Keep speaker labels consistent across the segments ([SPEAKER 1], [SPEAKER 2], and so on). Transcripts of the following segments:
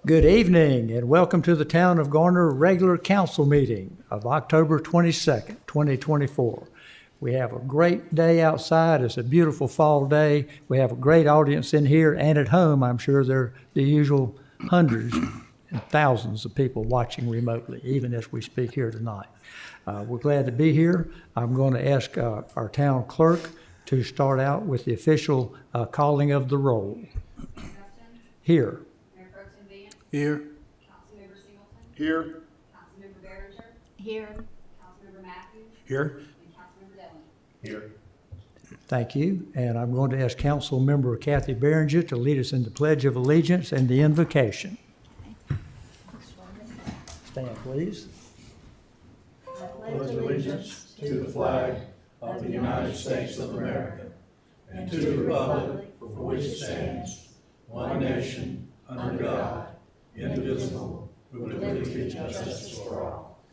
[SPEAKER 1] Good evening and welcome to the Town of Garner regular council meeting of October 22nd, 2024. We have a great day outside. It's a beautiful fall day. We have a great audience in here and at home. I'm sure there are the usual hundreds and thousands of people watching remotely, even as we speak here tonight. We're glad to be here. I'm going to ask our town clerk to start out with the official calling of the roll. Here.
[SPEAKER 2] Here.
[SPEAKER 3] Councilmember Singleton.
[SPEAKER 2] Here.
[SPEAKER 3] Councilmember Behringer.
[SPEAKER 4] Here.
[SPEAKER 3] Councilmember Matthews.
[SPEAKER 2] Here.
[SPEAKER 3] And Councilmember Dillon.
[SPEAKER 2] Here.
[SPEAKER 1] Thank you. And I'm going to ask Council Member Kathy Behringer to lead us in the Pledge of Allegiance and the invocation. Stand, please.
[SPEAKER 2] I pledge allegiance to the flag of the United States of America and to the republic for which it stands, one nation, under God, indivisible, with liberty and justice for all.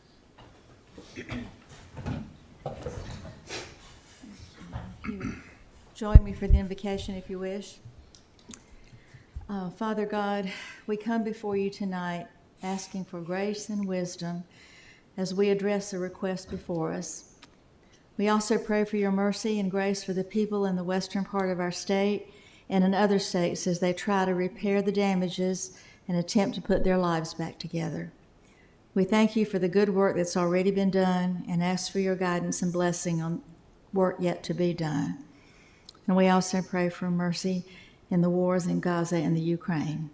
[SPEAKER 4] Join me for the invocation if you wish. Father God, we come before you tonight asking for grace and wisdom as we address the request before us. We also pray for your mercy and grace for the people in the western part of our state and in other states as they try to repair the damages and attempt to put their lives back together. We thank you for the good work that's already been done and ask for your guidance and blessing on work yet to be done. And we also pray for mercy in the wars in Gaza and the Ukraine.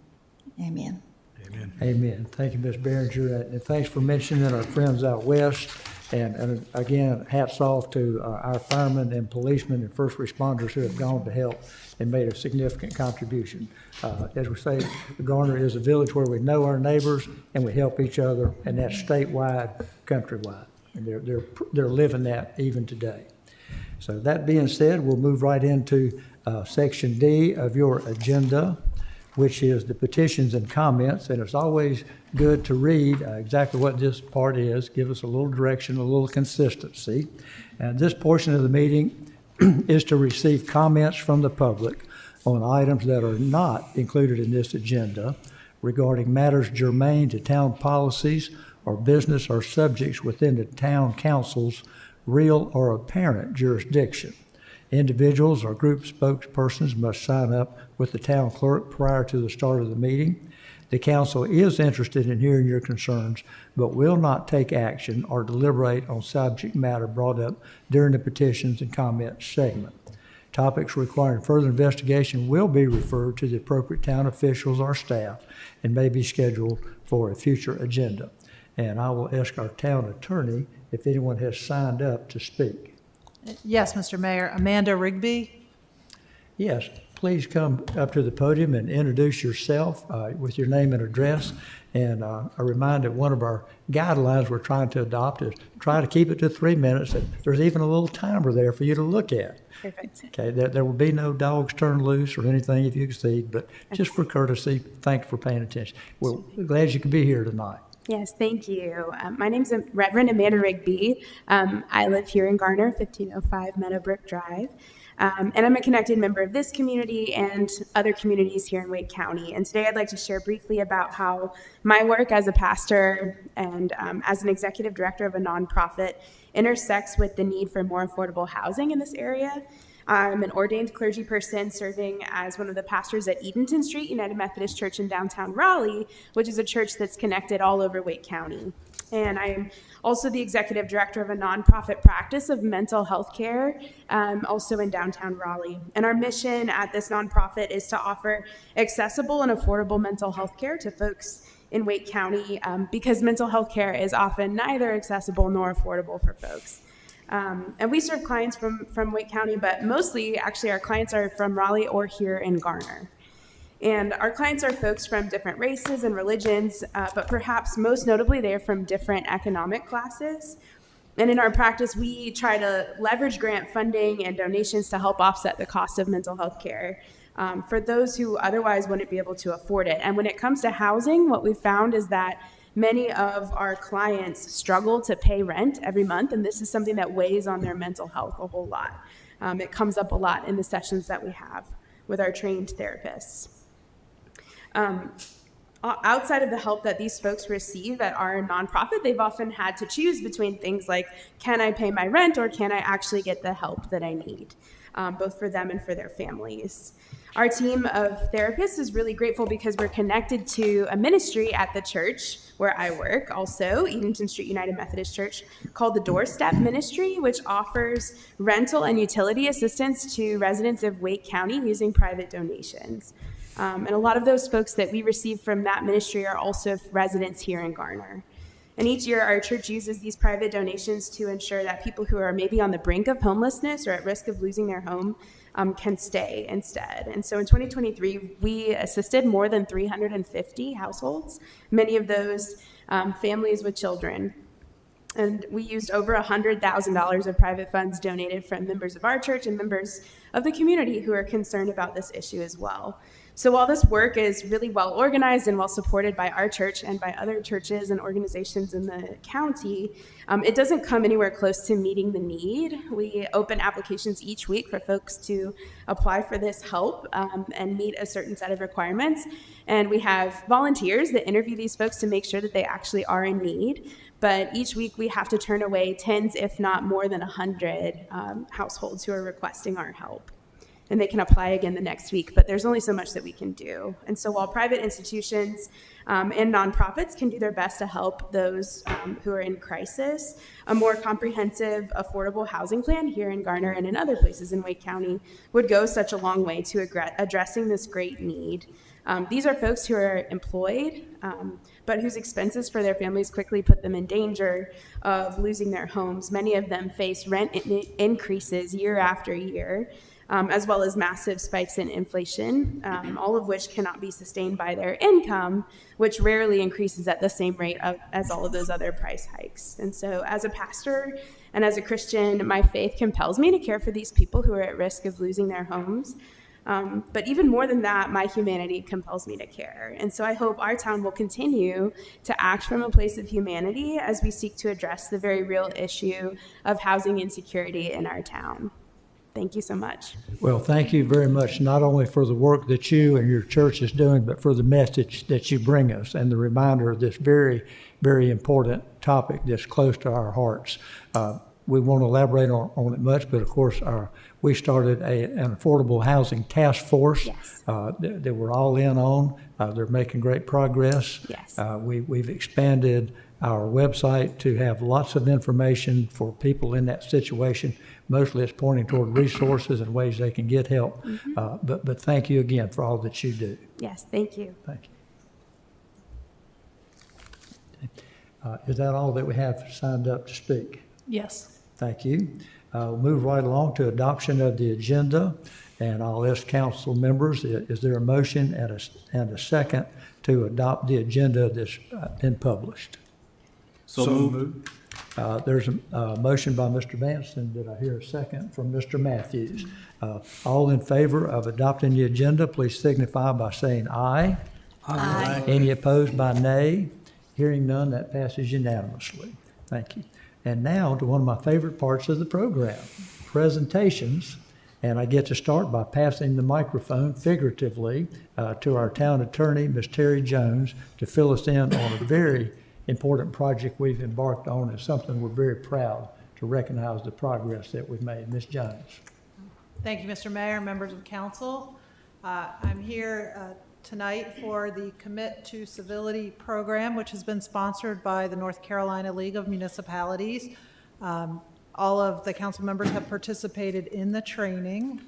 [SPEAKER 4] Amen.
[SPEAKER 2] Amen.
[SPEAKER 1] Amen. Thank you, Ms. Behringer. And thanks for mentioning our friends out west. And again, hats off to our firemen and policemen and first responders who have gone to help and made a significant contribution. As we say, Garner is a village where we know our neighbors and we help each other, and that's statewide, countrywide. And they're living that even today. So that being said, we'll move right into Section D of your agenda, which is the petitions and comments. And it's always good to read exactly what this part is, give us a little direction, a little consistency. And this portion of the meeting is to receive comments from the public on items that are not included in this agenda regarding matters germane to town policies or business or subjects within the town council's real or apparent jurisdiction. Individuals or group spokespersons must sign up with the town clerk prior to the start of the meeting. The council is interested in hearing your concerns, but will not take action or deliberate on subject matter brought up during the petitions and comments segment. Topics requiring further investigation will be referred to the appropriate town officials or staff and may be scheduled for a future agenda. And I will ask our town attorney if anyone has signed up to speak.
[SPEAKER 5] Yes, Mr. Mayor. Amanda Rigby.
[SPEAKER 1] Yes, please come up to the podium and introduce yourself with your name and address. And a reminder, one of our guidelines we're trying to adopt is try to keep it to 3 minutes. And there's even a little timer there for you to look at.
[SPEAKER 6] Perfect.
[SPEAKER 1] Okay, there will be no dogs turned loose or anything if you exceed, but just for courtesy, thank you for paying attention. We're glad you could be here tonight.
[SPEAKER 6] Yes, thank you. My name's Reverend Amanda Rigby. I live here in Garner, 1505 Meadowbrook Drive. And I'm a connected member of this community and other communities here in Wake County. And today I'd like to share briefly about how my work as a pastor and as an executive director of a nonprofit intersects with the need for more affordable housing in this area. I'm an ordained clergy person serving as one of the pastors at Edenton Street United Methodist Church in downtown Raleigh, which is a church that's connected all over Wake County. And I am also the executive director of a nonprofit practice of mental health care, also in downtown Raleigh. And our mission at this nonprofit is to offer accessible and affordable mental health care to folks in Wake County because mental health care is often neither accessible nor affordable for folks. And we serve clients from Wake County, but mostly, actually, our clients are from Raleigh or here in Garner. And our clients are folks from different races and religions, but perhaps most notably, they are from different economic classes. And in our practice, we try to leverage grant funding and donations to help offset the cost of mental health care for those who otherwise wouldn't be able to afford it. And when it comes to housing, what we've found is that many of our clients struggle to pay rent every month, and this is something that weighs on their mental health a whole lot. It comes up a lot in the sessions that we have with our trained therapists. Outside of the help that these folks receive at our nonprofit, they've often had to choose between things like, can I pay my rent or can I actually get the help that I need, both for them and for their families. Our team of therapists is really grateful because we're connected to a ministry at the church where I work, also Edenton Street United Methodist Church, called the Doorstep Ministry, which offers rental and utility assistance to residents of Wake County using private donations. And a lot of those folks that we receive from that ministry are also residents here in Garner. And each year, our church uses these private donations to ensure that people who are maybe on the brink of homelessness or at risk of losing their home can stay instead. And so in 2023, we assisted more than 350 households, many of those families with children. And we used over $100,000 of private funds donated from members of our church and members of the community who are concerned about this issue as well. So while this work is really well organized and well supported by our church and by other churches and organizations in the county, it doesn't come anywhere close to meeting the need. We open applications each week for folks to apply for this help and meet a certain set of requirements. And we have volunteers that interview these folks to make sure that they actually are in need. But each week we have to turn away tens, if not more than 100 households who are requesting our help. And they can apply again the next week, but there's only so much that we can do. And so while private institutions and nonprofits can do their best to help those who are in crisis, a more comprehensive, affordable housing plan here in Garner and in other places in Wake County would go such a long way to addressing this great need. These are folks who are employed, but whose expenses for their families quickly put them in danger of losing their homes. Many of them face rent increases year after year. As well as massive spikes in inflation, all of which cannot be sustained by their income, which rarely increases at the same rate as all of those other price hikes. And so as a pastor and as a Christian, my faith compels me to care for these people who are at risk of losing their homes. But even more than that, my humanity compels me to care. And so I hope our town will continue to act from a place of humanity as we seek to address the very real issue of housing insecurity in our town. Thank you so much.
[SPEAKER 1] Well, thank you very much, not only for the work that you and your church is doing, but for the message that you bring us and the reminder of this very, very important topic that's close to our hearts. We won't elaborate on it much, but of course, we started an affordable housing task force.
[SPEAKER 6] Yes.
[SPEAKER 1] That we're all in on. They're making great progress.
[SPEAKER 6] Yes.
[SPEAKER 1] We've expanded our website to have lots of information for people in that situation. Mostly it's pointing toward resources and ways they can get help. But thank you again for all that you do.
[SPEAKER 6] Yes, thank you.
[SPEAKER 1] Thank you. Is that all that we have signed up to speak?
[SPEAKER 5] Yes.
[SPEAKER 1] Thank you. We'll move right along to adoption of the agenda. And I'll ask council members, is there a motion and a second to adopt the agenda that's been published?
[SPEAKER 2] So moved.
[SPEAKER 1] There's a motion by Mr. Vanson. Did I hear a second from Mr. Matthews? All in favor of adopting the agenda, please signify by saying aye.
[SPEAKER 2] Aye.
[SPEAKER 1] Any opposed by nay? Hearing none, that passes unanimously. Thank you. And now to one of my favorite parts of the program, presentations. And I get to start by passing the microphone figuratively to our town attorney, Ms. Terry Jones, to fill us in on a very important project we've embarked on. It's something we're very proud to recognize the progress that we've made. Ms. Jones.
[SPEAKER 5] Thank you, Mr. Mayor, members of council. I'm here tonight for the Commit to Civility program, which has been sponsored by the North Carolina League of Municipalities. All of the council members have participated in the training,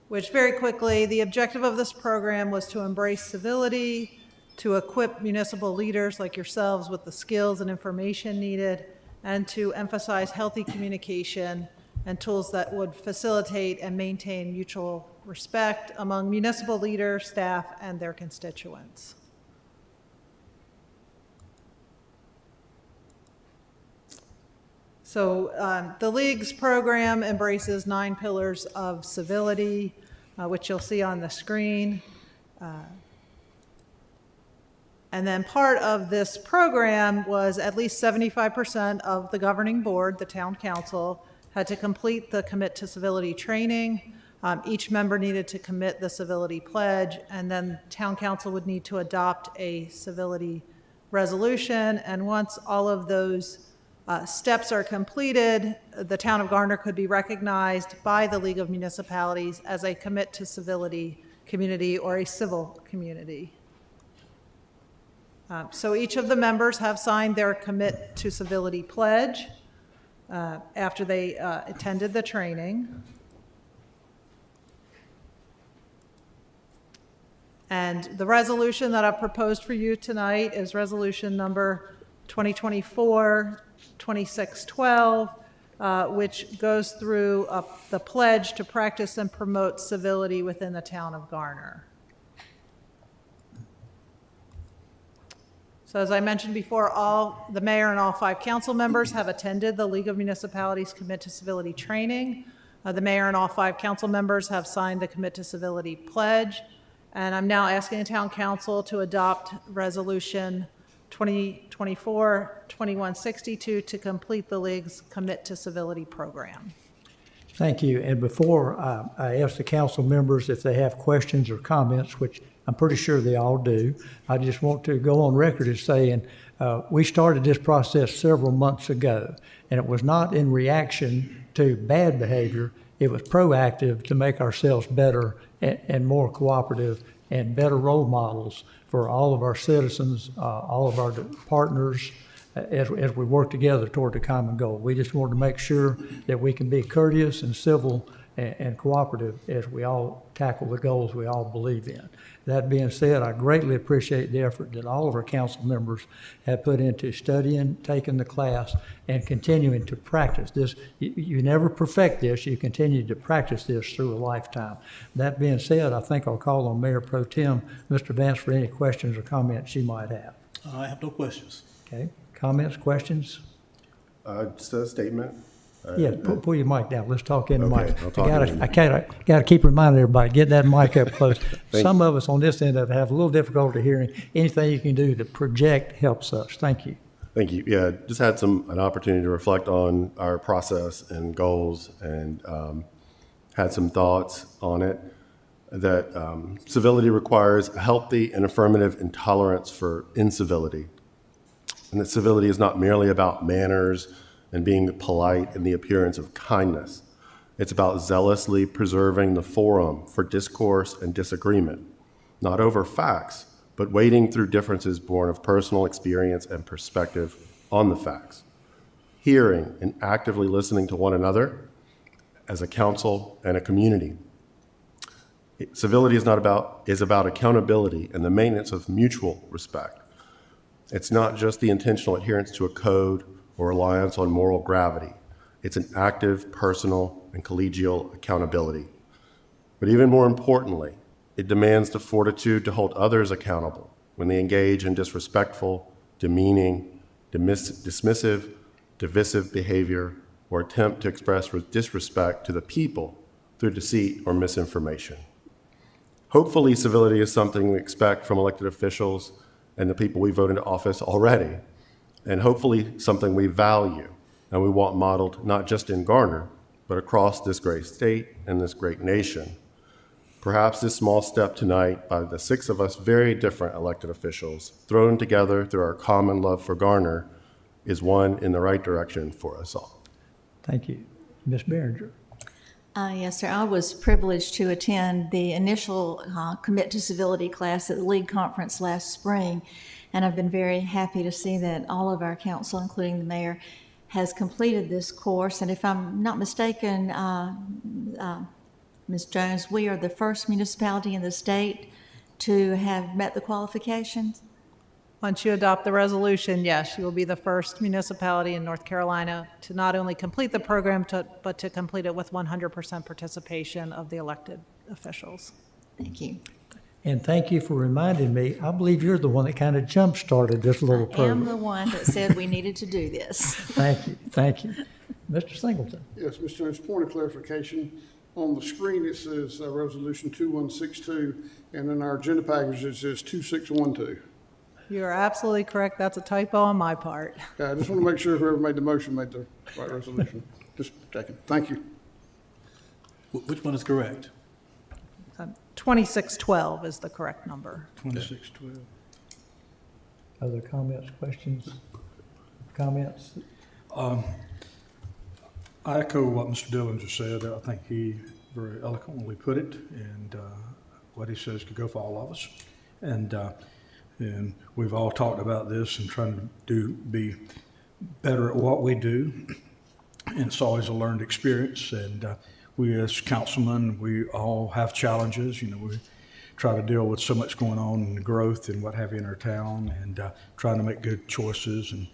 [SPEAKER 5] which very quickly, the objective of this program was to embrace civility, to equip municipal leaders like yourselves with the skills and information needed, and to emphasize healthy communication and tools that would facilitate and maintain mutual respect among municipal leaders, staff, and their constituents. So the League's program embraces 9 pillars of civility, which you'll see on the screen. And then part of this program was at least 75% of the governing board, the town council, had to complete the Commit to Civility training. Each member needed to commit the civility pledge, and then town council would need to adopt a civility resolution. And once all of those steps are completed, the town of Garner could be recognized by the League of Municipalities as a Commit to Civility community or a civil community. So each of the members have signed their Commit to Civility pledge after they attended the training. And the resolution that I've proposed for you tonight is resolution number 2024-2612, which goes through the pledge to practice and promote civility within the town of Garner. So as I mentioned before, the mayor and all 5 council members have attended the League of Municipalities Commit to Civility training. The mayor and all 5 council members have signed the Commit to Civility pledge. And I'm now asking the town council to adopt resolution 2024-2162 to complete the League's Commit to Civility program.
[SPEAKER 1] Thank you. And before I ask the council members if they have questions or comments, which I'm pretty sure they all do, I just want to go on record as saying we started this process several months ago, and it was not in reaction to bad behavior. It was proactive to make ourselves better and more cooperative and better role models for all of our citizens, all of our partners, as we work together toward the common goal. We just wanted to make sure that we can be courteous and civil and cooperative as we all tackle the goals we all believe in. That being said, I greatly appreciate the effort that all of our council members have put into studying, taking the class, and continuing to practice this. You never perfect this, you continue to practice this through a lifetime. That being said, I think I'll call on Mayor Pro Tem, Mr. Vance, for any questions or comments she might have.
[SPEAKER 2] I have no questions.
[SPEAKER 1] Okay, comments, questions?
[SPEAKER 7] Just a statement.
[SPEAKER 1] Yeah, pull your mic down. Let's talk in the
[SPEAKER 7] Okay,
[SPEAKER 1] mic.
[SPEAKER 7] I'll talk in the
[SPEAKER 1] I gotta keep reminding everybody, get that mic up close.
[SPEAKER 7] Thank
[SPEAKER 1] Some of us on this end have a little difficulty hearing. Anything you can do to project helps us. Thank you.
[SPEAKER 7] Thank you. Yeah, just had an opportunity to reflect on our process and goals, and had some thoughts on it. That civility requires a healthy and affirmative intolerance for incivility, and that civility is not merely about manners and being polite in the appearance of kindness. It's about zealously preserving the forum for discourse and disagreement, not over facts, but wading through differences born of personal experience and perspective on the facts. Hearing and actively listening to one another as a council and a community. Civility is about accountability and the maintenance of mutual respect. It's not just the intentional adherence to a code or reliance on moral gravity. It's an active, personal, and collegial accountability. But even more importantly, it demands the fortitude to hold others accountable when they engage in disrespectful, demeaning, dismissive, divisive behavior or attempt to express disrespect to the people through deceit or misinformation. Hopefully, civility is something we expect from elected officials and the people we vote into office already, and hopefully something we value and we want modeled not just in Garner, but across this great state and this great nation. Perhaps this small step tonight by the 6 of us very different elected officials thrown together through our common love for Garner is one in the right direction for us all.
[SPEAKER 1] Thank you. Ms. Behringer.
[SPEAKER 4] Yes, sir. I was privileged to attend the initial Commit to Civility class at the League Conference last spring, and I've been very happy to see that all of our council, including the mayor, has completed this course. And if I'm not mistaken, Ms. Jones, we are the first municipality in the state to have met the qualifications.
[SPEAKER 5] Once you adopt the resolution, yes, you will be the first municipality in North Carolina to not only complete the program, but to complete it with 100% participation of the elected officials.
[SPEAKER 4] Thank you.
[SPEAKER 1] And thank you for reminding me, I believe you're the one that kind of jump-started this little
[SPEAKER 4] I am
[SPEAKER 1] program.
[SPEAKER 4] the one that said we needed to do this.
[SPEAKER 1] Thank you, thank you. Mr. Singleton?
[SPEAKER 8] Yes, Mr. Jones, point of clarification. On the screen, it says Resolution 2162, and in our agenda package, it says 2612.
[SPEAKER 5] You are absolutely correct. That's a typo on my part.
[SPEAKER 8] Yeah, I just want to make sure whoever made the motion made the right resolution. Just checking. Thank you.
[SPEAKER 2] Which one is correct?
[SPEAKER 5] 2612 is the correct number.
[SPEAKER 2] 2612.
[SPEAKER 1] Other comments, questions? Comments?
[SPEAKER 9] I echo what Mr. Dillon just said. I think he very eloquently put it, and what he says could go for all of us. And we've all talked about this and trying to be better at what we do. And it's always a learned experience. And we as councilmen, we all have challenges. You know, we try to deal with so much going on and growth and what have you in our town, and trying to make good choices and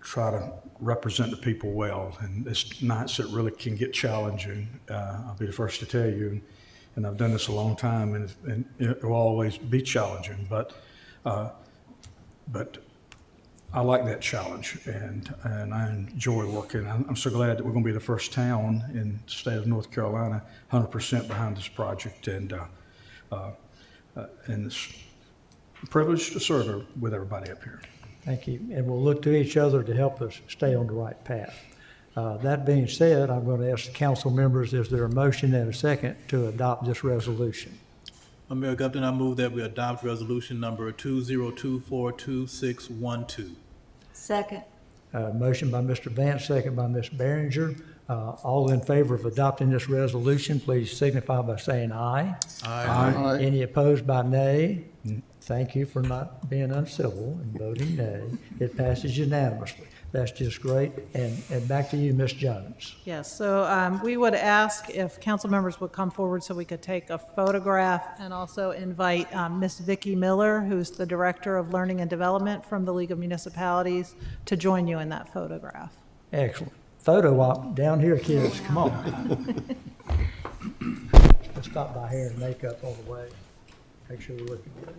[SPEAKER 9] try to represent the people well. And it's nights that really can get challenging. I'll be the first to tell you, and I've done this a long time, and it will always be challenging. But I like that challenge, and I enjoy working. I'm so glad that we're going to be the first town in the state of North Carolina 100% behind this project, and it's a privilege to serve with everybody up here.
[SPEAKER 1] Thank you. And we'll look to each other to help us stay on the right path. That being said, I'm going to ask the council members, is there a motion and a second to adopt this resolution?
[SPEAKER 2] Mayor Gupton, I move that we adopt resolution number 202422612.
[SPEAKER 4] Second.
[SPEAKER 1] Motion by Mr. Vance, second by Ms. Behringer. All in favor of adopting this resolution, please signify by saying aye.
[SPEAKER 8] Aye.
[SPEAKER 1] Any opposed by nay? Thank you for not being uncivil and voting nay. It passes unanimously. That's just great. And back to you, Ms. Jones.
[SPEAKER 5] Yes, so we would ask if council members would come forward so we could take a photograph, and also invite Ms. Vicki Miller, who's the Director of Learning and Development from the League of Municipalities, to join you in that photograph.
[SPEAKER 1] Excellent. Photo op down here, kids. Come on. Let's stop by hair and makeup on the way. Make sure we're looking good.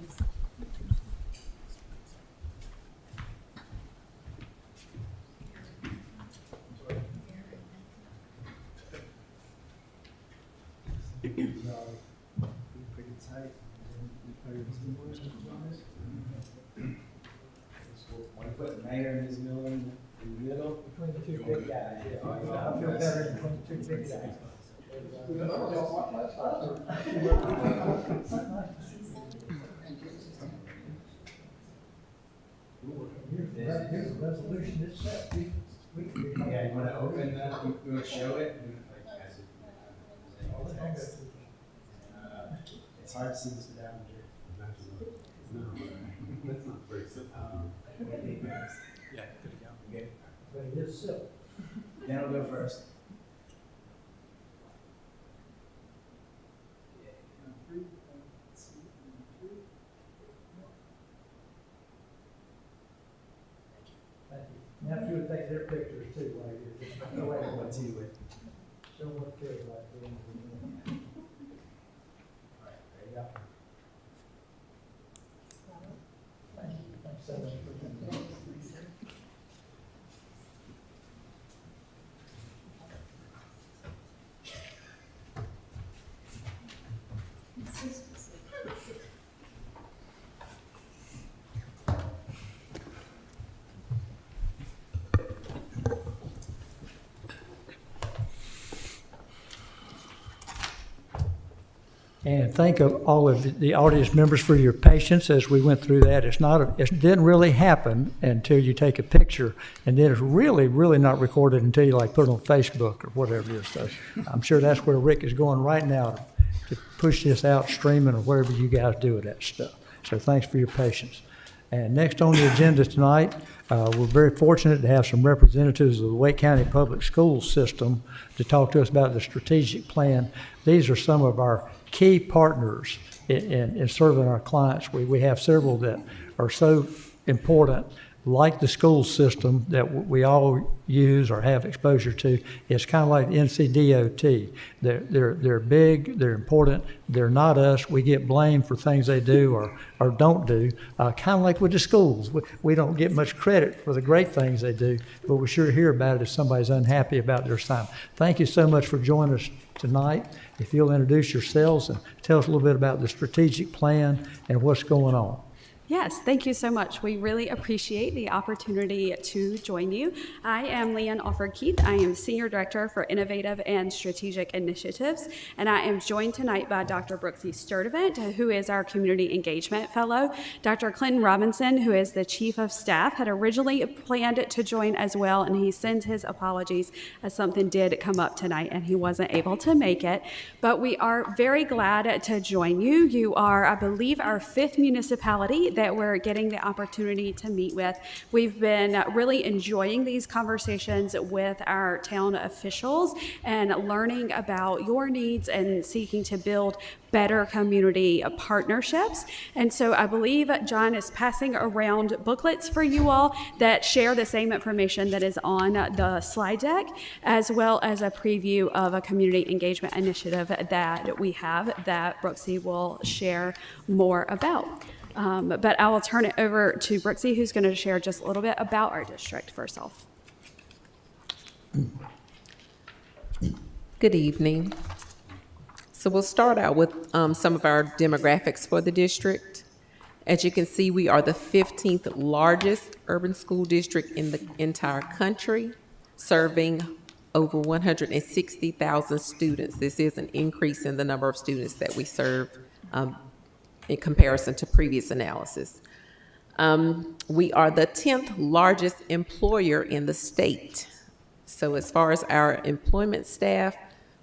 [SPEAKER 10] Put the mayor and Ms. Miller in the middle.
[SPEAKER 1] Between the two big guys. I feel better between the two big guys. Here's the resolution that's set.
[SPEAKER 10] Yeah, you wanna open that, you wanna show it? It's hard to see this down here.
[SPEAKER 7] That's not very simple.
[SPEAKER 10] Yeah, put it down. Okay.
[SPEAKER 1] But it is silk.
[SPEAKER 10] Dan will go first.
[SPEAKER 1] Thank you. Now, if you would take their pictures too, while you're just.
[SPEAKER 10] What's he with?
[SPEAKER 1] Show what kids like doing.
[SPEAKER 10] Alright, there you go.
[SPEAKER 1] Thank you. Thanks so much for coming. And thank of all of the audience members for your patience as we went through that. It didn't really happen until you take a picture, and then it's really, really not recorded until you like put it on Facebook or whatever it is. So I'm sure that's where Rick is going right now to push this out streaming or wherever you guys do with that stuff. So thanks for your patience. And next on the agenda tonight, we're very fortunate to have some representatives of the Wake County Public Schools system to talk to us about the strategic plan. These are some of our key partners in serving our clients. We have several that are so important, like the school system that we all use or have exposure to. It's kind of like NCDOT. They're big, they're important, they're not us. We get blamed for things they do or don't do, kind of like with the schools. We don't get much credit for the great things they do, but we sure hear about it if somebody's unhappy about their assignment. Thank you so much for joining us tonight. If you'll introduce yourselves and tell us a little bit about the strategic plan and what's going on.
[SPEAKER 11] Yes, thank you so much. We really appreciate the opportunity to join you. I am Leanne Alford-Keith. I am Senior Director for Innovative and Strategic Initiatives, and I am joined tonight by Dr. Brooksy Sturdivant, who is our Community Engagement Fellow. Dr. Clinton Robinson, who is the Chief of Staff, had originally planned to join as well, and he sends his apologies as something did come up tonight and he wasn't able to make it. But we are very glad to join you. You are, I believe, our 5th municipality that we're getting the opportunity to meet with. We've been really enjoying these conversations with our town officials and learning about your needs and seeking to build better community partnerships. And so I believe John is passing around booklets for you all that share the same information that is on the slide deck, as well as a preview of a community engagement initiative that we have that Brooksy will share more about. But I will turn it over to Brooksy, who's going to share just a little bit about our district first off.
[SPEAKER 12] Good evening. So we'll start out with some of our demographics for the district. As you can see, we are the 15th largest urban school district in the entire country, serving over 160,000 students. This is an increase in the number of students that we serve in comparison to previous analysis. We are the 10th largest employer in the state. So as far as our employment staff,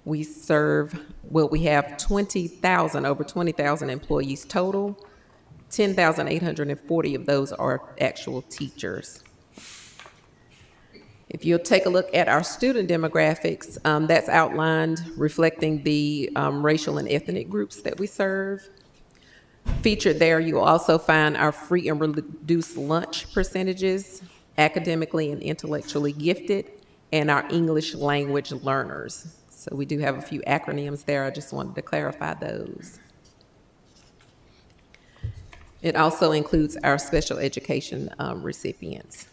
[SPEAKER 12] we have over 20,000 employees total. 10,840 of those are actual teachers. If you'll take a look at our student demographics, that's outlined reflecting the racial and ethnic groups that we serve. Featured there, you'll also find our free and reduced lunch percentages, academically and intellectually gifted, and our English language learners. So we do have a few acronyms there. I just wanted to clarify those. It also includes our special education recipients.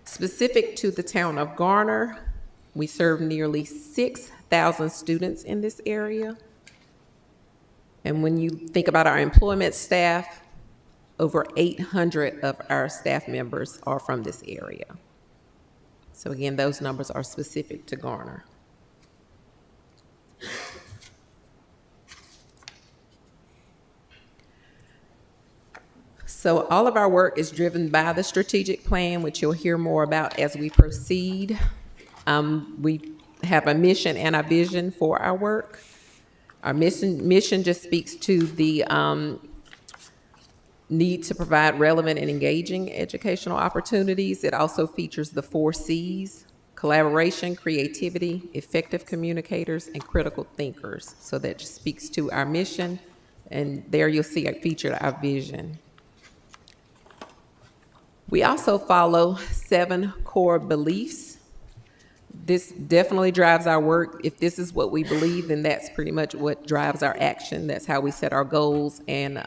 [SPEAKER 12] Specific to the town of Garner, we serve nearly 6,000 students in this area. And when you think about our employment staff, over 800 of our staff members are from this area. So again, those numbers are specific to Garner. So all of our work is driven by the strategic plan, which you'll hear more about as we proceed. We have a mission and a vision for our work. Our mission just speaks to the need to provide relevant and engaging educational opportunities. It also features the 4 C's: collaboration, creativity, effective communicators, and critical thinkers. So that just speaks to our mission, and there you'll see it featured our vision. We also follow 7 core beliefs. This definitely drives our work. If this is what we believe, then that's pretty much what drives our action. That's how we set our goals and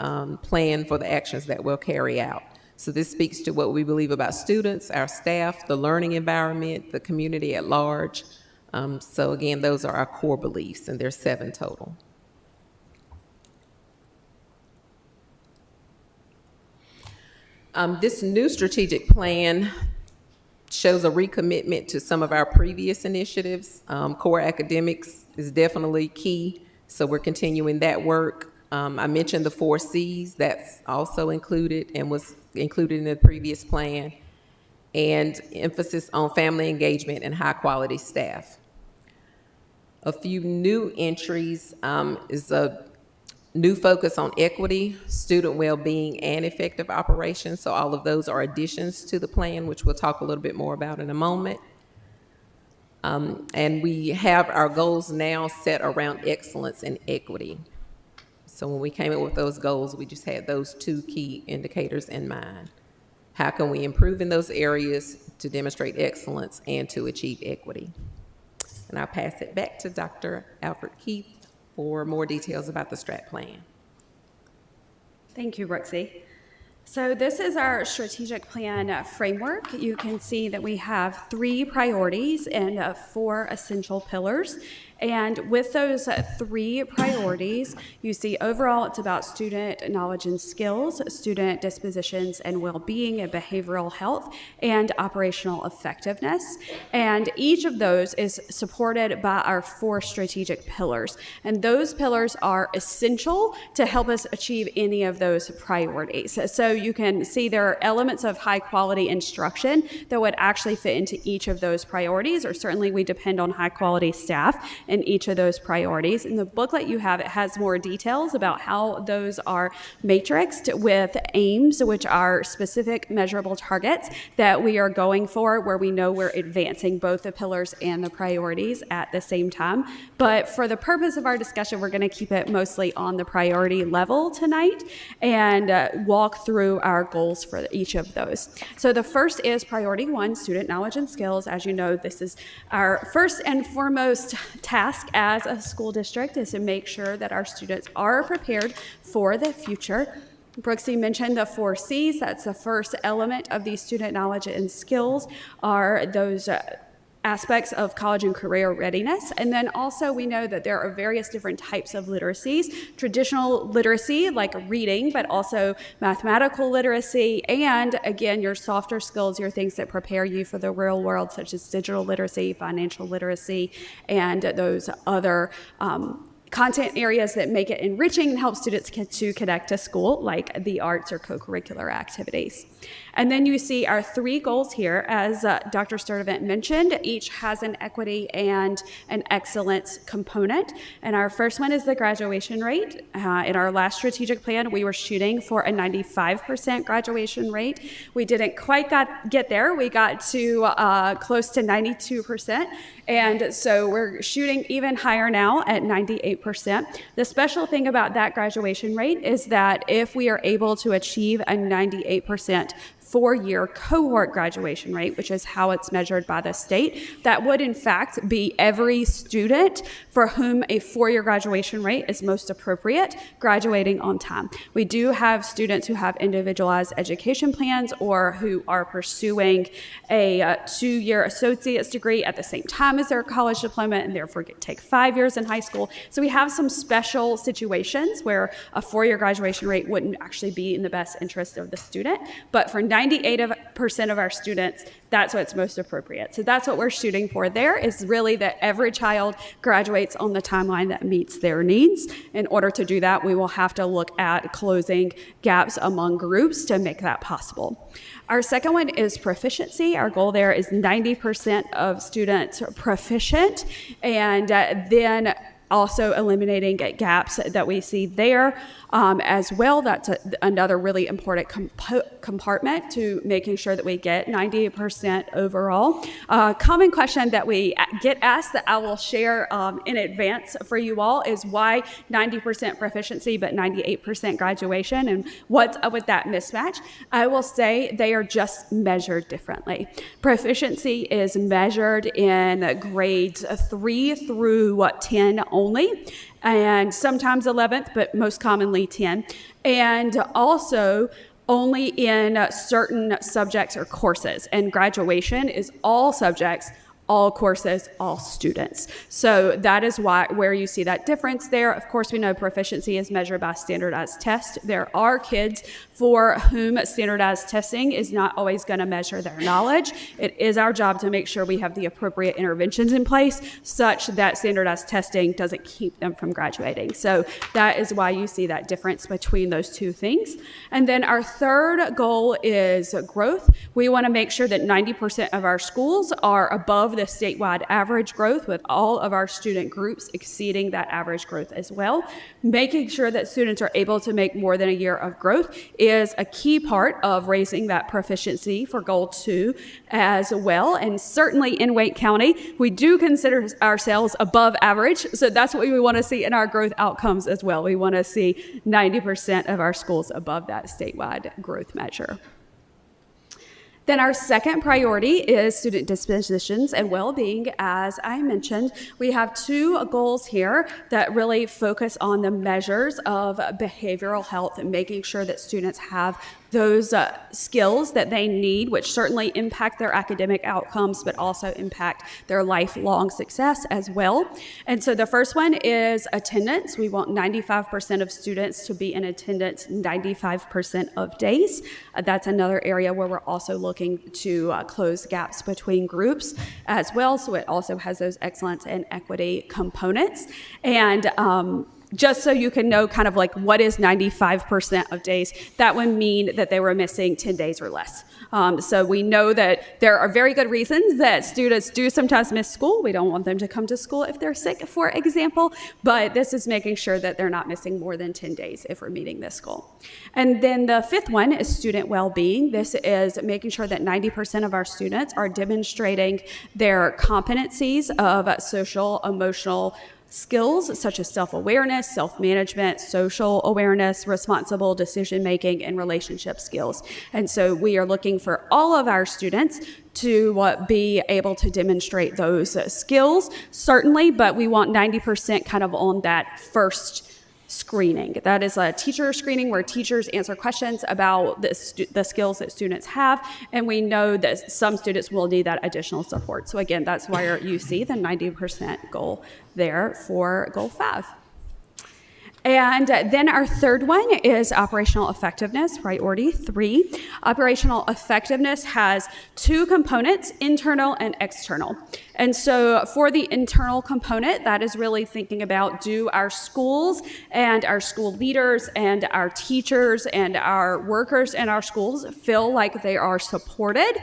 [SPEAKER 12] plan for the actions that we'll carry out. So this speaks to what we believe about students, our staff, the learning environment, the community at large. So again, those are our core beliefs, and there's 7 total. This new strategic plan shows a recommitment to some of our previous initiatives. Core academics is definitely key, so we're continuing that work. I mentioned the 4 C's, that's also included and was included in the previous plan, and emphasis on family engagement and high quality staff. A few new entries is a new focus on equity, student well-being, and effective operations. So all of those are additions to the plan, which we'll talk a little bit more about in a moment. And we have our goals now set around excellence and equity. So when we came up with those goals, we just had those two key indicators in mind. How can we improve in those areas to demonstrate excellence and to achieve equity? And I'll pass it back to Dr. Alfred Keith for more details about the strat plan.
[SPEAKER 11] Thank you, Brooksy. So this is our strategic plan framework. You can see that we have 3 priorities and 4 essential pillars. And with those 3 priorities, you see overall it's about student knowledge and skills, student dispositions and well-being and behavioral health, and operational effectiveness. And each of those is supported by our 4 strategic pillars. And those pillars are essential to help us achieve any of those priorities. So you can see there are elements of high quality instruction that would actually fit into each of those priorities, or certainly we depend on high quality staff in each of those priorities. In the booklet you have, it has more details about how those are matrixed with aims, which are specific measurable targets that we are going for, where we know we're advancing both the pillars and the priorities at the same time. But for the purpose of our discussion, we're going to keep it mostly on the priority level tonight and walk through our goals for each of those. So the first is priority 1, student knowledge and skills. As you know, this is our first and foremost task as a school district, is to make sure that our students are prepared for the future. Brooksy mentioned the 4 C's. That's the first element of these student knowledge and skills, are those aspects of college and career readiness. And then also we know that there are various different types of literacies: traditional literacy like reading, but also mathematical literacy, and again, your softer skills, your things that prepare you for the real world, such as digital literacy, financial literacy, and those other content areas that make it enriching and help students to connect to school, like the arts or co-curricular activities. And then you see our 3 goals here. As Dr. Sturdivant mentioned, each has an equity and an excellence component. And our first one is the graduation rate. In our last strategic plan, we were shooting for a 95% graduation rate. We didn't quite get there. We got to close to 92%. And so we're shooting even higher now at 98%. The special thing about that graduation rate is that if we are able to achieve a 98% 4-year cohort graduation rate, which is how it's measured by the state, that would in fact be every student for whom a 4-year graduation rate is most appropriate graduating on time. We do have students who have individualized education plans or who are pursuing a 2-year associate's degree at the same time as their college diploma and therefore take 5 years in high school. So we have some special situations where a 4-year graduation rate wouldn't actually be in the best interest of the student, but for 98% of our students, that's what's most appropriate. So that's what we're shooting for there, is really that every child graduates on the timeline that meets their needs. In order to do that, we will have to look at closing gaps among groups to make that possible. Our second one is proficiency. Our goal there is 90% of students proficient, and then also eliminating gaps that we see there as well. That's another really important compartment to making sure that we get 98% overall. Common question that we get asked that I will share in advance for you all is why 90% proficiency but 98% graduation, and what's up with that mismatch? I will say they are just measured differently. Proficiency is measured in grades 3 through 10 only, and sometimes 11th, but most commonly 10. And also only in certain subjects or courses. And graduation is all subjects, all courses, all students. So that is where you see that difference there. Of course, we know proficiency is measured by standardized tests. There are kids for whom standardized testing is not always going to measure their knowledge. It is our job to make sure we have the appropriate interventions in place such that standardized testing doesn't keep them from graduating. So that is why you see that difference between those two things. And then our third goal is growth. We want to make sure that 90% of our schools are above above the statewide average growth, with all of our student groups exceeding that average growth as well. Making sure that students are able to make more than a year of growth is a key part of raising that proficiency for Goal 2 as well. And certainly in Wake County, we do consider ourselves above average. So that's what we want to see in our growth outcomes as well. We want to see 90% of our schools above that statewide growth measure. Then our second priority is student dispositions and well-being. As I mentioned, we have two goals here that really focus on the measures of behavioral health and making sure that students have those skills that they need, which certainly impact their academic outcomes, but also impact their lifelong success as well. And so the first one is attendance. We want 95% of students to be in attendance 95% of days. That's another area where we're also looking to close gaps between groups as well. So it also has those excellence and equity components. And just so you can know kind of like what is 95% of days, that would mean that they were missing 10 days or less. So we know that there are very good reasons that students do sometimes miss school. We don't want them to come to school if they're sick, for example, but this is making sure that they're not missing more than 10 days if we're meeting this goal. And then the fifth one is student well-being. This is making sure that 90% of our students are demonstrating their competencies of social, emotional, skills such as self-awareness, self-management, social awareness, responsible decision-making, and relationship skills. And so we are looking for all of our students to be able to demonstrate those skills, certainly, but we want 90% kind of on that first screening. That is a teacher screening where teachers answer questions about the skills that students have, and we know that some students will need that additional support. So again, that's why you see the 90% goal there for Goal 5. And then our third one is operational effectiveness, priority 3. Operational effectiveness has two components, internal and external. And so for the internal component, that is really thinking about, do our schools and our school leaders and our teachers and our workers in our schools feel like they are supported?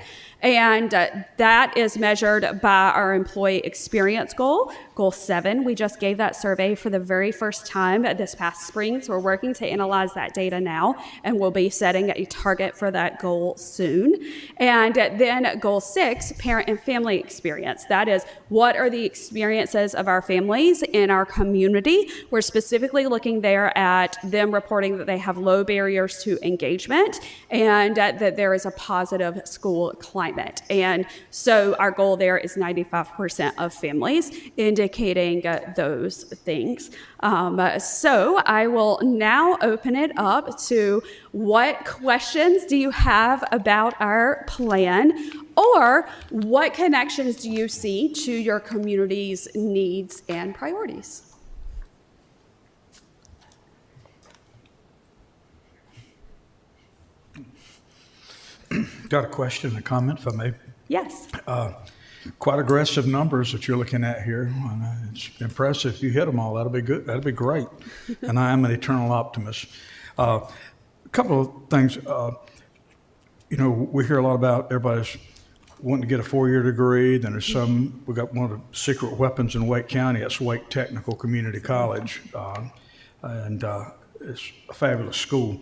[SPEAKER 11] And that is measured by our employee experience goal, Goal 7. We just gave that survey for the very first time this past spring, so we're working to analyze that data now, and we'll be setting a target for that goal soon. And then Goal 6, parent and family experience. That is, what are the experiences of our families in our community? We're specifically looking there at them reporting that they have low barriers to engagement and that there is a positive school climate. And so our goal there is 95% of families, indicating those things. So I will now open it up to what questions do you have about our plan, or what connections do you see to your community's needs and priorities?
[SPEAKER 9] Got a question, a comment, if I may?
[SPEAKER 11] Yes.
[SPEAKER 9] Quite aggressive numbers that you're looking at here. It's impressive. If you hit them all, that'll be good. That'll be great. And I am an eternal optimist. A couple of things. We hear a lot about everybody's wanting to get a 4-year degree. Then there's we got one of the secret weapons in Wake County. That's Wake Technical Community College. And it's a fabulous school.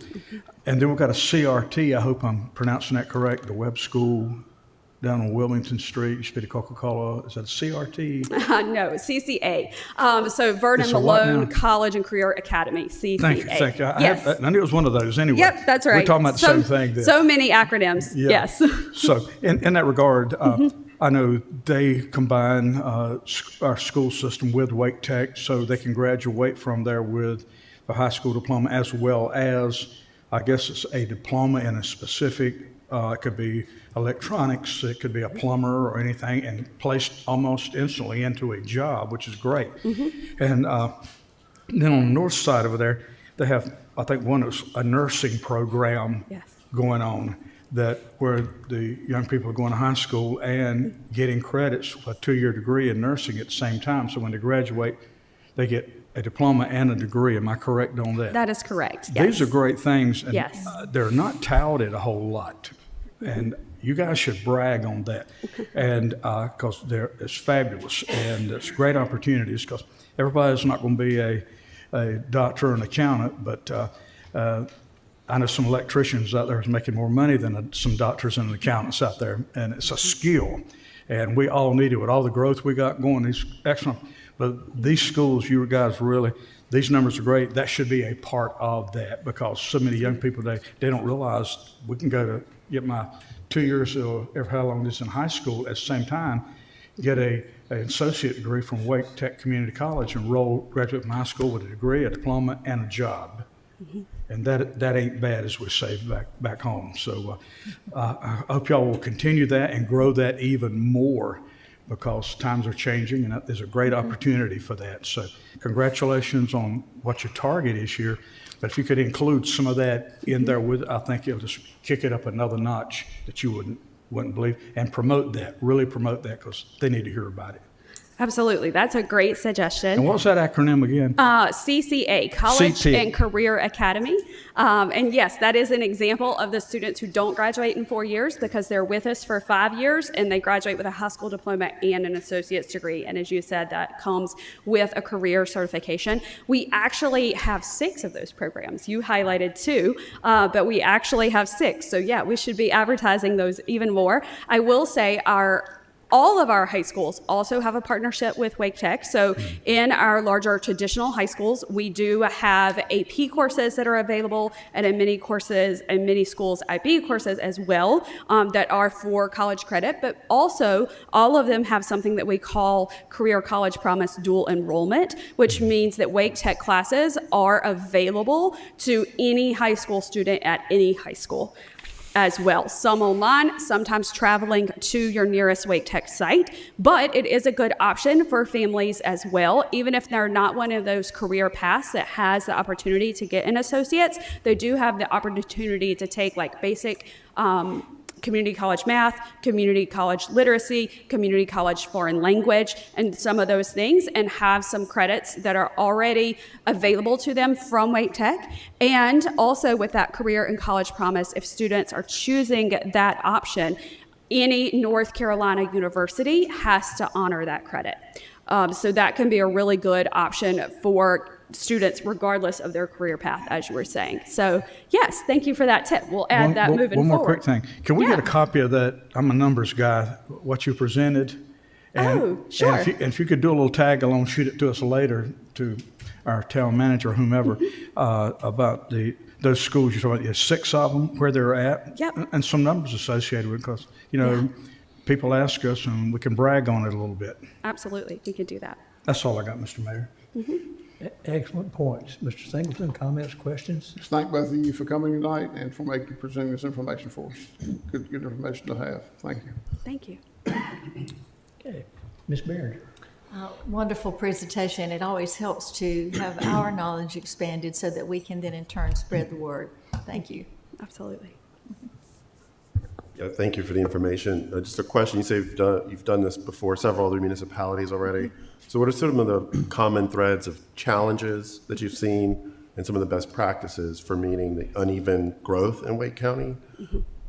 [SPEAKER 9] And then we've got a CRT, I hope I'm pronouncing that correct, the Webb School down on Wilmington Street, used to be the Coca-Cola. Is that a CRT?
[SPEAKER 11] No, CCA. So Vernon
[SPEAKER 9] It's a what
[SPEAKER 11] Malone
[SPEAKER 9] now?
[SPEAKER 11] College and Career Academy, CCA.
[SPEAKER 9] Thank you.
[SPEAKER 11] Yes.
[SPEAKER 9] I knew it was one of those anyway.
[SPEAKER 11] Yep, that's right.
[SPEAKER 9] We're talking about the same thing then.
[SPEAKER 11] So many acronyms,
[SPEAKER 9] Yeah.
[SPEAKER 11] yes.
[SPEAKER 9] So in that regard, I know they combine our school system with Wake Tech so they can graduate from there with a high school diploma, as well as, I guess it's a diploma in a specific, it could be electronics, it could be a plumber or anything, and placed almost instantly into a job, which is great. And then on the north side over there, they have, I think, one is a nursing program going on, that where the young people are going to high school and getting credits for a 2-year degree in nursing at the same time. So when they graduate, they get a diploma and a degree. Am I correct on that?
[SPEAKER 11] That is correct, yes.
[SPEAKER 9] These are great things, and
[SPEAKER 11] Yes.
[SPEAKER 9] they're not touted a whole lot. And you guys should brag on that. And, because it's fabulous and it's great opportunities, because everybody's not going to be a doctor or an accountant, but, I know some electricians out there who's making more money than some doctors and accountants out there, and it's a skill. And we all need it with all the growth we got going. These excellent, but these schools, you guys really, these numbers are great. That should be a part of that, because so many young people today, they don't realize we can go to get my 2 years or ever how long it is in high school at the same time, get an associate degree from Wake Tech Community College, and graduate from high school with a degree, a diploma, and a job. And that ain't bad, as we say back home. So I hope y'all will continue that and grow that even more, because times are changing and there's a great opportunity for that. So congratulations on what your target is here. But if you could include some of that in there with, I think it'll just kick it up another notch that you wouldn't believe, and promote that, really promote that, because they need to hear about it.
[SPEAKER 11] Absolutely. That's a great suggestion.
[SPEAKER 9] And what's that acronym again?
[SPEAKER 11] CCA, College
[SPEAKER 9] CT.
[SPEAKER 11] and Career Academy. And yes, that is an example of the students who don't graduate in 4 years because they're with us for 5 years and they graduate with a high school diploma and an associate's degree. And as you said, that comes with a career certification. We actually have 6 of those programs. You highlighted 2, but we actually have 6. So yeah, we should be advertising those even more. I will say all of our high schools also have a partnership with Wake Tech. So in our larger traditional high schools, we do have AP courses that are available, and in many schools, IB courses as well, that are for college credit. But also, all of them have something that we call Career College Promise Dual Enrollment, which means that Wake Tech classes are available to any high school student at any high school as well. Some online, sometimes traveling to your nearest Wake Tech site, but it is a good option for families as well. Even if they're not one of those career paths that has the opportunity to get an associate's, they do have the opportunity to take like basic community college math, community college literacy, community college foreign language, and some of those things, and have some credits that are already available to them from Wake Tech. And also with that Career and College Promise, if students are choosing that option, any North Carolina university has to honor that credit. So that can be a really good option for students regardless of their career path, as you were saying. So yes, thank you for that tip. We'll add that moving forward.
[SPEAKER 9] One more quick thing. Can we get a copy of that? I'm a numbers guy, what you presented. And,
[SPEAKER 11] sure.
[SPEAKER 9] And if you could do a little tag along, shoot it to us later, to our town manager, whomever, about those schools you're talking about. There's 6 of them, where they're at.
[SPEAKER 11] Yep.
[SPEAKER 9] And some numbers associated with it, because, people ask us and we can brag on it a little bit.
[SPEAKER 11] Absolutely, we can do that.
[SPEAKER 9] That's all I got, Mr. Mayor.
[SPEAKER 1] Excellent points. Mr. Singleton, comments, questions?
[SPEAKER 8] Just thank both of you for coming tonight and for presenting this information for us. Good information to have. Thank you.
[SPEAKER 11] Thank you.
[SPEAKER 1] Okay. Ms. Behringer.
[SPEAKER 4] Wonderful presentation. It always helps to have our knowledge expanded so that we can then in turn spread the word. Thank you.
[SPEAKER 11] Absolutely.
[SPEAKER 7] Yeah, thank you for the information. Just a question. You say you've done this before, several other municipalities already. So what are some of the common threads of challenges that you've seen and some of the best practices for meeting the uneven growth in Wake County?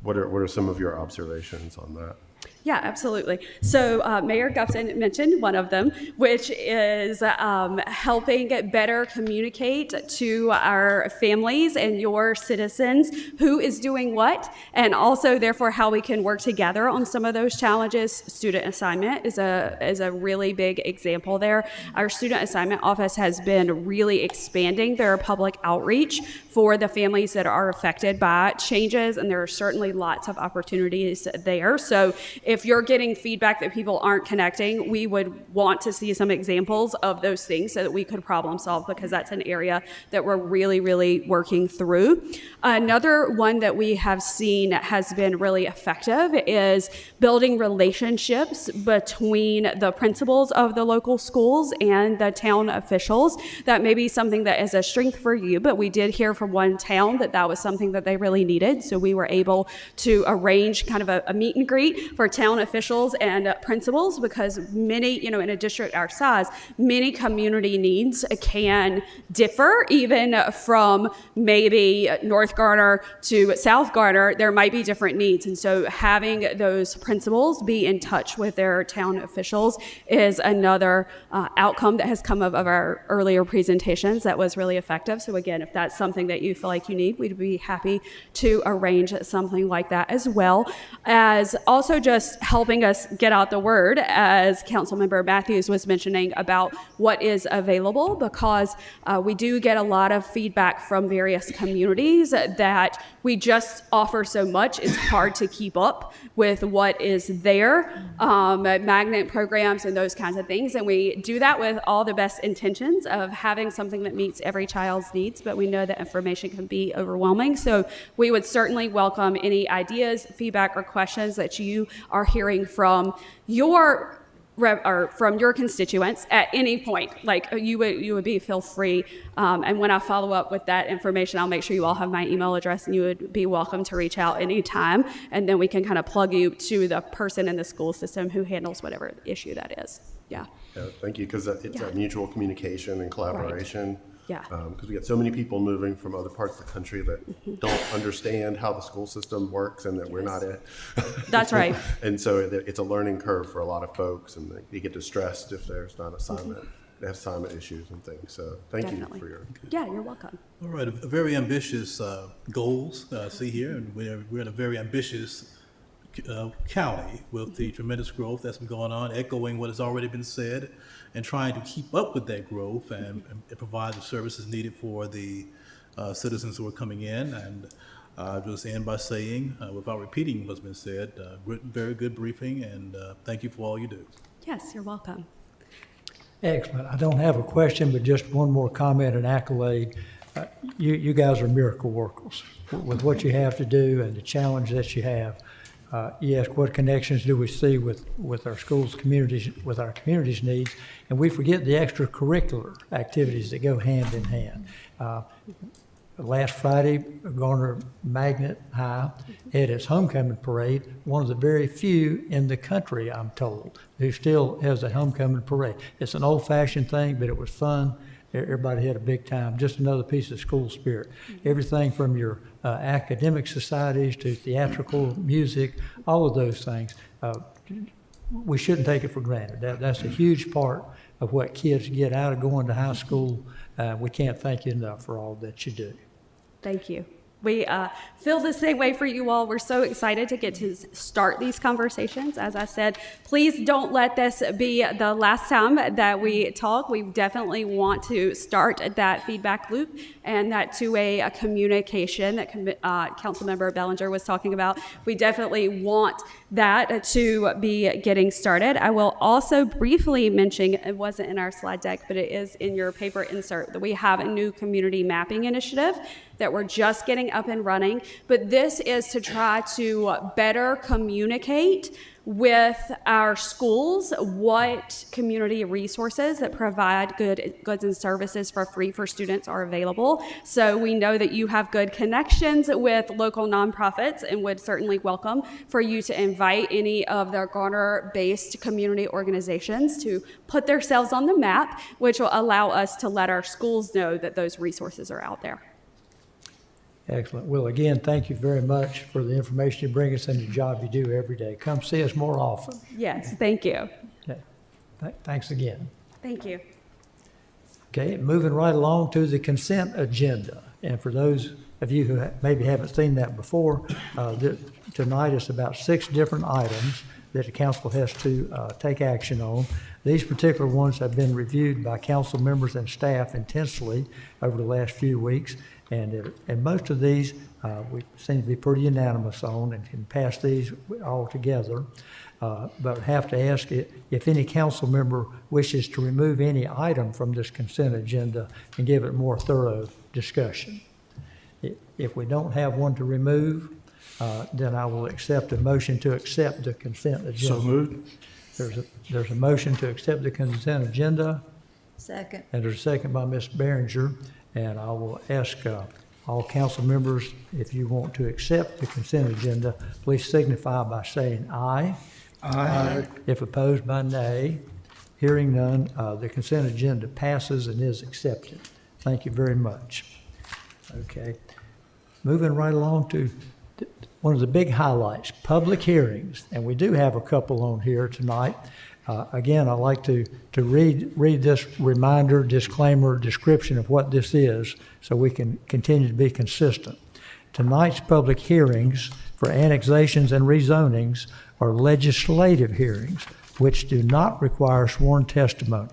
[SPEAKER 7] What are some of your observations on that?
[SPEAKER 11] Yeah, absolutely. So Mayor Gupton mentioned one of them, which is helping better communicate to our families and your citizens who is doing what, and also therefore how we can work together on some of those challenges. Student assignment is a really big example there. Our student assignment office has been really expanding their public outreach for the families that are affected by changes, and there are certainly lots of opportunities there. So if you're getting feedback that people aren't connecting, we would want to see some examples of those things so that we could problem solve, because that's an area that we're really, really working through. Another one that we have seen has been really effective is building relationships between the principals of the local schools and the town officials. That may be something that is a strength for you, but we did hear from one town that was something that they really needed. So we were able to arrange kind of a meet and greet for town officials and principals, because many, in a district our size, many community needs can differ even from maybe North Garner to South Garner. There might be different needs. And so having those principals be in touch with their town officials is another outcome that has come of our earlier presentations that was really effective. So again, if that's something that you feel like you need, we'd be happy to arrange something like that, as well as also just helping us get out the word, as Councilmember Matthews was mentioning, about what is available, because we do get a lot of feedback from various communities that we just offer so much, it's hard to keep up with what is there, magnet programs and those kinds of things. And we do that with all the best intentions of having something that meets every child's needs, but we know that information can be overwhelming. So we would certainly welcome any ideas, feedback, or questions that you are hearing from your constituents at any point. Like you would be, feel free. And when I follow up with that information, I'll make sure you all have my email address, and you would be welcome to reach out anytime. And then we can kind of plug you to the person in the school system who handles whatever issue that is. Yeah.
[SPEAKER 7] Yeah, thank you, because it's a mutual communication and collaboration.
[SPEAKER 11] Yeah.
[SPEAKER 7] Because we get so many people moving from other parts of the country that don't understand how the school system works, and that we're not it.
[SPEAKER 11] That's right.
[SPEAKER 7] And so it's a learning curve for a lot of folks, and they get distressed if there's not assignment issues and things. So thank
[SPEAKER 11] Definitely.
[SPEAKER 7] you for your.
[SPEAKER 11] Yeah, you're welcome.
[SPEAKER 2] All right, a very ambitious goals I see here, and we're in a very ambitious county with the tremendous growth that's been going on, echoing what has already been said, and trying to keep up with that growth and provide the services needed for the citizens who are coming in. And I'll just end by saying, without repeating what's been said, very good briefing, and thank you for all you do.
[SPEAKER 11] Yes, you're welcome.
[SPEAKER 1] Excellent. I don't have a question, but just one more comment and accolade. You guys are miracle workers with what you have to do and the challenge that you have. Yes, what connections do we see with our schools, communities, with our community's needs, and we forget the extracurricular activities that go hand in hand. Last Friday, Garner Magnet High had its homecoming parade, one of the very few in the country, I'm told, who still has a homecoming parade. It's an old-fashioned thing, but it was fun. Everybody had a big time. Just another piece of school spirit. Everything from your academic societies to theatrical, music, all of those things. We shouldn't take it for granted. That's a huge part of what kids get out of going to high school. We can't thank you enough for all that you do.
[SPEAKER 11] Thank you. We feel the same way for you all. We're so excited to get to start these conversations. As I said, please don't let this be the last time that we talk. We definitely want to start that feedback loop and that two-way communication that Councilmember Bellinger was talking about. We definitely want that to be getting started. I will also briefly mention, it wasn't in our slide deck, but it is in your paper insert, that we have a new community mapping initiative that we're just getting up and running. But this is to try to better communicate with our schools what community resources that provide goods and services for free for students are available. So we know that you have good connections with local nonprofits, and would certainly welcome for you to invite any of the Garner-based community organizations to put themselves on the map, which will allow us to let our schools know that those resources are out there.
[SPEAKER 1] Excellent. Well, again, thank you very much for the information you bring us and the job you do every day. Come see us more often.
[SPEAKER 11] Yes, thank you.
[SPEAKER 1] Okay. Thanks again.
[SPEAKER 11] Thank you.
[SPEAKER 1] Okay, moving right along to the consent agenda. And for those of you who maybe haven't seen that before, tonight is about 6 different items that the council has to take action on. These particular ones have been reviewed by council members and staff intensely over the last few weeks. And most of these we seem to be pretty unanimous on and can pass these all together. But have to ask if any council member wishes to remove any item from this consent agenda and give it more thorough discussion. If we don't have one to remove, then I will accept a motion to accept the consent agenda.
[SPEAKER 9] So moved.
[SPEAKER 1] There's a motion to accept the consent agenda.
[SPEAKER 4] Second.
[SPEAKER 1] And there's a second by Ms. Behringer. And I will ask all council members, if you want to accept the consent agenda, please signify by saying aye.
[SPEAKER 8] Aye.
[SPEAKER 1] If opposed by nay, hearing none, the consent agenda passes and is accepted. Thank you very much. Okay. Moving right along to one of the big highlights, public hearings, and we do have a couple on here tonight. Again, I'd like to read this reminder, disclaimer, description of what this is so we can continue to be consistent. Tonight's public hearings for annexations and rezonings are legislative hearings which do not require sworn testimony.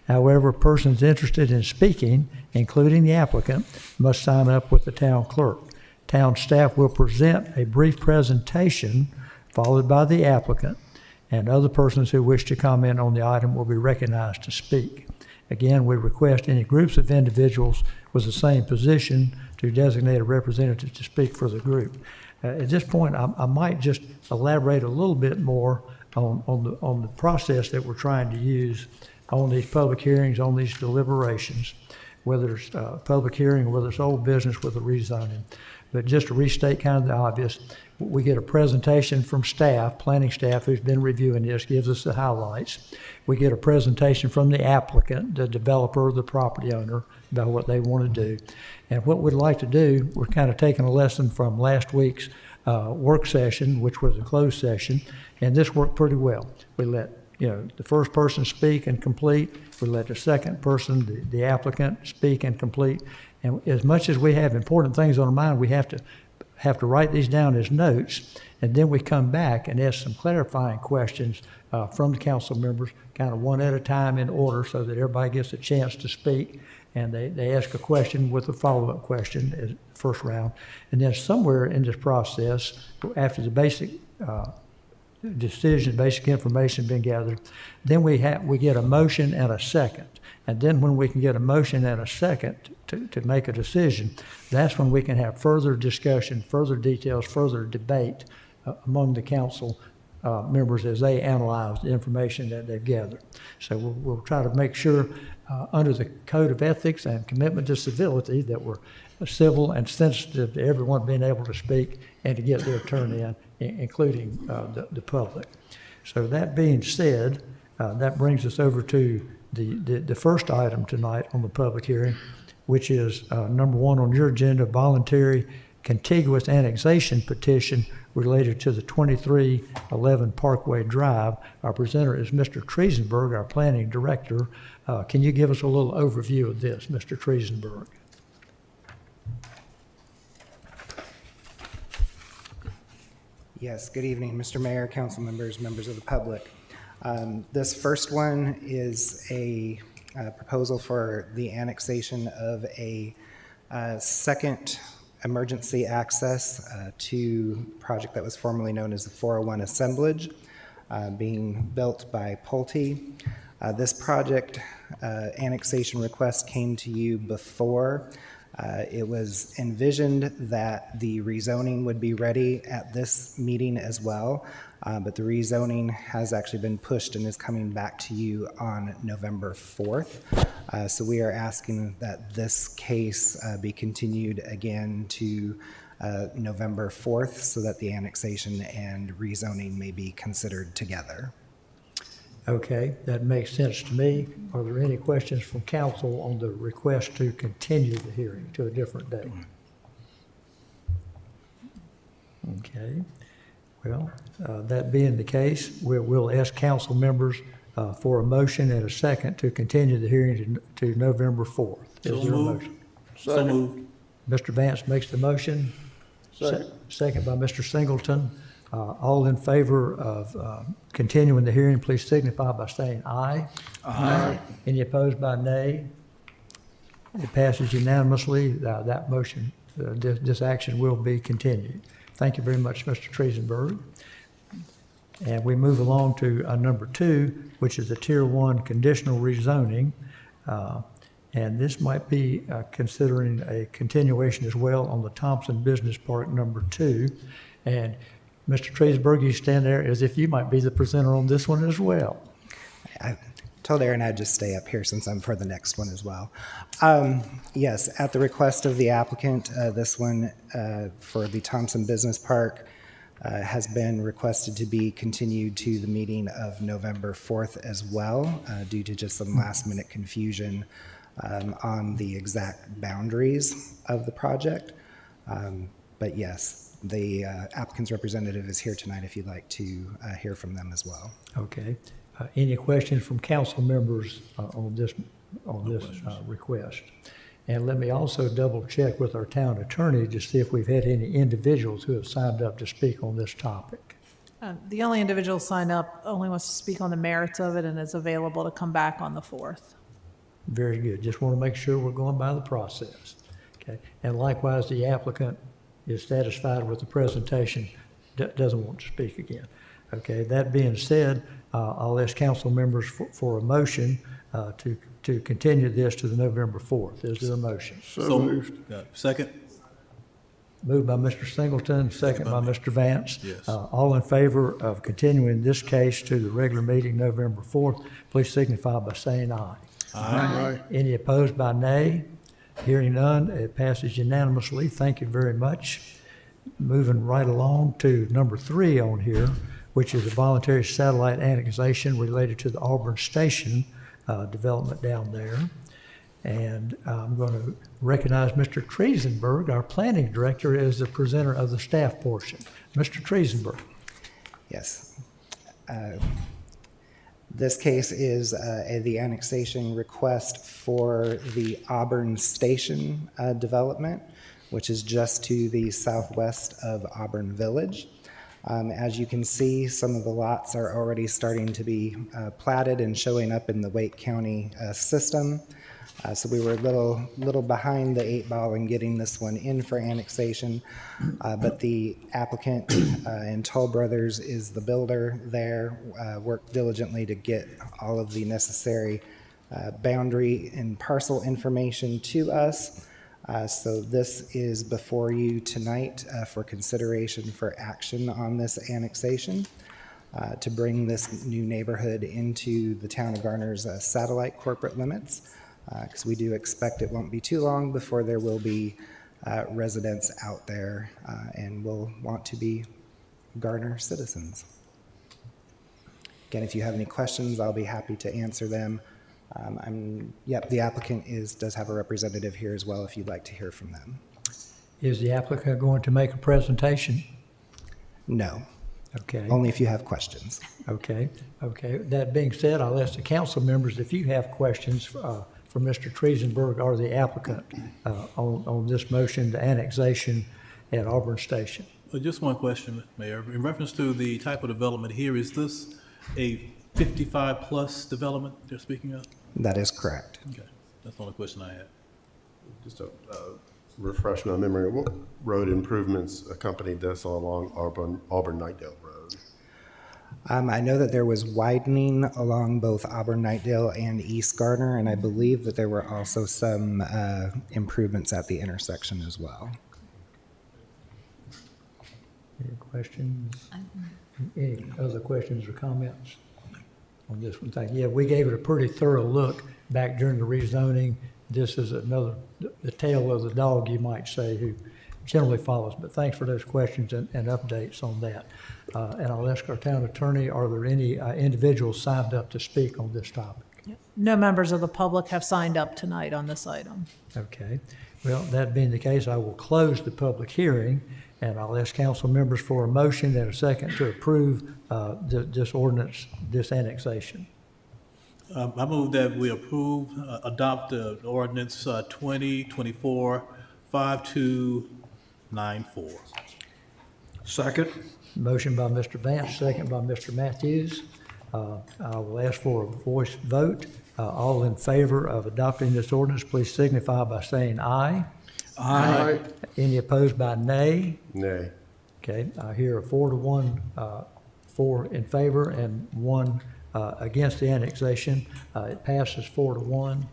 [SPEAKER 1] However, persons interested in speaking, including the applicant, must sign up with the town clerk. Town staff will present a brief presentation followed by the applicant, and other persons who wish to comment on the item will be recognized to speak. Again, we request any groups of individuals with the same position to designate a representative to speak for the group. At this point, I might just elaborate a little bit more on the process that we're trying to use on these public hearings, on these deliberations, whether it's a public hearing or whether it's old business with a rezoning. But just to restate kind of the obvious, we get a presentation from staff, planning staff who's been reviewing this, gives us the highlights. We get a presentation from the applicant, the developer, the property owner, about what they want to do. And what we'd like to do, we're kind of taking a lesson from last week's work session, which was a closed session, and this worked pretty well. We let the first person speak and complete. We let the second person, the applicant, speak and complete. And as much as we have important things on our mind, we have to write these down as notes, and then we come back and ask some clarifying questions from the council members, kind of one at a time in order so that everybody gets a chance to speak. And they ask a question with a follow-up question as first round. And then somewhere in this process, after the basic decision, basic information been gathered, then we get a motion and a second. And then when we can get a motion and a second to make a decision, that's when we can have further discussion, further details, further debate among the council members as they analyze the information that they've gathered. So we'll try to make sure under the code of ethics and commitment to civility that we're civil and sensitive to everyone being able to speak and to get their turn in, including the public. So that being said, that brings us over to the first item tonight on the public hearing, which is number one on your agenda, voluntary contiguous annexation petition related to the 2311 Parkway Drive. Our presenter is Mr. Triesenberg, our planning director. Can you give us a little overview of this, Mr. Triesenberg?
[SPEAKER 10] Yes, good evening, Mr. Mayor, council members, members of the public. This first one is a proposal for the annexation of a second emergency access to a project that was formerly known as the 401 Assemblage, being built by Pulte. This project annexation request came to you before. It was envisioned that the rezoning would be ready at this meeting as well, but the rezoning has actually been pushed and is coming back to you on November 4th. So we are asking that this case be continued again to November 4th so that the annexation and rezoning may be considered together.
[SPEAKER 1] Okay, that makes sense to me. Are there any questions from council on the request to continue the hearing to a different date? Okay, well, that being the case, we'll ask council members for a motion and a second to continue the hearing to November 4th. Is there a motion?
[SPEAKER 2] So moved.
[SPEAKER 1] Mr. Vance makes the motion. Second by Mr. Singleton. All in favor of continuing the hearing, please signify by saying aye. Aye. Any opposed by nay? It passes unanimously. That motion, this action will be continued. Thank you very much, Mr. Triesenberg. And we move along to number 2, which is the Tier 1 conditional rezoning. And this might be considering a continuation as well on the Thompson Business Park number 2. And Mr. Triesenberg, you stand there as if you might be the presenter on this one as well.
[SPEAKER 10] I told Aaron I'd just stay up here since I'm for the next one as well. Yes, at the request of the applicant, this one for the Thompson Business Park, has been requested to be continued to the meeting of November 4th as well, due to just some last-minute confusion on the exact boundaries of the project. But yes, the applicant's representative is here tonight if you'd like to hear from them as well.
[SPEAKER 1] Okay. Any questions from council members on this request? And let me also double check with our town attorney to see if we've had any individuals who have signed up to speak on this topic.
[SPEAKER 5] The only individual signed up only wants to speak on the merits of it and is available to come back on the 4th.
[SPEAKER 1] Very good. Just want to make sure we're going by the process. Okay. And likewise, the applicant is satisfied with the presentation, doesn't want to speak again. Okay. That being said, I'll ask council members for a motion to continue this to the November 4th. Is there a motion?
[SPEAKER 8] So moved.
[SPEAKER 2] Second?
[SPEAKER 1] Moved by Mr. Singleton, second by Mr. Vance.
[SPEAKER 2] Yes.
[SPEAKER 1] All in favor of continuing this case to the regular meeting November 4th, please signify by saying aye.
[SPEAKER 8] Aye.
[SPEAKER 1] Any opposed by nay? Hearing none, it passes unanimously. Thank you very much. Moving right along to number 3 on here, which is a voluntary satellite annexation related to the Auburn Station development down there. And I'm going to recognize Mr. Triesenberg, our planning director, as the presenter of the staff portion. Mr. Triesenberg.
[SPEAKER 10] Yes. This case is the annexation request for the Auburn Station development, which is just to the southwest of Auburn Village. As you can see, some of the lots are already starting to be platted and showing up in the Wake County system. So we were a little behind the 8 ball in getting this one in for annexation, but the applicant and Toll Brothers is the builder there, worked diligently to get all of the necessary boundary and parcel information to us. So this is before you tonight for consideration for action on this annexation to bring this new neighborhood into the town of Garner's satellite corporate limits. Because we do expect it won't be too long before there will be residents out there and will want to be Garner citizens. Again, if you have any questions, I'll be happy to answer them. The applicant does have a representative here as well if you'd like to hear from them.
[SPEAKER 1] Is the applicant going to make a presentation?
[SPEAKER 10] No,
[SPEAKER 1] Okay.
[SPEAKER 10] only if you have questions.
[SPEAKER 1] Okay. That being said, I'll ask the council members if you have questions for Mr. Triesenberg or the applicant on this motion, the annexation at Auburn Station.
[SPEAKER 2] Just one question, Mayor. In reference to the type of development here, is this a 55-plus development they're speaking of?
[SPEAKER 10] That is correct.
[SPEAKER 2] Okay, that's the only question I had.
[SPEAKER 7] Just to refresh my memory, what road improvements accompanied this along Auburn-Knightdale Road?
[SPEAKER 10] I know that there was widening along both Auburn-Knightdale and East Garner, and I believe that there were also some improvements at the intersection as well.
[SPEAKER 1] Any questions? Any other questions or comments on this one? Thank you. Yeah, we gave it a pretty thorough look back during the rezoning. This is the tail of the dog, you might say, who generally follows. But thanks for those questions and updates on that. And I'll ask our town attorney, are there any individuals signed up to speak on this topic?
[SPEAKER 5] No members of the public have signed up tonight on this item.
[SPEAKER 1] Okay. Well, that being the case, I will close the public hearing, and I'll ask council members for a motion and a second to approve this ordinance, this annexation.
[SPEAKER 2] I move that we adopt the ordinance 2024-5294.
[SPEAKER 9] Second?
[SPEAKER 1] Motion by Mr. Vance, second by Mr. Matthews. I will ask for a voice vote. All in favor of adopting this ordinance, please signify by saying aye.
[SPEAKER 8] Aye.
[SPEAKER 1] Any opposed by nay?
[SPEAKER 7] Nay.
[SPEAKER 1] Okay, I hear a 4-1, 4 in favor and 1 against the annexation. It passes 4-1.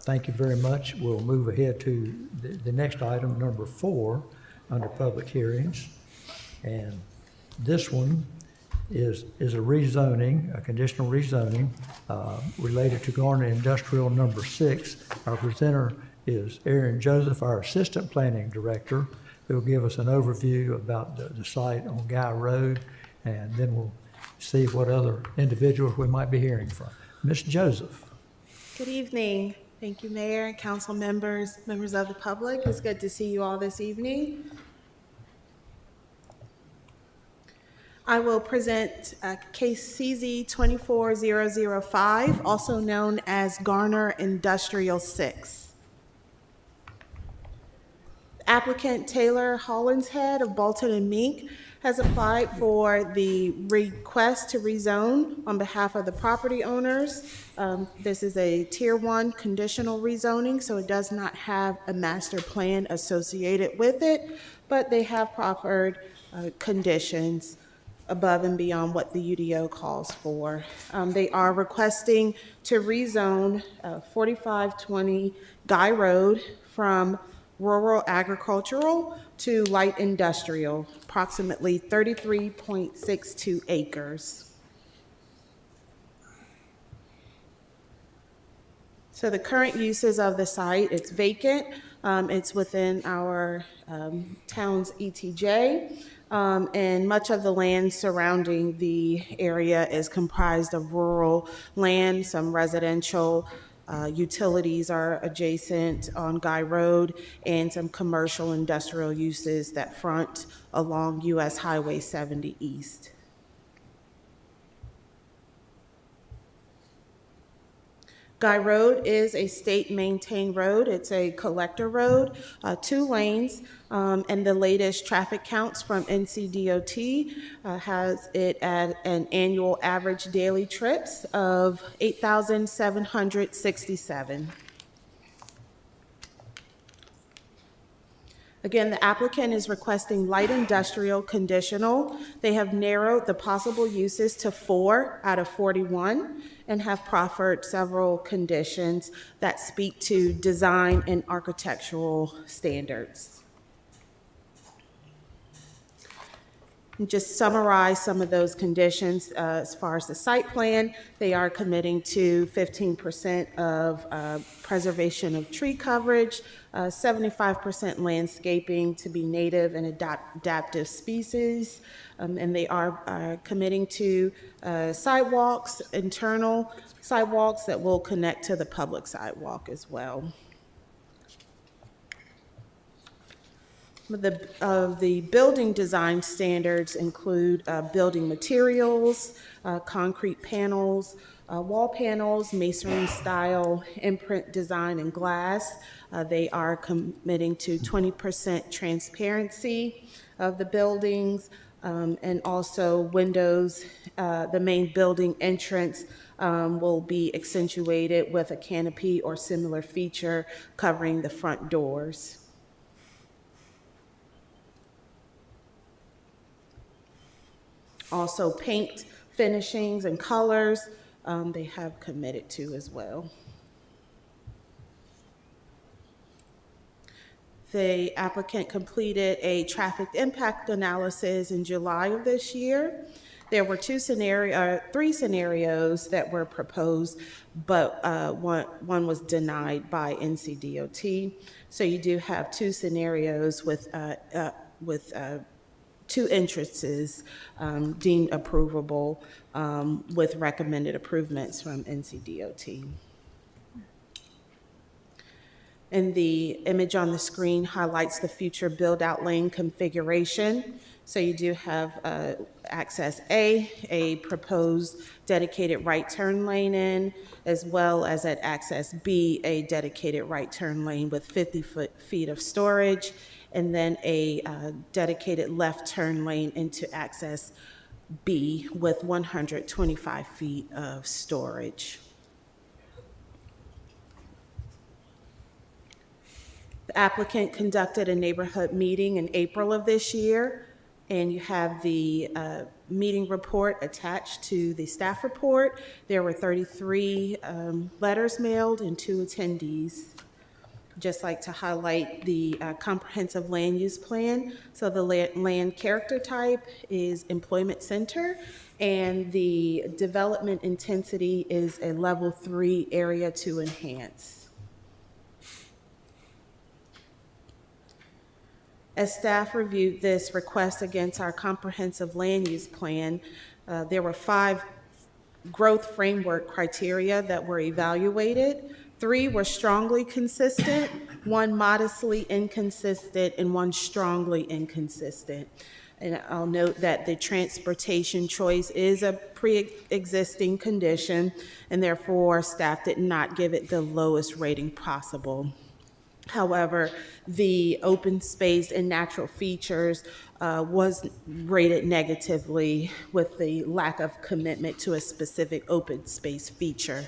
[SPEAKER 1] Thank you very much. We'll move ahead to the next item, number 4, under public hearings. And this one is a rezoning, a conditional rezoning related to Garner Industrial number 6. Our presenter is Aaron Joseph, our Assistant Planning Director. who'll give us an overview about the site on Guy Road, and then we'll see what other individuals we might be hearing from. Ms. Joseph.
[SPEAKER 13] Good evening. Thank you, Mayor and council members, members of the public. It's good to see you all this evening. I will present case CZ 24005, also known as Garner Industrial 6. Applicant Taylor Hollinshead of Bolton and Mink has applied for the request to rezone on behalf of the property owners. This is a Tier 1 conditional rezoning, so it does not have a master plan associated with it, but they have proffered conditions above and beyond what the UDO calls for. They are requesting to rezone 4520 Guy Road from rural agricultural to light industrial, approximately 33.62 acres. So the current uses of the site, it's vacant. It's within our town's ETJ. And much of the land surrounding the area is comprised of rural land, some residential. Utilities are adjacent on Guy Road, and some commercial industrial uses that front along US Highway 70 East. Guy Road is a state-maintained road. It's a collector road, 2 lanes, and the latest traffic counts from NCDOT has it at an annual average daily trips of 8,767. Again, the applicant is requesting light industrial conditional. They have narrowed the possible uses to 4 out of 41 and have proffered several conditions that speak to design and architectural standards. And just summarize some of those conditions as far as the site plan. They are committing to 15% of preservation of tree coverage, 75% landscaping to be native and adaptive species, and they are committing to sidewalks, internal sidewalks that will connect to the public sidewalk as well. The building design standards include building materials, concrete panels, wall panels, masonry style, imprint design, and glass. They are committing to 20% transparency of the buildings, and also windows. The main building entrance will be accentuated with a canopy or similar feature covering the front doors. Also, paint finishings and colors they have committed to as well. The applicant completed a traffic impact analysis in July of this year. There were 3 scenarios that were proposed, but one was denied by NCDOT. So you do have 2 scenarios with 2 entrances deemed approvable with recommended improvements from NCDOT. And the image on the screen highlights the future build-out lane configuration. So you do have access A proposed dedicated right turn lane in, as well as at access B, a dedicated right turn lane with 50 feet of storage, and then a dedicated left turn lane into access B with 125 feet of storage. The applicant conducted a neighborhood meeting in April of this year, and you have the meeting report attached to the staff report. There were 33 letters mailed and 2 attendees. Just like to highlight the comprehensive land use plan. So the land character type is employment center, and the development intensity is a level 3 area to enhance. As staff reviewed this request against our comprehensive land use plan, there were 5 growth framework criteria that were evaluated. 3 were strongly consistent, 1 modestly inconsistent, and 1 strongly inconsistent. And I'll note that the transportation choice is a pre-existing condition, and therefore staff did not give it the lowest rating possible. However, the open space and natural features was rated negatively with the lack of commitment to a specific open space feature.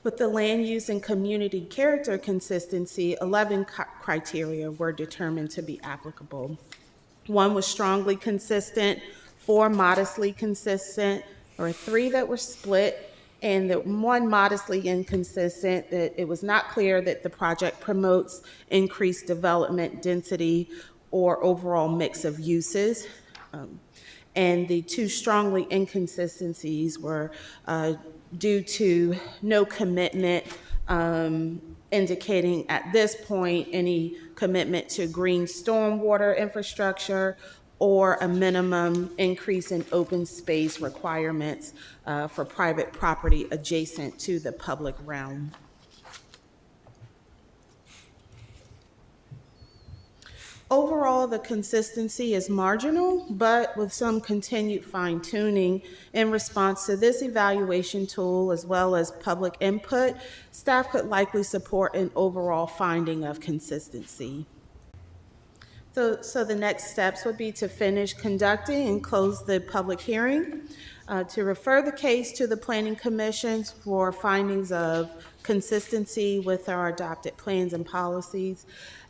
[SPEAKER 13] With the land use and community character consistency, 11 criteria were determined to be applicable. 1 was strongly consistent, 4 modestly consistent, or 3 that were split, and the 1 modestly inconsistent, that it was not clear that the project promotes increased development density or overall mix of uses. And the 2 strongly inconsistencies were due to no commitment, indicating at this point any commitment to green stormwater infrastructure or a minimum increase in open space requirements for private property adjacent to the public realm. Overall, the consistency is marginal, but with some continued fine-tuning in response to this evaluation tool, as well as public input, staff could likely support an overall finding of consistency. So the next steps would be to finish conducting and close the public hearing, to refer the case to the Planning Commission for findings of consistency with our adopted plans and policies,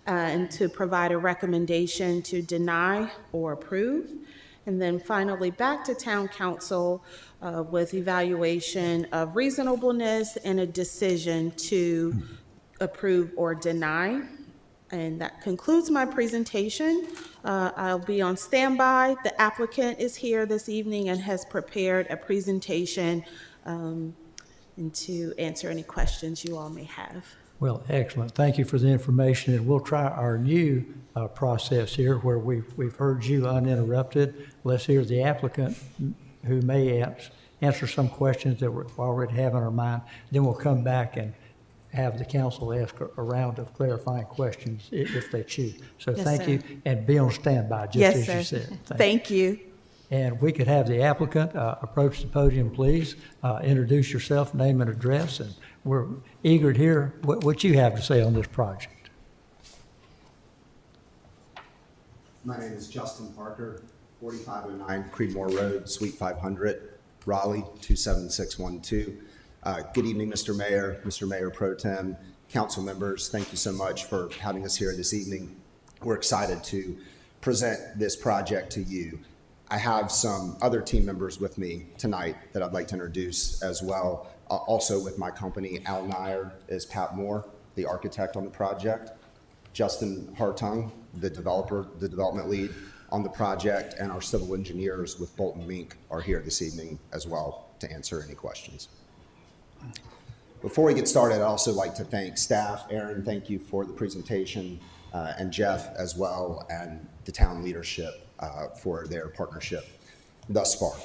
[SPEAKER 13] and to provide a recommendation to deny or approve. And then finally back to Town Council with evaluation of reasonableness and a decision to approve or deny. And that concludes my presentation. I'll be on standby. The applicant is here this evening and has prepared a presentation and to answer any questions you all may have.
[SPEAKER 1] Well, excellent. Thank you for the information, and we'll try our new process here where we've heard you uninterrupted. Let's hear the applicant who may answer some questions that we already have in our mind. Then we'll come back and have the council ask a round of clarifying questions if they choose. So
[SPEAKER 13] Yes,
[SPEAKER 1] thank
[SPEAKER 13] sir.
[SPEAKER 1] you, and be on standby, just
[SPEAKER 13] Yes,
[SPEAKER 1] as
[SPEAKER 13] sir.
[SPEAKER 1] you said.
[SPEAKER 13] Thank you.
[SPEAKER 1] And we could have the applicant approach the podium, please. Introduce yourself, name and address, and we're eager to hear what you have to say on this project.
[SPEAKER 14] My name is Justin Parker, 4509 Creedmoor Road, Suite 500, Raleigh, 27612. Good evening, Mr. Mayor Pro Tem, council members. Thank you so much for having us here this evening. We're excited to present this project to you. I have some other team members with me tonight that I'd like to introduce as well. Also with my company, Al Nair, is Pat Moore, the architect on the project. Justin Hartung, the developer, the development lead on the project, and our civil engineers with Bolton Mink are here this evening as well to answer any questions. Before we get started, I'd also like to thank staff. Aaron, thank you for the presentation, and Jeff as well, and the town leadership for their partnership thus far.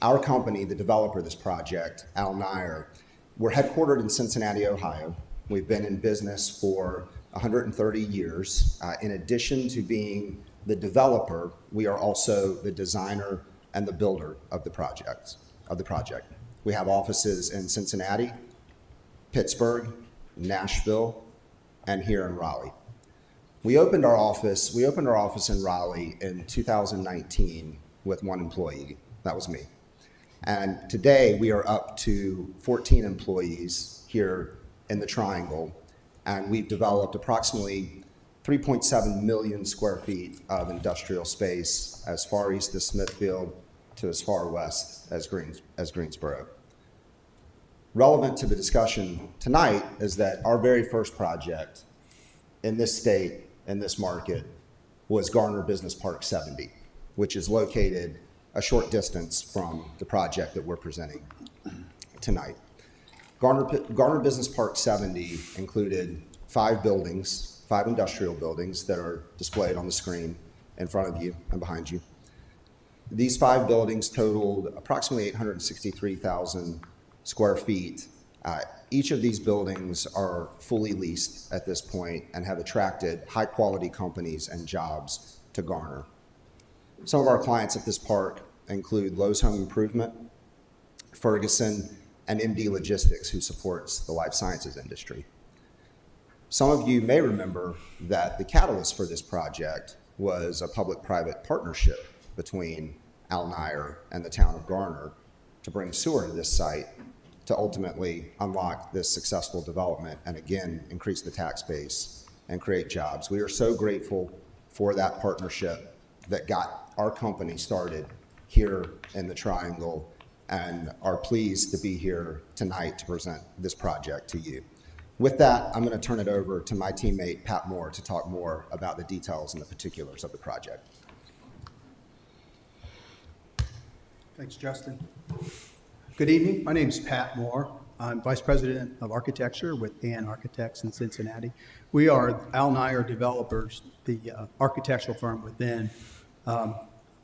[SPEAKER 14] Our company, the developer of this project, Al Nair, we're headquartered in Cincinnati, Ohio. We've been in business for 130 years. In addition to being the developer, we are also the designer and the builder of the project. We have offices in Cincinnati, Pittsburgh, Nashville, and here in Raleigh. We opened our office in Raleigh in 2019 with 1 employee. That was me. And today we are up to 14 employees here in the Triangle, and we've developed approximately 3.7 million square feet of industrial space as far east as Smithfield to as far west as Greensboro. Relevant to the discussion tonight is that our very first project in this state, in this market, was Garner Business Park 70, which is located a short distance from the project that we're presenting tonight. Garner Business Park 70 included 5 buildings, 5 industrial buildings that are displayed on the screen in front of you and behind you. These 5 buildings totaled approximately 863,000 square feet. Each of these buildings are fully leased at this point and have attracted high-quality companies and jobs to Garner. Some of our clients at this park include Lowe's Home Improvement, Ferguson, and MD Logistics, who supports the life sciences industry. Some of you may remember that the catalyst for this project was a public-private partnership between Al Nair and the town of Garner to bring sewer to this site to ultimately unlock this successful development and again increase the tax base and create jobs. We are so grateful for that partnership that got our company started here in the Triangle and are pleased to be here tonight to present this project to you. With that, I'm going to turn it over to my teammate, Pat Moore, to talk more about the details and the particulars of the project.
[SPEAKER 15] Thanks, Justin. Good evening. My name is Pat Moore. I'm Vice President of Architecture with AN Architects in Cincinnati. We are Al Nair Developers, the architectural firm within.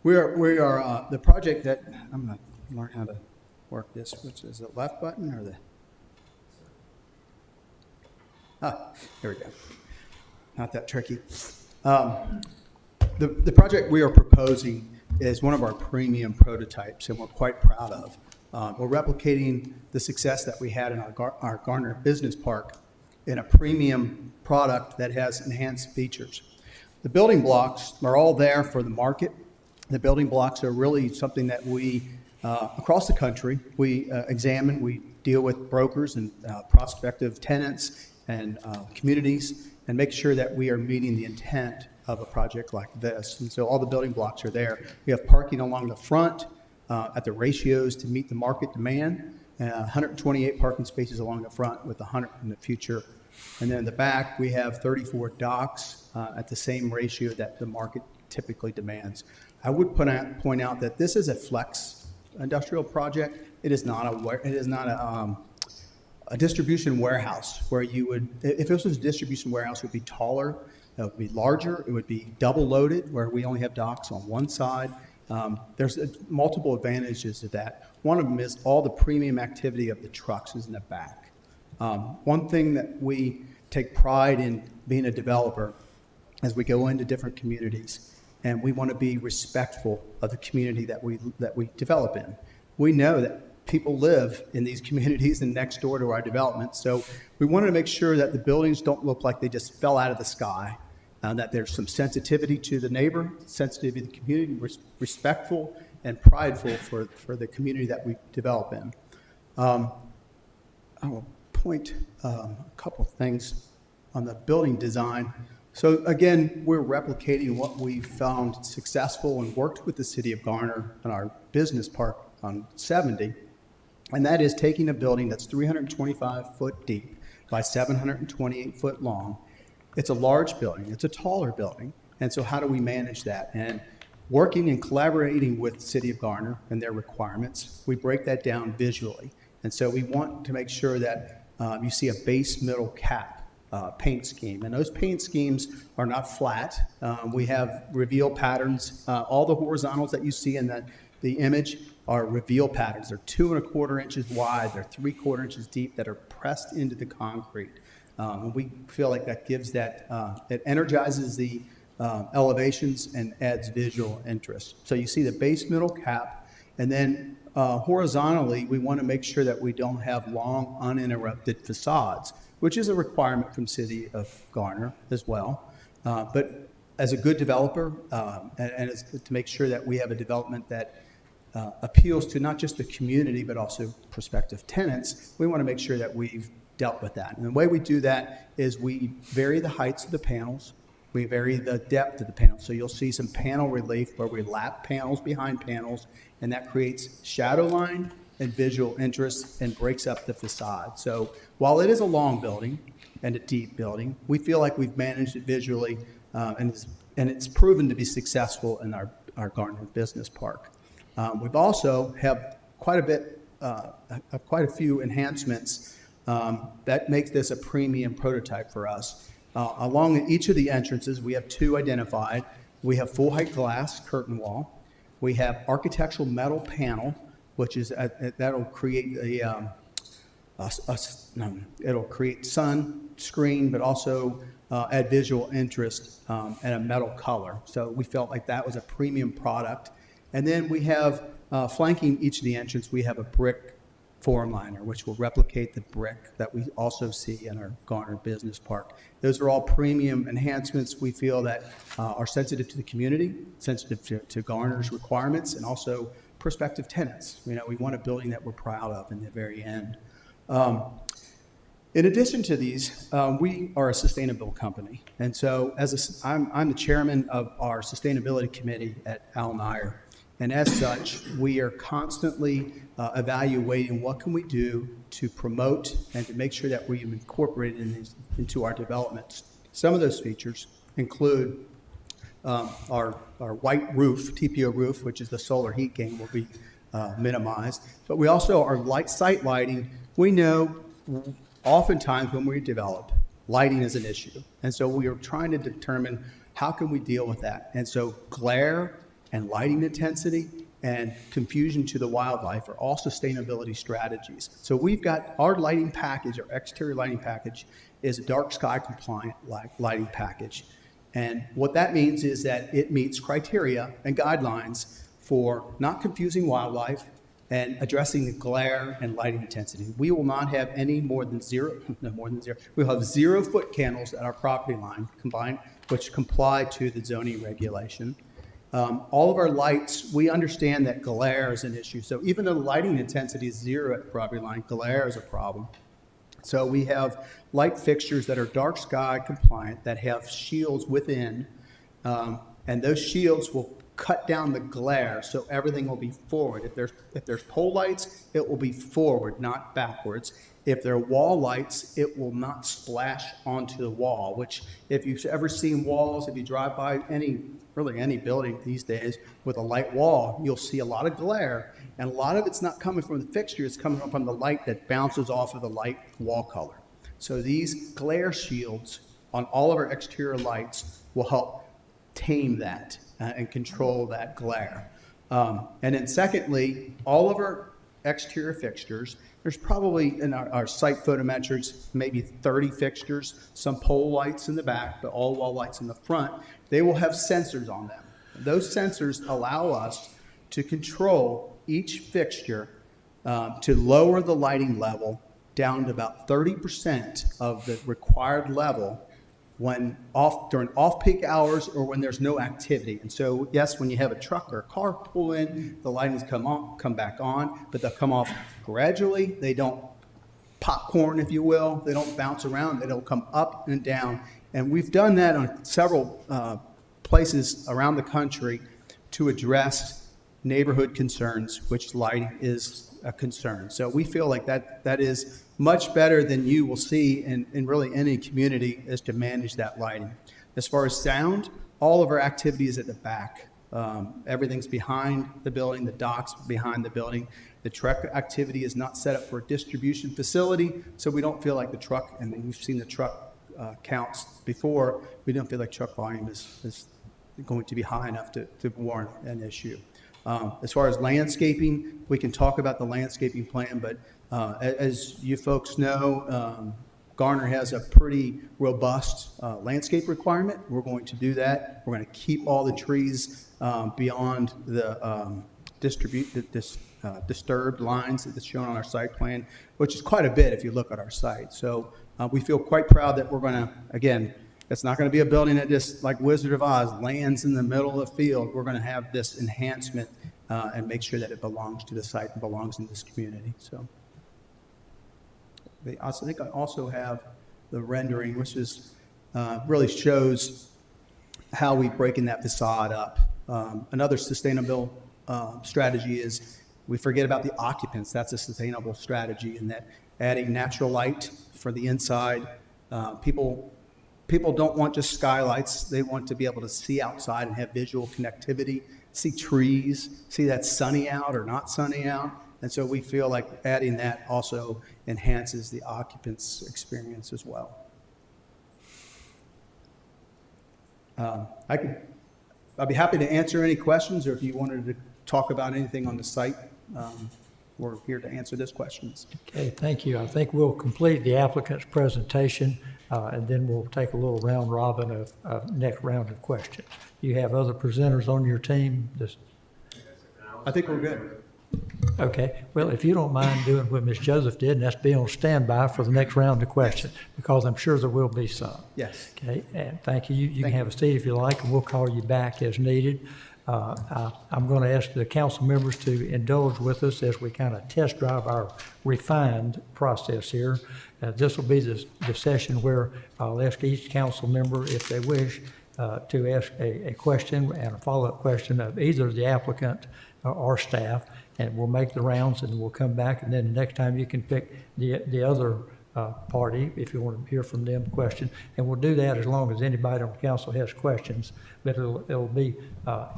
[SPEAKER 15] We are the project that, I'm going to learn how to work this, which is the left button or the, here we go. Not that tricky. The project we are proposing is one of our premium prototypes, and we're quite proud of. We're replicating the success that we had in our Garner Business Park in a premium product that has enhanced features. The building blocks are all there for the market. The building blocks are really something that we, across the country, we examine. We deal with brokers and prospective tenants and communities and make sure that we are meeting the intent of a project like this. And so all the building blocks are there. We have parking along the front at the ratios to meet the market demand, 128 parking spaces along the front with 100 in the future. And then in the back, we have 34 docks at the same ratio that the market typically demands. I would point out that this is a flex industrial project. It is not a distribution warehouse where you would, if this was a distribution warehouse, it would be taller, it would be larger, it would be double loaded where we only have docks on one side. There's multiple advantages to that. One of them is all the premium activity of the trucks is in the back. One thing that we take pride in being a developer as we go into different communities, and we want to be respectful of the community that we develop in. We know that people live in these communities and next door to our development, so we wanted to make sure that the buildings don't look like they just fell out of the sky, that there's some sensitivity to the neighbor, sensitivity to the community, respectful and prideful for the community that we develop in. I will point a couple things on the building design. So again, we're replicating what we found successful and worked with the city of Garner on our business park on 70, and that is taking a building that's 325 foot deep by 728 foot long. It's a large building, it's a taller building, and so how do we manage that? And working and collaborating with the city of Garner and their requirements, we break that down visually. And so we want to make sure that you see a base middle cap paint scheme. And those paint schemes are not flat. We have reveal patterns. All the horizontals that you see in the image are reveal patterns. They're 2 1/4 inches wide. They're 3/4 inches deep that are pressed into the concrete. We feel like that gives that, it energizes the elevations and adds visual interest. So you see the base middle cap, and then horizontally, we want to make sure that we don't have long, uninterrupted facades, which is a requirement from City of Garner as well. But as a good developer, and to make sure that we have a development that appeals to not just the community, but also prospective tenants, we want to make sure that we've dealt with that. And the way we do that is we vary the heights of the panels. We vary the depth of the panels. So you'll see some panel relief where we lap panels behind panels, and that creates shadow line and visual interest and breaks up the facade. So while it is a long building and a deep building, we feel like we've managed it visually, and it's proven to be successful in our Garner Business Park. We've also have quite a few enhancements That makes this a premium prototype for us. Along each of the entrances, we have two identified. We have full-height glass curtain wall. We have architectural metal panel, which is that'll create it'll create sun screen, but also add visual interest and a metal color. So we felt like that was a premium product. And then we have flanking each of the entrance, we have a brick form liner, which will replicate the brick that we also see in our Garner Business Park. Those are all premium enhancements we feel that are sensitive to the community, sensitive to Garner's requirements, and also prospective tenants. You know, we want a building that we're proud of in the very end. In addition to these, we are a sustainable company. And so I'm the chairman of our sustainability committee at Al Nair. And as such, we are constantly evaluating what can we do to promote and to make sure that we incorporate it into our developments. Some of those features include our white roof, TPO roof, which is the solar heat gain, will be minimized. But we also, our site lighting, we know oftentimes when we develop, lighting is an issue. And so we are trying to determine how can we deal with that. And so glare and lighting intensity and confusion to the wildlife are all sustainability strategies. So we've got our lighting package, our exterior lighting package is a dark sky compliant lighting package. And what that means is that it meets criteria and guidelines for not confusing wildlife and addressing the glare and lighting intensity. We will not have any more than zero. We'll have 0 foot candles at our property line combined, which comply to the zoning regulation. All of our lights, we understand that glare is an issue. So even though the lighting intensity is 0 at the property line, glare is a problem. So we have light fixtures that are dark sky compliant that have shields within, and those shields will cut down the glare so everything will be forward. If there's pole lights, it will be forward, not backwards. If they're wall lights, it will not splash onto the wall, which if you've ever seen walls, if you drive by any building these days with a light wall, you'll see a lot of glare. And a lot of it's not coming from the fixture, it's coming from the light that bounces off of the light wall color. So these glare shields on all of our exterior lights will help tame that and control that glare. And then secondly, all of our exterior fixtures, there's probably in our site photometrics, maybe 30 fixtures, some pole lights in the back, but all wall lights in the front. They will have sensors on them. Those sensors allow us to control each fixture to lower the lighting level down to about 30% of the required level during off-peak hours or when there's no activity. And so, yes, when you have a truck or a car pull in, the lighting's come back on, but they'll come off gradually. They don't popcorn, if you will. They don't bounce around. They don't come up and down. And we've done that on several places around the country to address neighborhood concerns, which lighting is a concern. So we feel like that is much better than you will see in really any community is to manage that lighting. As far as sound, all of our activity is at the back. Everything's behind the building, the docks behind the building. The truck activity is not set up for a distribution facility, so we don't feel like the truck, and we've seen the truck counts before, we don't feel like truck volume is going to be high enough to warrant an issue. As far as landscaping, we can talk about the landscaping plan, but as you folks know, Garner has a pretty robust landscape requirement. We're going to do that. We're going to keep all the trees beyond the disturbed lines that's shown on our site plan, which is quite a bit if you look at our site. So we feel quite proud that we're going to, again, it's not going to be a building that just like Wizard of Oz lands in the middle of the field. We're going to have this enhancement and make sure that it belongs to the site and belongs in this community. So I think I also have the rendering, which is really shows how we've breaking that facade up. Another sustainable strategy is we forget about the occupants. That's a sustainable strategy in that adding natural light for the inside. People don't want just skylights. They want to be able to see outside and have visual connectivity, see trees, see that sunny out or not sunny out. And so we feel like adding that also enhances the occupant's experience as well. I'd be happy to answer any questions, or if you wanted to talk about anything on the site, we're here to answer those questions.
[SPEAKER 1] Okay, thank you. I think we'll complete the applicant's presentation, and then we'll take a little round robin of next round of questions. You have other presenters on your team?
[SPEAKER 15] I think we're good.
[SPEAKER 1] Okay, well, if you don't mind doing what Ms. Joseph did, and that's be on standby for the next round of questions, because I'm sure there will be some.
[SPEAKER 15] Yes.
[SPEAKER 1] Okay, and thank you. You can have a seat if you like, and we'll call you back as needed. I'm going to ask the council members to indulge with us as we kind of test drive our refined process here. This will be the session where I'll ask each council member, if they wish, to ask a question and a follow-up question of either the applicant or staff, and we'll make the rounds and we'll come back, and then the next time you can pick the other party if you want to hear from them question, and we'll do that as long as anybody on council has questions, but it'll be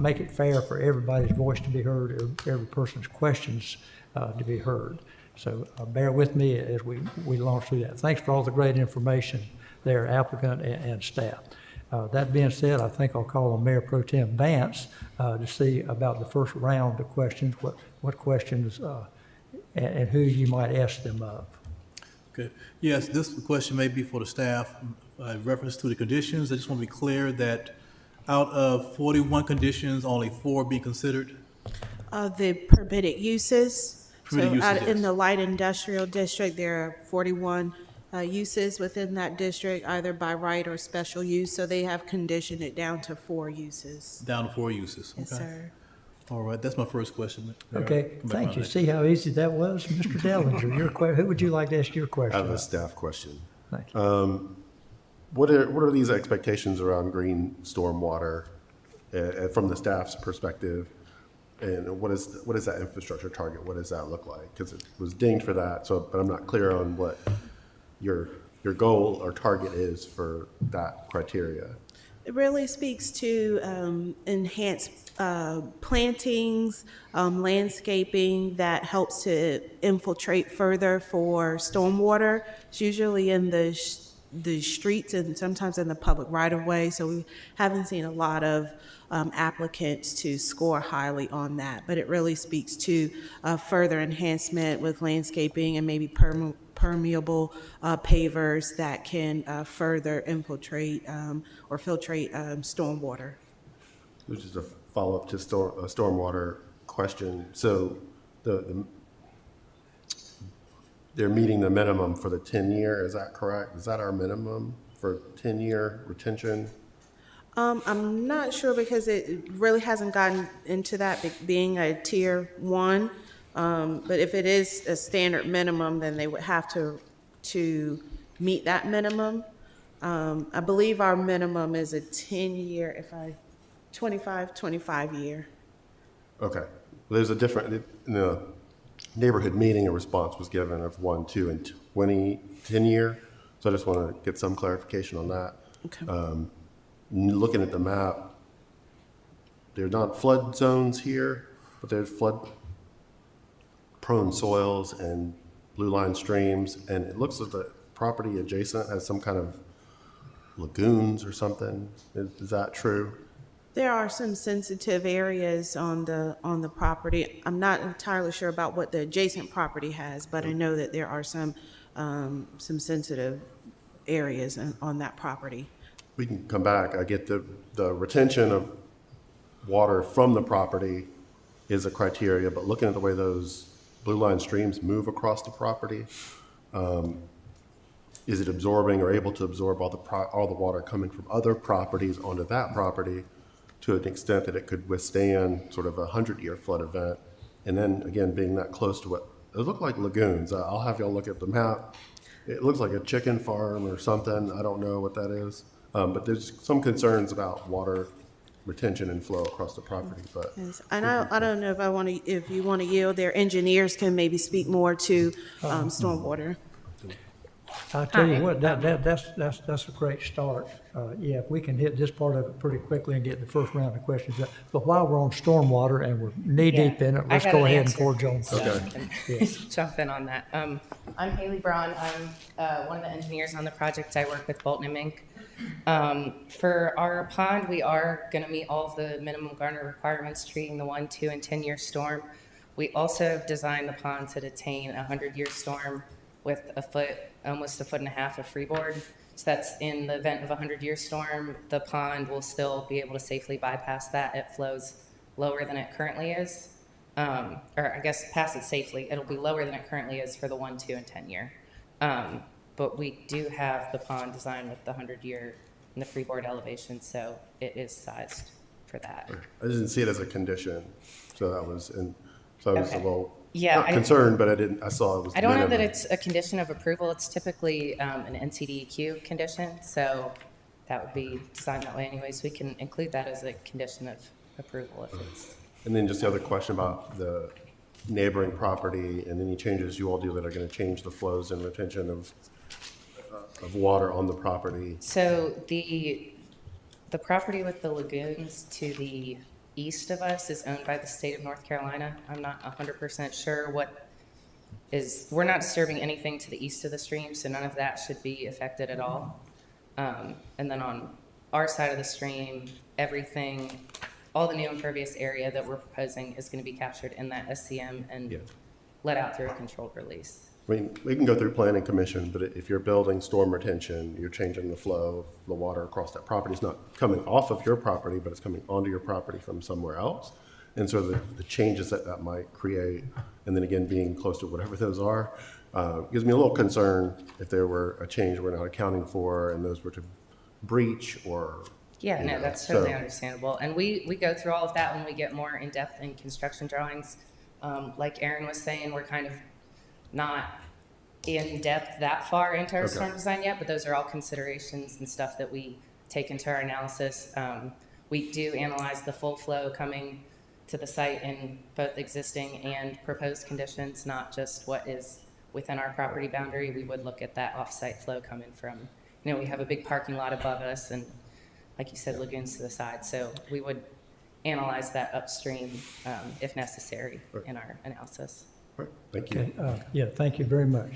[SPEAKER 1] make it fair for everybody's voice to be heard, every person's questions to be heard. So bear with me as we launch through that. Thanks for all the great information there, applicant and staff. That being said, I think I'll call on Mayor Pro Tem Vance to see about the first round of questions, what questions and who you might ask them of.
[SPEAKER 2] Okay. Yes, this question may be for the staff. Reference to the conditions, I just want to be clear that out of 41 conditions, only 4 be considered.
[SPEAKER 13] The permitted uses.
[SPEAKER 2] Permitted uses, yes.
[SPEAKER 13] In the light industrial district, there are 41 uses within that district, either by right or special use. So they have conditioned it down to 4 uses.
[SPEAKER 2] Down to 4 uses.
[SPEAKER 13] Yes,
[SPEAKER 2] Okay.
[SPEAKER 13] sir.
[SPEAKER 2] All right, that's my first question.
[SPEAKER 1] Okay, thank you. See how easy that was, Mr. Dellinger? Who would you like to ask your question?
[SPEAKER 7] I have a
[SPEAKER 1] about?
[SPEAKER 7] staff question.
[SPEAKER 1] Thank you.
[SPEAKER 7] What are these expectations around green stormwater from the staff's perspective? And what is that infrastructure target? What does that look like? Because it was dinged for that, but I'm not clear on what your goal or target is for that criteria.
[SPEAKER 13] It really speaks to enhanced plantings, landscaping that helps to infiltrate further for stormwater. It's usually in the streets and sometimes in the public right-of-way, so we haven't seen a lot of applicants to score highly on that. But it really speaks to further enhancement with landscaping and maybe permeable pavers that can further infiltrate or filtrate stormwater.
[SPEAKER 7] Which is a follow-up to a stormwater question. So they're meeting the minimum for the 10-year, is that correct? Is that our minimum for 10-year retention?
[SPEAKER 13] I'm not sure because it really hasn't gotten into that being a tier 1. But if it is a standard minimum, then they would have to meet that minimum. I believe our minimum is a 10-year, 25 year.
[SPEAKER 7] Okay. There's a different, in the neighborhood meeting, a response was given of 1, 2, and 10-year. So I just want to get some clarification on that.
[SPEAKER 13] Okay.
[SPEAKER 7] Looking at the map, there are not flood zones here, but there's flood-prone soils and blue line streams, and it looks like the property adjacent has some kind of lagoons or something. Is that true?
[SPEAKER 13] There are some sensitive areas on the property. I'm not entirely sure about what the adjacent property has, but I know that there are some sensitive areas on that property.
[SPEAKER 7] We can come back. I get the retention of water from the property is a criteria, but looking at the way those blue line streams move across the property, is it absorbing or able to absorb all the water coming from other properties onto that property to an extent that it could withstand sort of a 100-year flood event? And then again, being that close to what it looked like lagoons. I'll have y'all look at the map. It looks like a chicken farm or something. I don't know what that is. But there's some concerns about water retention and flow across the property. But
[SPEAKER 13] yes. And I don't know if you want to yield. Their engineers can maybe speak more to stormwater.
[SPEAKER 1] I'll tell you
[SPEAKER 16] Hi.
[SPEAKER 1] what, that's a great start. Yeah, if we can hit this part of it pretty quickly and get the first round of questions up. But while we're on stormwater and we're knee-deep in it,
[SPEAKER 16] I
[SPEAKER 1] let's
[SPEAKER 16] got
[SPEAKER 1] go
[SPEAKER 16] an
[SPEAKER 1] ahead and
[SPEAKER 16] answer,
[SPEAKER 1] forge on.
[SPEAKER 16] so
[SPEAKER 1] Okay.
[SPEAKER 16] I can
[SPEAKER 1] Yes.
[SPEAKER 16] jump in on that. I'm Haley Braun. I'm one of the engineers on the project. I work with Bolton and Mink. For our pond, we are going to meet all of the minimum Garner requirements, treating the 1, 2, and 10-year storm. We also have designed the pond to detain a 100-year storm with almost a foot and a half of freeboard. So that's in the event of a 100-year storm, the pond will still be able to safely bypass that. It flows lower than it currently is. Or I guess pass it safely. It'll be lower than it currently is for the 1, 2, and 10-year. But we do have the pond designed with the 100-year and the freeboard elevation, so it is sized for that.
[SPEAKER 7] I didn't see it as a condition, so I was a little
[SPEAKER 16] Yeah,
[SPEAKER 7] not concerned, but I saw it was.
[SPEAKER 16] I don't know that
[SPEAKER 7] minimum.
[SPEAKER 16] it's a condition of approval. It's typically an NCDEQ condition, so that would be designed that way anyways. We can include that as a condition of approval if it's.
[SPEAKER 7] And then just the other question about the neighboring property and any changes you all do that are going to change the flows and retention of water on the property.
[SPEAKER 16] So the property with the lagoons to the east of us is owned by the state of North Carolina. I'm not 100% sure we're not disturbing anything to the east of the stream, so none of that should be affected at all. And then on our side of the stream, all the new impervious area that we're proposing is going to be captured in that SCM and let out through a controlled release.
[SPEAKER 7] I mean, we can go through planning commission, but if you're building storm retention, you're changing the flow of the water across that property. It's not coming off of your property, but it's coming onto your property from somewhere else. And so the changes that might create, and then again, being close to whatever those are, gives me a little concern if there were a change we're not accounting for and those were to breach or.
[SPEAKER 16] Yeah, no, that's totally understandable. And we go through all of that when we get more in-depth in construction drawings. Like Aaron was saying, we're kind of not in depth that far into our storm design yet, but those are all considerations and stuff that we take into our analysis. We do analyze the full flow coming to the site in both existing and proposed conditions, not just what is within our property boundary. We would look at that off-site flow coming from, we have a big parking lot above us and, like you said, lagoons to the side. So we would analyze that upstream if necessary in our analysis.
[SPEAKER 7] Thank you.
[SPEAKER 1] Okay, yeah, thank you very much.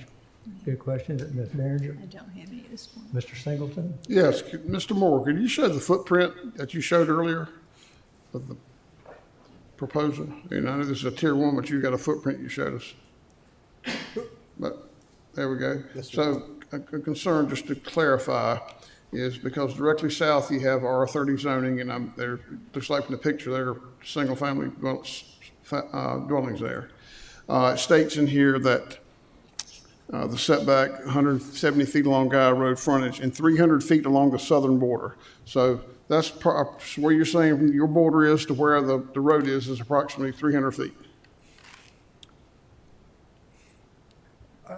[SPEAKER 1] Good question, Ms. Behringer.
[SPEAKER 4] I don't have any of this one.
[SPEAKER 1] Mr. Singleton?
[SPEAKER 8] Yes, Mr. Moore, could you show the footprint that you showed earlier of the proposal? And I know this is a tier 1, but you got a footprint you showed us. But, there we go. So, a concern, just to clarify, is because directly south you have R30 zoning, and there looks like from the picture there are single-family dwellings there. It states in here that the setback, 170 feet along Guy Road frontage and 300 feet along the southern border. So that's where you're saying your border is to where the road is approximately 300 feet.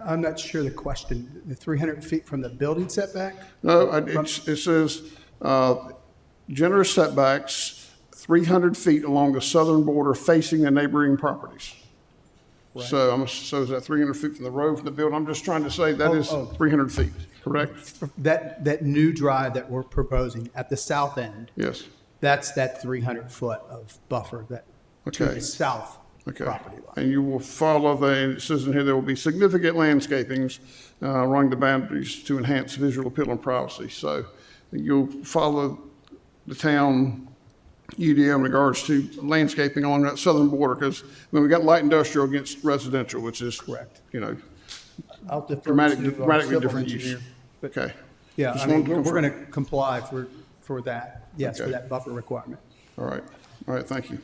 [SPEAKER 15] I'm not sure the question, the 300 feet from the building setback?
[SPEAKER 8] No, it says generous setbacks, 300 feet along the southern border facing the neighboring properties. Right. So is that 300 feet from the road, from the building? I'm just trying to say that is 300 feet, correct?
[SPEAKER 15] That new drive that we're proposing at the south end.
[SPEAKER 8] Yes.
[SPEAKER 15] That's that 300 foot of buffer to the south property line.
[SPEAKER 8] And you will follow it says in here there will be significant landscapings along the boundaries to enhance visual appeal and privacy. So you'll follow the town UDO in regards to landscaping along that southern border, because we got light industrial against residential, which is
[SPEAKER 15] correct.
[SPEAKER 8] I'll dramatically different use. Okay.
[SPEAKER 15] Yeah, I mean, we're going to comply for that. Yes, for that buffer requirement.
[SPEAKER 8] All right. Thank you.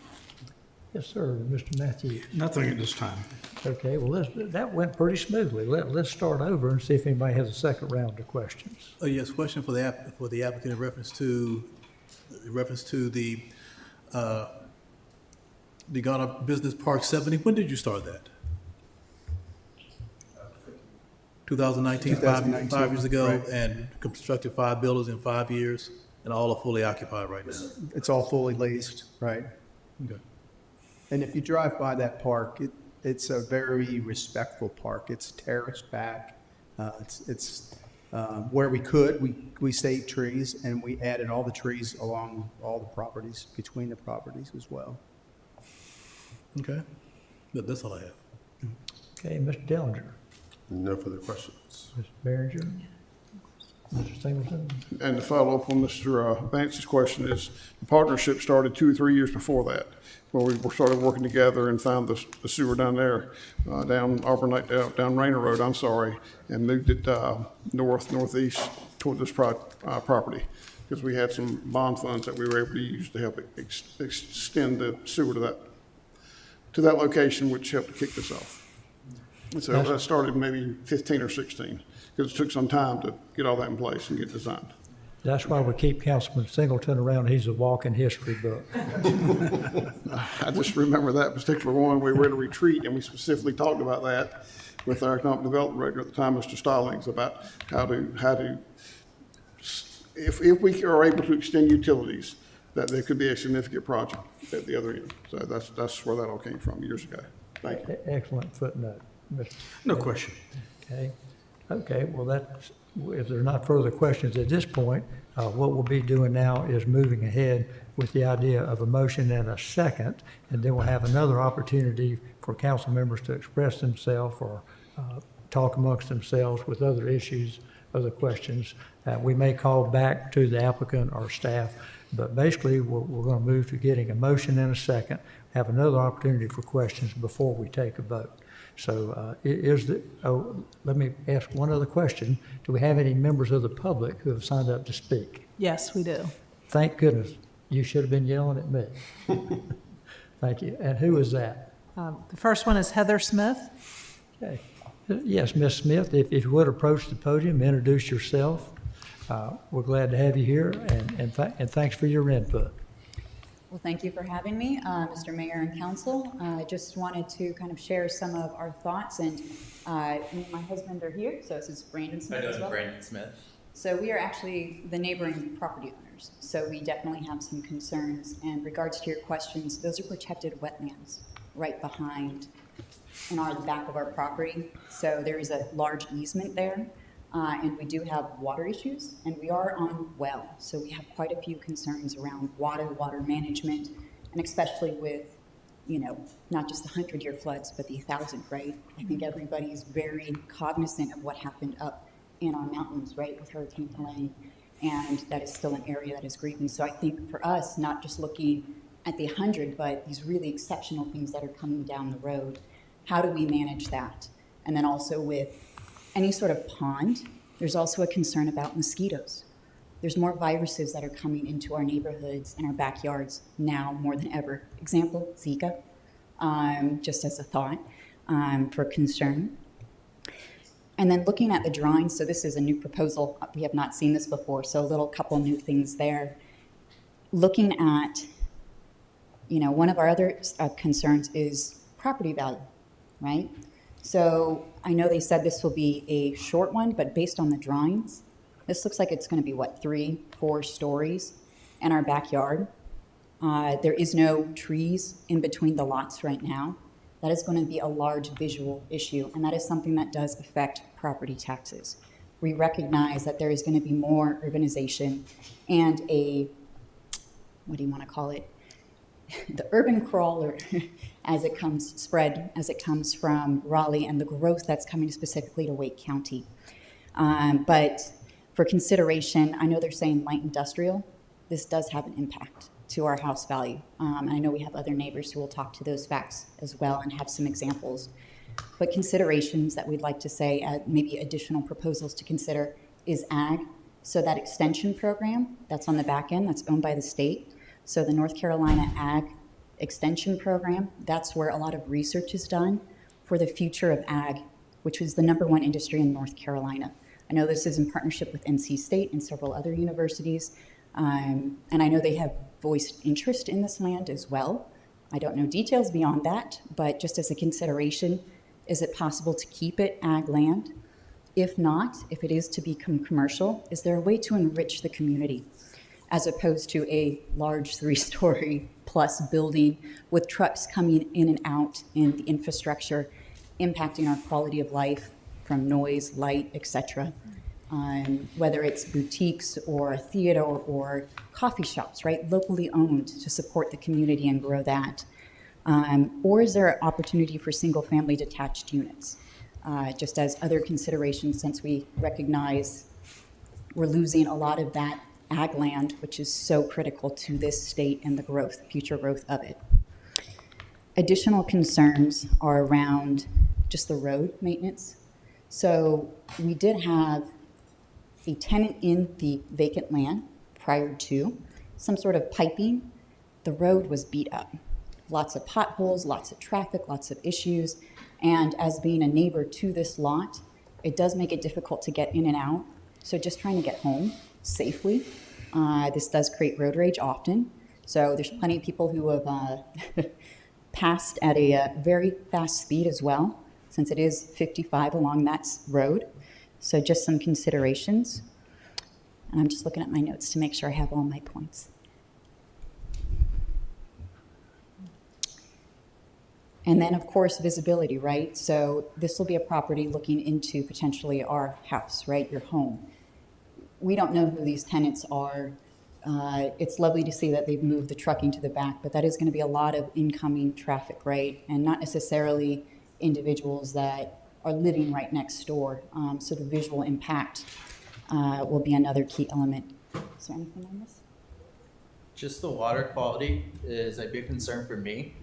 [SPEAKER 1] Yes, sir. Mr. Matthews?
[SPEAKER 9] Nothing at this time.
[SPEAKER 1] Okay, well, that went pretty smoothly. Let's start over and see if anybody has a second round of questions.
[SPEAKER 2] Yes, question for the applicant in reference to the Garner Business Park 70. When did you start that? 2019, 5 years ago,
[SPEAKER 15] right.
[SPEAKER 2] And constructed 5 buildings in 5 years, and all are fully occupied right now.
[SPEAKER 15] It's all fully leased, right?
[SPEAKER 2] Okay.
[SPEAKER 15] And if you drive by that park, it's a very respectful park. It's terraced back. It's where we could, we saved trees, and we added all the trees along all the properties, between the properties as well.
[SPEAKER 2] Okay, that's all I have.
[SPEAKER 1] Okay, Mr. Dillinger,
[SPEAKER 7] No further questions.
[SPEAKER 1] Mr. Behringer, Mr. Singleton.
[SPEAKER 8] And to follow up on Mr. Vance's question is, the partnership started 2 or 3 years before that, where we started working together and found the sewer down there, down Arbonite, down Rayner Road, I'm sorry, and moved it northeast toward this property, because we had some bond funds that we were able to use to help extend the sewer to that location, which helped to kick this off. And so that started maybe 15 or 16, because it took some time to get all that in place and get designed.
[SPEAKER 1] That's why we keep Councilman Singleton around. He's a walking history book.
[SPEAKER 8] I just remember that particular one. We were at a retreat, and we specifically talked about that with our economic development director at the time, Mr. Stallings, about how to if we are able to extend utilities, that there could be a significant project at the other end. So that's where that all came from years ago. Thank you.
[SPEAKER 1] Excellent footnote.
[SPEAKER 9] No question.
[SPEAKER 1] Okay, well, that's, if there are not further questions at this point, what we'll be doing now is moving ahead with the idea of a motion and a second, and then we'll have another opportunity for council members to express themselves or talk amongst themselves with other issues, other questions. We may call back to the applicant or staff, but basically we're going to move to getting a motion and a second, have another opportunity for questions before we take a vote. So let me ask one other question. Do we have any members of the public who have signed up to speak?
[SPEAKER 5] Yes, we do.
[SPEAKER 1] Thank goodness. You should have been yelling at me. Thank you. And who is that?
[SPEAKER 5] The first one is Heather Smith.
[SPEAKER 1] Okay. Yes, Ms. Smith, if you would approach the podium, introduce yourself. We're glad to have you here, and thanks for your input.
[SPEAKER 17] Well, thank you for having me, Mr. Mayor and Council. I just wanted to kind of share some of our thoughts, and me and my husband are here, so this is Brandon Smith as well.
[SPEAKER 18] Brandon Smith.
[SPEAKER 17] So we are actually the neighboring property owners, so we definitely have some concerns. And regards to your questions, those are protected wetlands right behind and are the back of our property. So there is a large easement there. And we do have water issues, and we are on well. So we have quite a few concerns around water management, and especially with, not just the 100-year floods, but the 1,000, right? I think everybody's very cognizant of what happened up in our mountains, right, with Hurricane Helene, and that is still an area that is grieving. So I think for us, not just looking at the 100, but these really exceptional things that are coming down the road, how do we manage that? And then also with any sort of pond, there's also a concern about mosquitoes. There's more viruses that are coming into our neighborhoods and our backyards now more than ever. Example, Zika, just as a thought for concern. And then looking at the drawings, so this is a new proposal. We have not seen this before, so a couple new things there. Looking at, one of our other concerns is property value, right? So I know they said this will be a short one, but based on the drawings, this looks like it's going to be, 3-4 stories in our backyard. There is no trees in between the lots right now. That is going to be a large visual issue, and that is something that does affect property taxes. We recognize that there is going to be more urbanization and what do you want to call it? The urban crawler as it comes from Raleigh and the growth that's coming specifically to Wake County. But for consideration, I know they're saying light industrial. This does have an impact to our house value. And I know we have other neighbors who will talk to those facts as well and have some examples. But considerations that we'd like to say, maybe additional proposals to consider, is ag. So that extension program that's on the back end, that's owned by the state. So the North Carolina Ag Extension Program, that's where a lot of research is done for the future of ag, which is the #1 industry in North Carolina. I know this is in partnership with NC State and several other universities, and I know they have voiced interest in this land as well. I don't know details beyond that, but just as a consideration, is it possible to keep it ag land? If not, if it is to become commercial, is there a way to enrich the community as opposed to a large 3-story plus building with trucks coming in and out and the infrastructure impacting our quality of life from noise, light, etc. Whether it's boutiques or a theater or coffee shops, right, locally owned to support the community and grow that. Or is there an opportunity for single-family detached units? Just as other considerations, since we recognize we're losing a lot of that ag land, which is so critical to this state and the growth, future growth of it. Additional concerns are around just the road maintenance. So we did have a tenant in the vacant land prior to some sort of piping. The road was beat up. Lots of potholes, lots of traffic, lots of issues. And as being a neighbor to this lot, it does make it difficult to get in and out. So just trying to get home safely. This does create road rage often. So there's plenty of people who have passed at a very fast speed as well, since it is 55 along that road. So just some considerations. And I'm just looking at my notes to make sure I have all my points. And then, of course, visibility, right? So this will be a property looking into potentially our house, right? Your home. We don't know who these tenants are. It's lovely to see that they've moved the trucking to the back, but that is going to be a lot of incoming traffic, right? And not necessarily individuals that are living right next door. So the visual impact will be another key element. Is there anything on this?
[SPEAKER 18] Just the water quality is a big concern for me,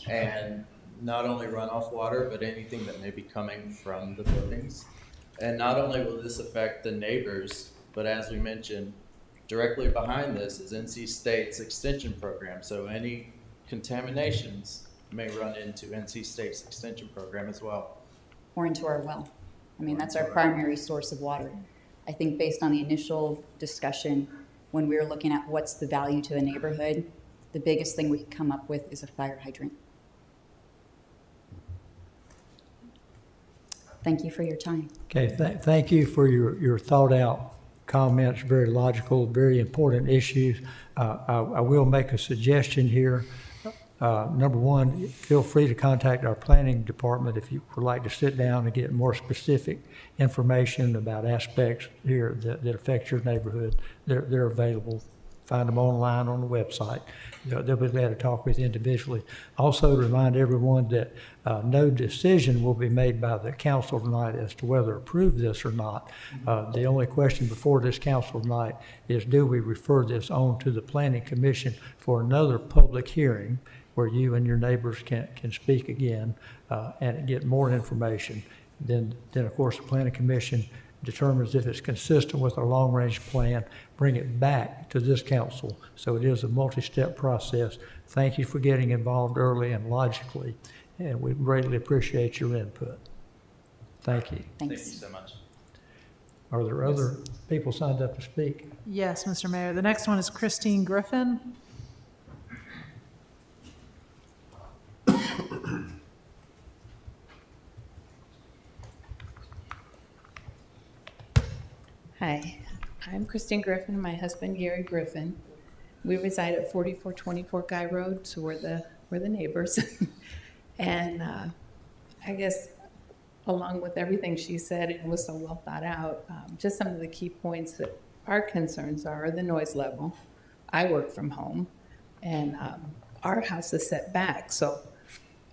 [SPEAKER 18] and not only runoff water, but anything that may be coming from the buildings. And not only will this affect the neighbors, but as we mentioned, directly behind this is NC State's extension program. So any contaminations may run into NC State's extension program as well.
[SPEAKER 17] Or into our well. I mean, that's our primary source of water. I think based on the initial discussion, when we were looking at what's the value to the neighborhood, the biggest thing we could come up with is a fire hydrant. Thank you for your time.
[SPEAKER 1] Okay, thank you for your thought-out comments, very logical, very important issues. I will make a suggestion here. Number one, feel free to contact our planning department if you would like to sit down and get more specific information about aspects here that affect your neighborhood. They're available. Find them online on the website. They'll be glad to talk with you individually. Also, to remind everyone that no decision will be made by the council tonight as to whether to approve this or not. The only question before this council tonight is, do we refer this on to the Planning Commission for another public hearing where you and your neighbors can speak again and get more information? Then of course, the Planning Commission determines if it's consistent with our long-range plan, bring it back to this council. So it is a multi-step process. Thank you for getting involved early and logically, and we greatly appreciate your input. Thank you.
[SPEAKER 18] Thank you so much.
[SPEAKER 1] Are there other people signed up to speak?
[SPEAKER 5] Yes, Mr. Mayor. The next one is Christine Griffin.
[SPEAKER 19] Hi, I'm Christine Griffin and my husband Gary Griffin. We reside at 4424 Guy Road, so we're the neighbors. And I guess along with everything she said, it was so well thought out. Just some of the key points that our concerns are the noise level. I work from home, and our house is set back, so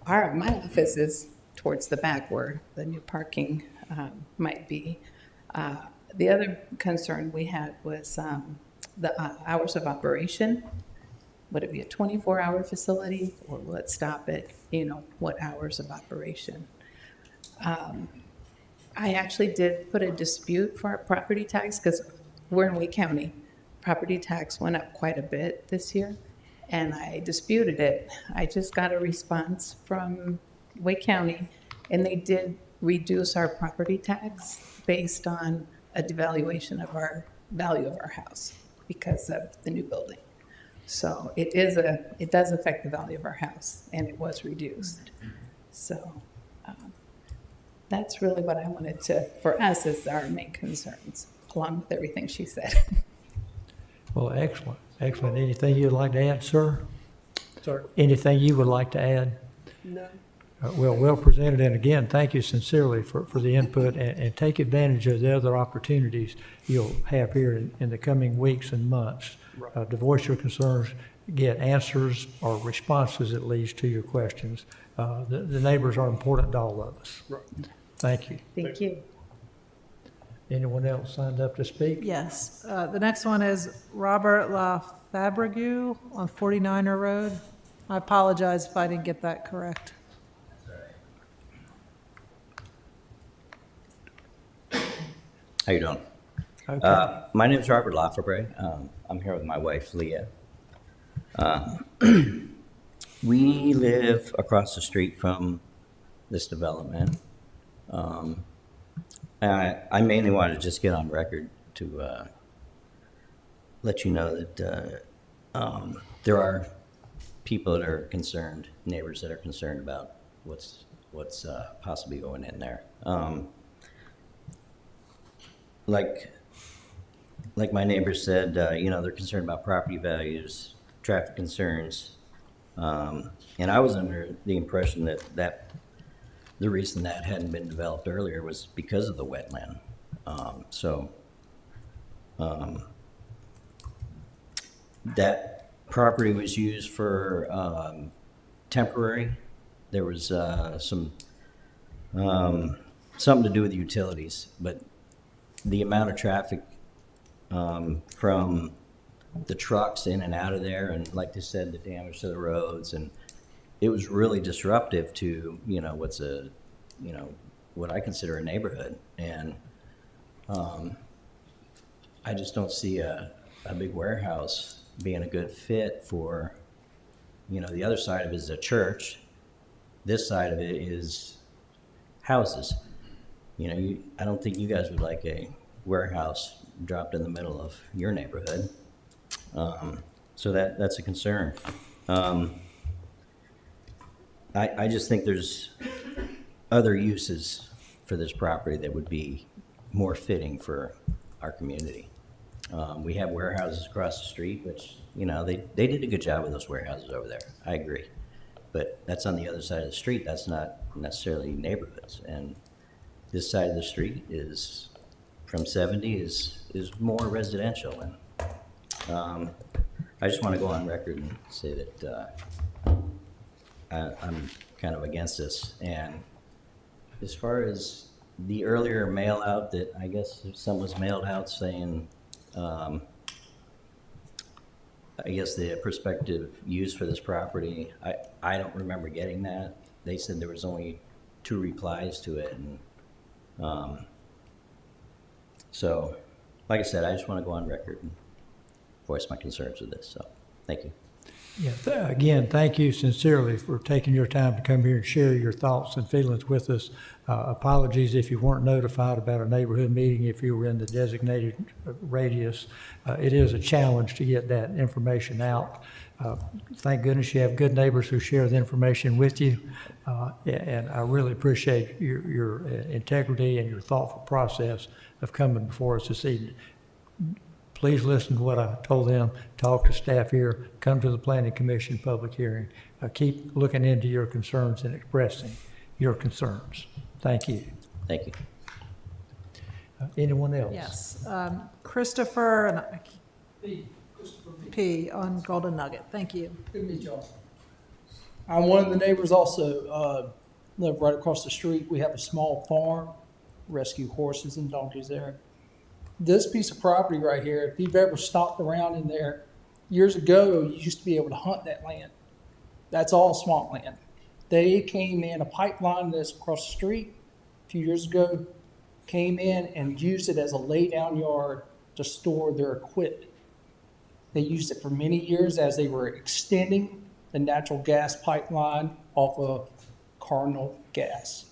[SPEAKER 19] my office is towards the back where the new parking might be. The other concern we had was the hours of operation. Would it be a 24-hour facility, or will it stop at, what hours of operation? I actually did put a dispute for our property tax because we're in Wake County. Property tax went up quite a bit this year, and I disputed it. I just got a response from Wake County, and they did reduce our property tax based on a devaluation of our value of our house because of the new building. So it does affect the value of our house, and it was reduced. So that's really what I wanted for us is our main concerns, along with everything she said.
[SPEAKER 1] Well, excellent, excellent. Anything you'd like to add, sir?
[SPEAKER 20] Sorry.
[SPEAKER 1] Anything you would like to add?
[SPEAKER 20] No.
[SPEAKER 1] Well presented, and again, thank you sincerely for the input, and take advantage of the other opportunities you'll have here in the coming weeks and months to voice your concerns, get answers or responses at least to your questions. The neighbors are important to all of us.
[SPEAKER 8] Right.
[SPEAKER 1] Thank you.
[SPEAKER 19] Thank you.
[SPEAKER 1] Anyone else signed up to speak?
[SPEAKER 5] Yes. The next one is Robert LaFabrigue on 49er Road. I apologize if I didn't get that correct.
[SPEAKER 20] How you doing?
[SPEAKER 1] Okay.
[SPEAKER 20] My name is Robert Lafebre. I'm here with my wife, Leah. We live across the street from this development. I mainly wanted to just get on record to let you know that there are people that are concerned, neighbors that are concerned about what's possibly going in there. Like my neighbor said, they're concerned about property values, traffic concerns, and I was under the impression that the reason that hadn't been developed earlier was because of the wetland. That property was used for temporary. There was something to do with utilities, but the amount of traffic from the trucks in and out of there, and like they said, the damage to the roads, and it was really disruptive to what I consider a neighborhood, and I just don't see a big warehouse being a good fit for, the other side of it is a church, this side of it is houses. I don't think you guys would like a warehouse dropped in the middle of your neighborhood. So that's a concern. I just think there's other uses for this property that would be more fitting for our community. We have warehouses across the street, which, they did a good job with those warehouses over there. I agree. But that's on the other side of the street. That's not necessarily neighborhoods. And this side of the street is, from 70, is more residential. And I just want to go on record and say that I'm kind of against this. And as far as the earlier mail out that I guess some was mailed out saying, I guess the prospective use for this property, I don't remember getting that. They said there was only 2 replies to it. And so, like I said, I just want to go on record and voice my concerns with this. So, thank you.
[SPEAKER 1] Yeah, again, thank you sincerely for taking your time to come here and share your thoughts and feelings with us. Apologies if you weren't notified about a neighborhood meeting, if you were in the designated radius. It is a challenge to get that information out. Thank goodness you have good neighbors who share the information with you. And I really appreciate your integrity and your thoughtful process of coming before us this evening. Please listen to what I told them, talk to staff here, come to the Planning Commission public hearing. Keep looking into your concerns and expressing your concerns. Thank you.
[SPEAKER 20] Thank you.
[SPEAKER 1] Anyone else?
[SPEAKER 5] Yes. Christopher P. on Golden Nugget. Thank you.
[SPEAKER 21] Good to meet y'all. I'm one of the neighbors also, live right across the street. We have a small farm, rescue horses and donkeys there. This piece of property right here, if you've ever stopped around in there, years ago, you used to be able to hunt that land. That's all swampland. They came in, a pipeline that's across the street a few years ago, came in and used it as a lay-down yard to store their equipment. They used it for many years as they were extending the natural gas pipeline off of Cardinal Gas.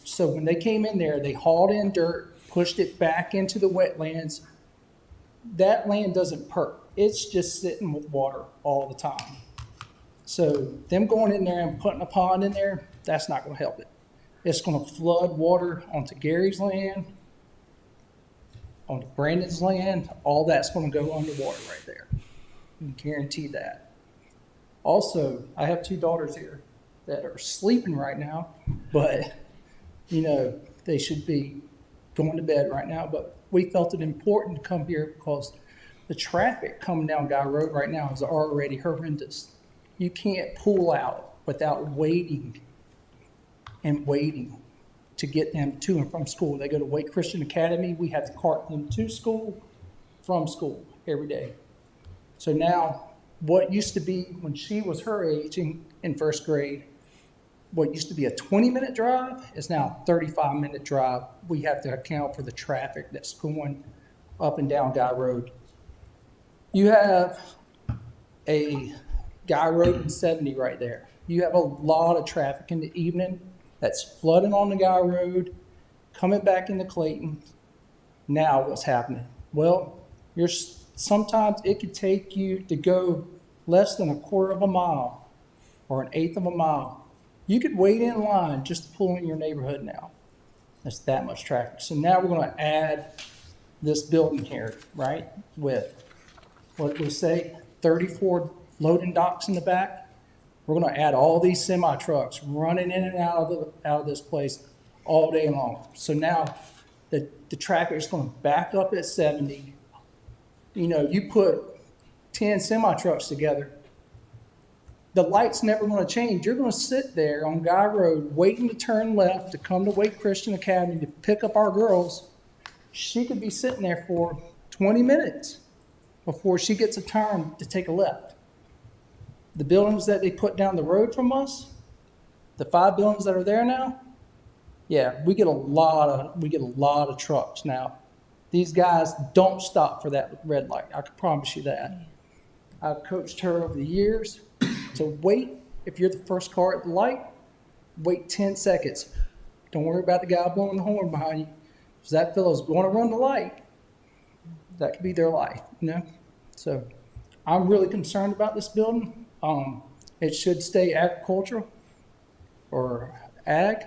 [SPEAKER 21] So when they came in there, they hauled in dirt, pushed it back into the wetlands. That land doesn't perk. It's just sitting with water all the time. So them going in there and putting a pond in there, that's not going to help it. It's going to flood water onto Gary's land, onto Brandon's land. All that's going to go underwater right there. I can guarantee that. Also, I have 2 daughters here. that are sleeping right now, but, you know, they should be going to bed right now. But we felt it important to come here because the traffic coming down Guy Road right now is already horrendous. You can't pull out without waiting and waiting to get them to and from school. They go to Wake Christian Academy. We have to cart them to school, from school every day. So now, what used to be, when she was her age in first grade, what used to be a 20-minute drive is now a 35-minute drive. We have to account for the traffic that's going up and down Guy Road. You have a Guy Road and 70 right there. You have a lot of traffic in the evening that's flooding on the Guy Road, coming back into Clayton. Now what's happening? Well, sometimes it could take you to go less than a quarter of a mile or an eighth of a mile. You could wait in line just to pull in your neighborhood now. That's that much traffic. So now we're going to add this building here, right, with, what did we say, 34 loading docks in the back. We're going to add all these semi trucks running in and out of this place all day long. So now the traffic is going to back up at 70. You know, you put 10 semi trucks together, the light's never going to change. You're going to sit there on Guy Road waiting to turn left to come to Wake Christian Academy to pick up our girls. She could be sitting there for 20 minutes before she gets a turn to take a left. The buildings that they put down the road from us, the 5 buildings that are there now, yeah, we get a lot of trucks now. These guys don't stop for that red light. I can promise you that. I've coached her over the years to wait. If you're the first car at the light, wait 10 seconds. Don't worry about the guy blowing the horn behind you, because that fellow's going to run the light. That could be their life, you know? So I'm really concerned about this building. It should stay agricultural or ag.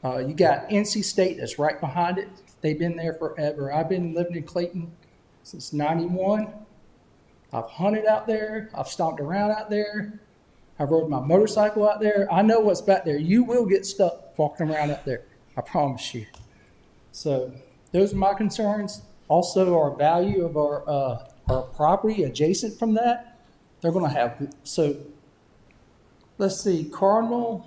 [SPEAKER 21] You got NC State that's right behind it. They've been there forever. I've been living in Clayton since '91. I've hunted out there. I've stomped around out there. I rode my motorcycle out there. I know what's back there. You will get stuck walking around out there. I promise you. So those are my concerns. Also, our value of our property adjacent from that. They're going to have, so let's see, Cardinal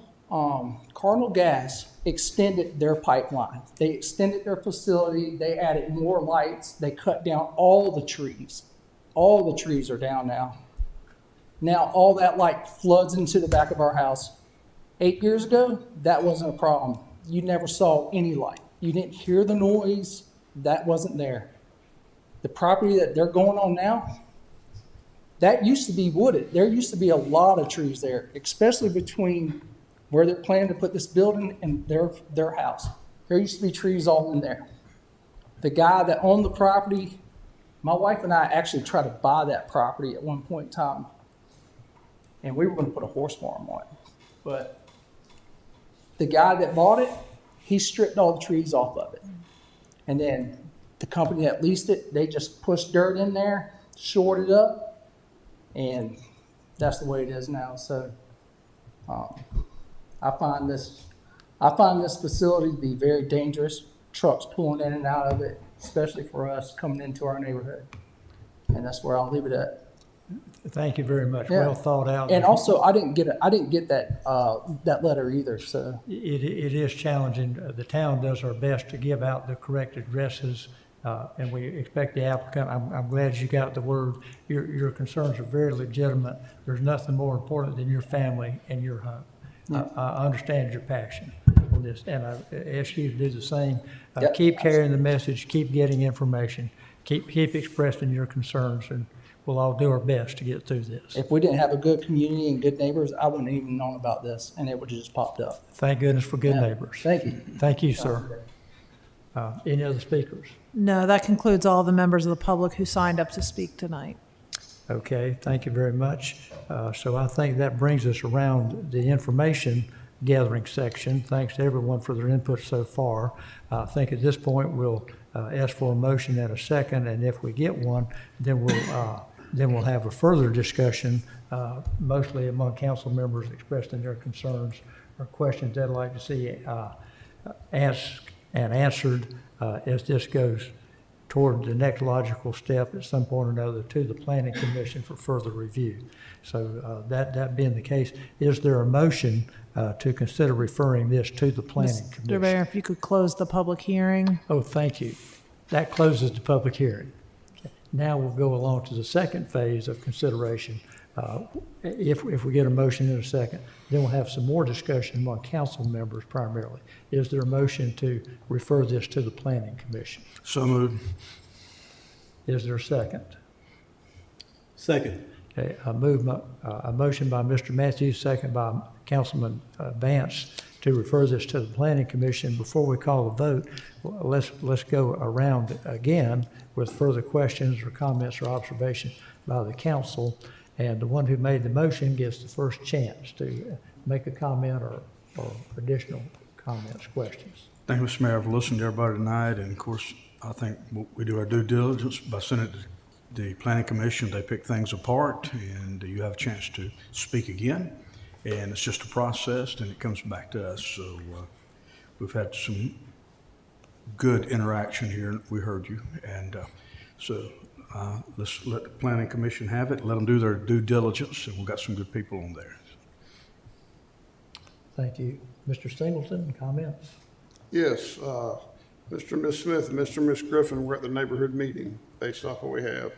[SPEAKER 21] Gas extended their pipeline. They extended their facility. They added more lights. They cut down all the trees. All the trees are down now. Now all that light floods into the back of our house. 8 years ago, that wasn't a problem. You never saw any light. You didn't hear the noise. That wasn't there. The property that they're going on now, that used to be wooded. There used to be a lot of trees there, especially between where they're planning to put this building and their house. There used to be trees all in there. The guy that owned the property, my wife and I actually tried to buy that property at one point in time, and we were going to put a horse farm on it. But the guy that bought it, he stripped all the trees off of it. And then the company that leased it, they just pushed dirt in there, shored it up, and that's the way it is now. So I find this facility to be very dangerous. Trucks pulling in and out of it, especially for us coming into our neighborhood. And that's where I'll leave it at.
[SPEAKER 1] Thank you very much.
[SPEAKER 21] Yeah.
[SPEAKER 1] Well thought out.
[SPEAKER 21] And also, I didn't get that letter either. So
[SPEAKER 1] It is challenging. The town does our best to give out the correct addresses, and we expect the applicant. I'm glad you got the word. Your concerns are very legitimate. There's nothing more important than your family and your home. I understand your passion for this, and I ask you to do the same.
[SPEAKER 21] Yep,
[SPEAKER 1] Keep carrying the message. Keep getting information. Keep expressing your concerns, and we'll all do our best to get through this.
[SPEAKER 21] if we didn't have a good community and good neighbors, I wouldn't have even known about this, and it would have just popped up.
[SPEAKER 1] Thank goodness for good
[SPEAKER 21] Yeah.
[SPEAKER 1] neighbors.
[SPEAKER 21] Thank you.
[SPEAKER 1] Thank you, sir. Any other speakers?
[SPEAKER 5] No, that concludes all the members of the public who signed up to speak tonight.
[SPEAKER 1] Okay, thank you very much. So I think that brings us around the information gathering section. Thanks to everyone for their input so far. I think at this point we'll ask for a motion and a second, and if we get one, then we'll Then we'll have a further discussion, mostly among council members expressing their concerns or questions they'd like to see asked and answered as this goes toward the next logical step at some point or another to the Planning Commission for further review. So that being the case, is there a motion to consider referring this to the Planning Commission?
[SPEAKER 5] Mr. Mayor, if you could close the public hearing.
[SPEAKER 1] Oh, thank you. That closes the public hearing. Okay. Now we'll go along to the second phase of consideration. If we get a motion in a second, then we'll have some more discussion among council members primarily. Is there a motion to refer this to the Planning Commission?
[SPEAKER 9] So moved.
[SPEAKER 1] Is there a second?
[SPEAKER 15] Second.
[SPEAKER 1] Okay, a motion by Mr. Matthews, second by Councilman Vance to refer this to the Planning Commission. Before we call the vote, let's go around again with further questions or comments or observations by the council. And the one who made the motion gets the first chance to make a comment or additional comments, questions.
[SPEAKER 9] Thank you, Mr. Mayor. I've listened to everybody tonight, and of course, I think we do our due diligence by sending it to the Planning Commission. They pick things apart, and you have a chance to speak again. And it's just a process, and it comes back to us. So we've had some good interaction here. We heard you, and so let's let the Planning Commission have it. Let them do their due diligence, and we've got some good people on there.
[SPEAKER 1] Thank you. Mr. Singleton, comments?
[SPEAKER 8] Yes, Mr. and Ms. Smith and Mr. and Ms. Griffin were at the neighborhood meeting based off what we have.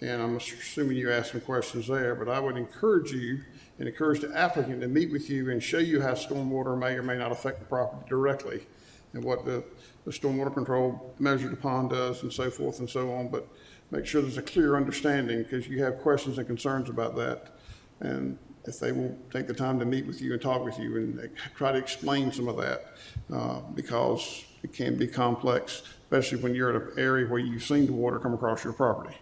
[SPEAKER 8] And I'm assuming you asked some questions there, but I would encourage you and encourage the applicant to meet with you and show you how stormwater may or may not affect the property directly and what the stormwater control measured upon does and so forth and so on. But make sure there's a clear understanding because you have questions and concerns about that. And if they will take the time to meet with you and talk with you and try to explain some of that because it can be complex, especially when you're at an area where you've seen the water come across your property.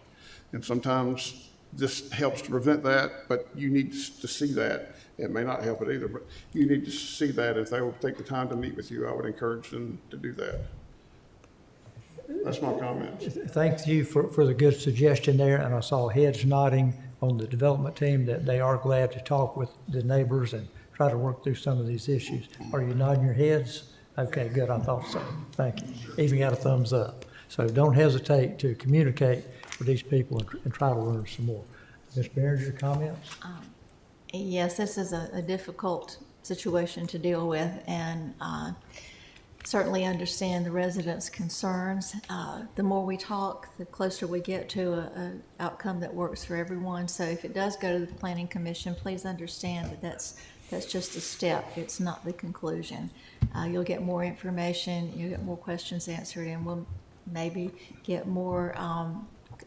[SPEAKER 8] And sometimes this helps to prevent that, but you need to see that. It may not help it either, but you need to see that. If they will take the time to meet with you, I would encourage them to do that. That's my comment.
[SPEAKER 1] Thank you for the good suggestion there, and I saw heads nodding on the development team that they are glad to talk with the neighbors and try to work through some of these issues. Are you nodding your heads? Okay, good, I thought so. Thank you. Even got a thumbs up. So don't hesitate to communicate with these people and try to learn some more. Ms. Behringer, comments?
[SPEAKER 4] Yes, this is a difficult situation to deal with, and certainly understand the residents' concerns. The more we talk, the closer we get to an outcome that works for everyone. So if it does go to the Planning Commission, please understand that that's just a step. It's not the conclusion. You'll get more information, you'll get more questions answered, and we'll maybe get more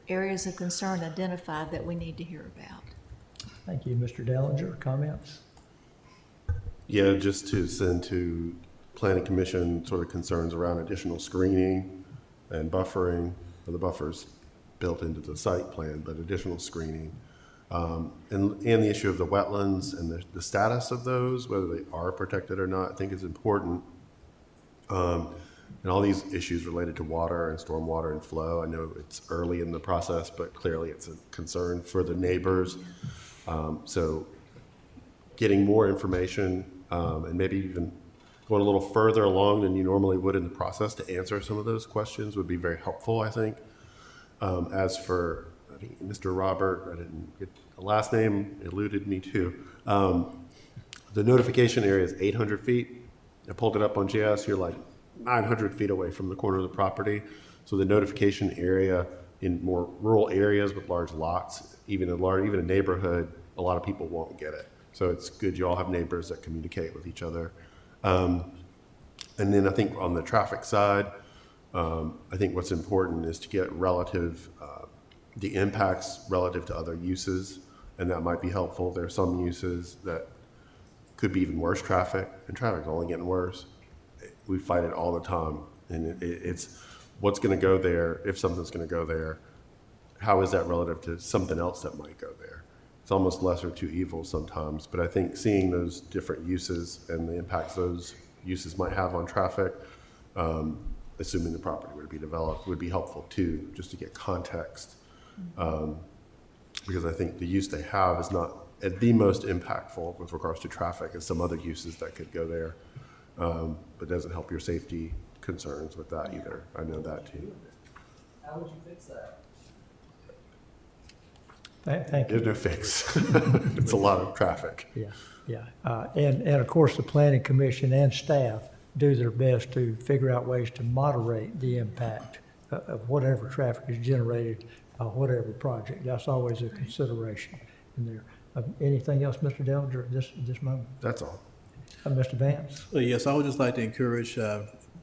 [SPEAKER 4] areas of concern identified that we need to hear about.
[SPEAKER 1] Thank you. Mr. Dellinger, comments?
[SPEAKER 7] Yeah, just to send to Planning Commission sort of concerns around additional screening and buffering, or the buffers built into the site plan, but additional screening. And the issue of the wetlands and the status of those, whether they are protected or not, I think is important. And all these issues related to water and stormwater and flow, I know it's early in the process, but clearly it's a concern for the neighbors. So getting more information and maybe even going a little further along than you normally would in the process to answer some of those questions would be very helpful, I think. As for I think Mr. Robert, I didn't get the last name, eluded me too. The notification area is 800 feet. I pulled it up on GIS, you're like 900 feet away from the corner of the property. So the notification area in more rural areas with large lots, even a neighborhood, a lot of people won't get it. So it's good you all have neighbors that communicate with each other. And then I think on the traffic side, I think what's important is to get the impacts relative to other uses, and that might be helpful. There are some uses that could be even worse traffic, and traffic's only getting worse. We fight it all the time, and it's what's going to go there, if something's going to go there, how is that relative to something else that might go there? It's almost lesser two evils sometimes, but I think seeing those different uses and the impacts those uses might have on traffic, assuming the property were to be developed, would be helpful too, just to get context. because I think the use they have is not at the most impactful with regards to traffic as some other uses that could go there. But doesn't help your safety concerns with that either. I know that too.
[SPEAKER 21] How would you fix that?
[SPEAKER 1] Thank you.
[SPEAKER 7] There's no fix. It's a lot of traffic.
[SPEAKER 1] Yeah, yeah. And of course, the planning commission and staff do their best to figure out ways to moderate the impact of whatever traffic is generated by whatever project. That's always a consideration in there. Anything else, Mr. Dellinger, at this moment?
[SPEAKER 7] That's all.
[SPEAKER 1] Mr. Vance?
[SPEAKER 2] Yes, I would just like to encourage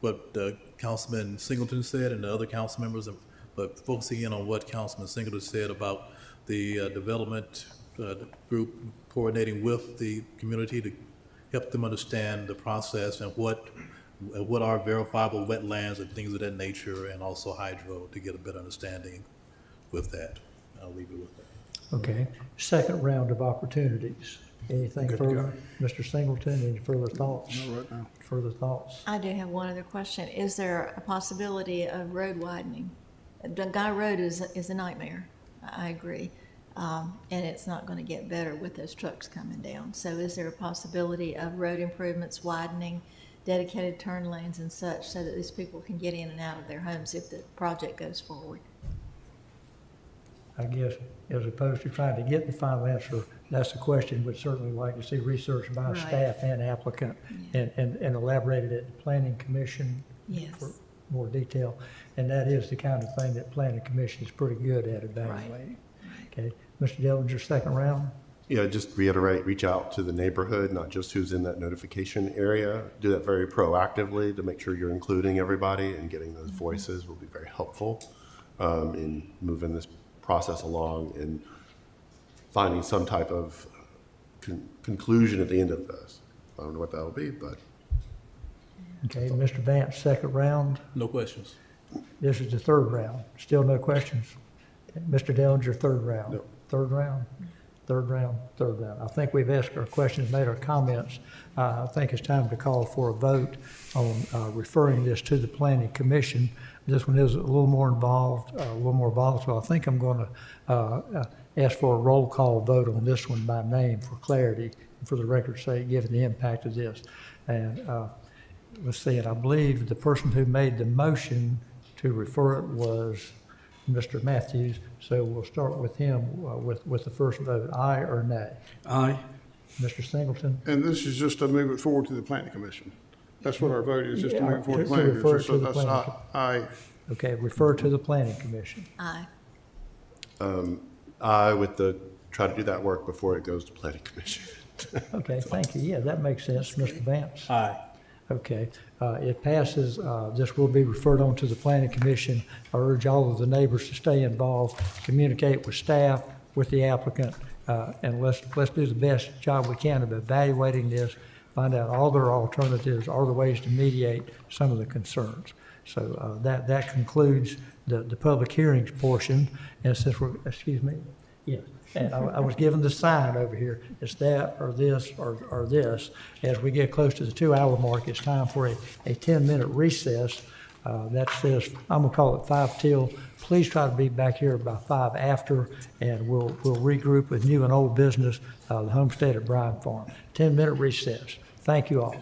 [SPEAKER 2] what Councilman Singleton said and the other council members, but focusing in on what Councilman Singleton said about the development group coordinating with the community to help them understand the process and what are verifiable wetlands and things of that nature, and also hydro, to get a better understanding with that. I'll leave it with that.
[SPEAKER 1] Okay. Second round of opportunities. Anything
[SPEAKER 8] Good to
[SPEAKER 1] further? Mr. Singleton, any further thoughts?
[SPEAKER 8] No, right now.
[SPEAKER 1] Further thoughts?
[SPEAKER 4] I do have one other question. Is there a possibility of road widening? The Guy Road is a nightmare. I agree. And it's not going to get better with those trucks coming down. So is there a possibility of road improvements, widening, dedicated turn lanes and such, so that these people can get in and out of their homes if the project goes forward?
[SPEAKER 1] I guess, as opposed to trying to get the final answer, that's the question. We'd certainly like to see research by
[SPEAKER 4] Right.
[SPEAKER 1] staff and applicant and elaborated at the planning commission
[SPEAKER 4] Yes.
[SPEAKER 1] for more detail. And that is the kind of thing that planning commission is pretty good at evaluating. Okay, Mr. Dellinger, second round?
[SPEAKER 7] Yeah, just reiterate, reach out to the neighborhood, not just who's in that notification area. Do that very proactively to make sure you're including everybody, and getting those voices will be very helpful in moving this process along and finding some type of conclusion at the end of this. I don't know what that'll be, but
[SPEAKER 1] Okay, Mr. Vance, second round.
[SPEAKER 2] No questions.
[SPEAKER 1] This is the third round. Still no questions? Okay, Mr. Dellinger, third round.
[SPEAKER 7] No.
[SPEAKER 1] Third round, third round, third round. I think we've asked our questions, made our comments. I think it's time to call for a vote on referring this to the planning commission. This one is a little more involved, a little more volatile. I think I'm going to ask for a roll call vote on this one by name for clarity, and for the record's sake, given the impact of this. And let's see, and I believe the person who made the motion to refer it was Mr. Matthews, so we'll start with him with the first vote, aye or nay.
[SPEAKER 9] Aye.
[SPEAKER 1] Mr. Singleton?
[SPEAKER 8] And this is just to move it forward to the planning commission. That's what our vote is, just to
[SPEAKER 1] Yeah,
[SPEAKER 8] move it forward to
[SPEAKER 1] to
[SPEAKER 8] planning
[SPEAKER 1] refer it
[SPEAKER 8] commission.
[SPEAKER 1] to
[SPEAKER 8] So
[SPEAKER 1] the
[SPEAKER 8] that's
[SPEAKER 1] planning
[SPEAKER 8] aye.
[SPEAKER 1] Okay, refer to the planning commission.
[SPEAKER 4] Aye.
[SPEAKER 7] I would try to do that work before it goes to planning commission.
[SPEAKER 1] Okay, thank you. Yeah, that makes sense. Mr. Vance?
[SPEAKER 9] Aye.
[SPEAKER 1] Okay, it passes. This will be referred on to the planning commission. I urge all of the neighbors to stay involved, communicate with staff, with the applicant, and let's do the best job we can of evaluating this, find out all their alternatives, all the ways to mediate some of the concerns. So that concludes the public hearings portion. And since we're, excuse me, yes. And I was given the sign over here. It's that or this or this. As we get close to the 2-hour mark, it's time for a 10-minute recess. That says, I'm gonna call it 5 till. Please try to be back here by 5 after, and we'll regroup with new and old business, the homestead at Bryan Farm. 10-minute recess. Thank you all.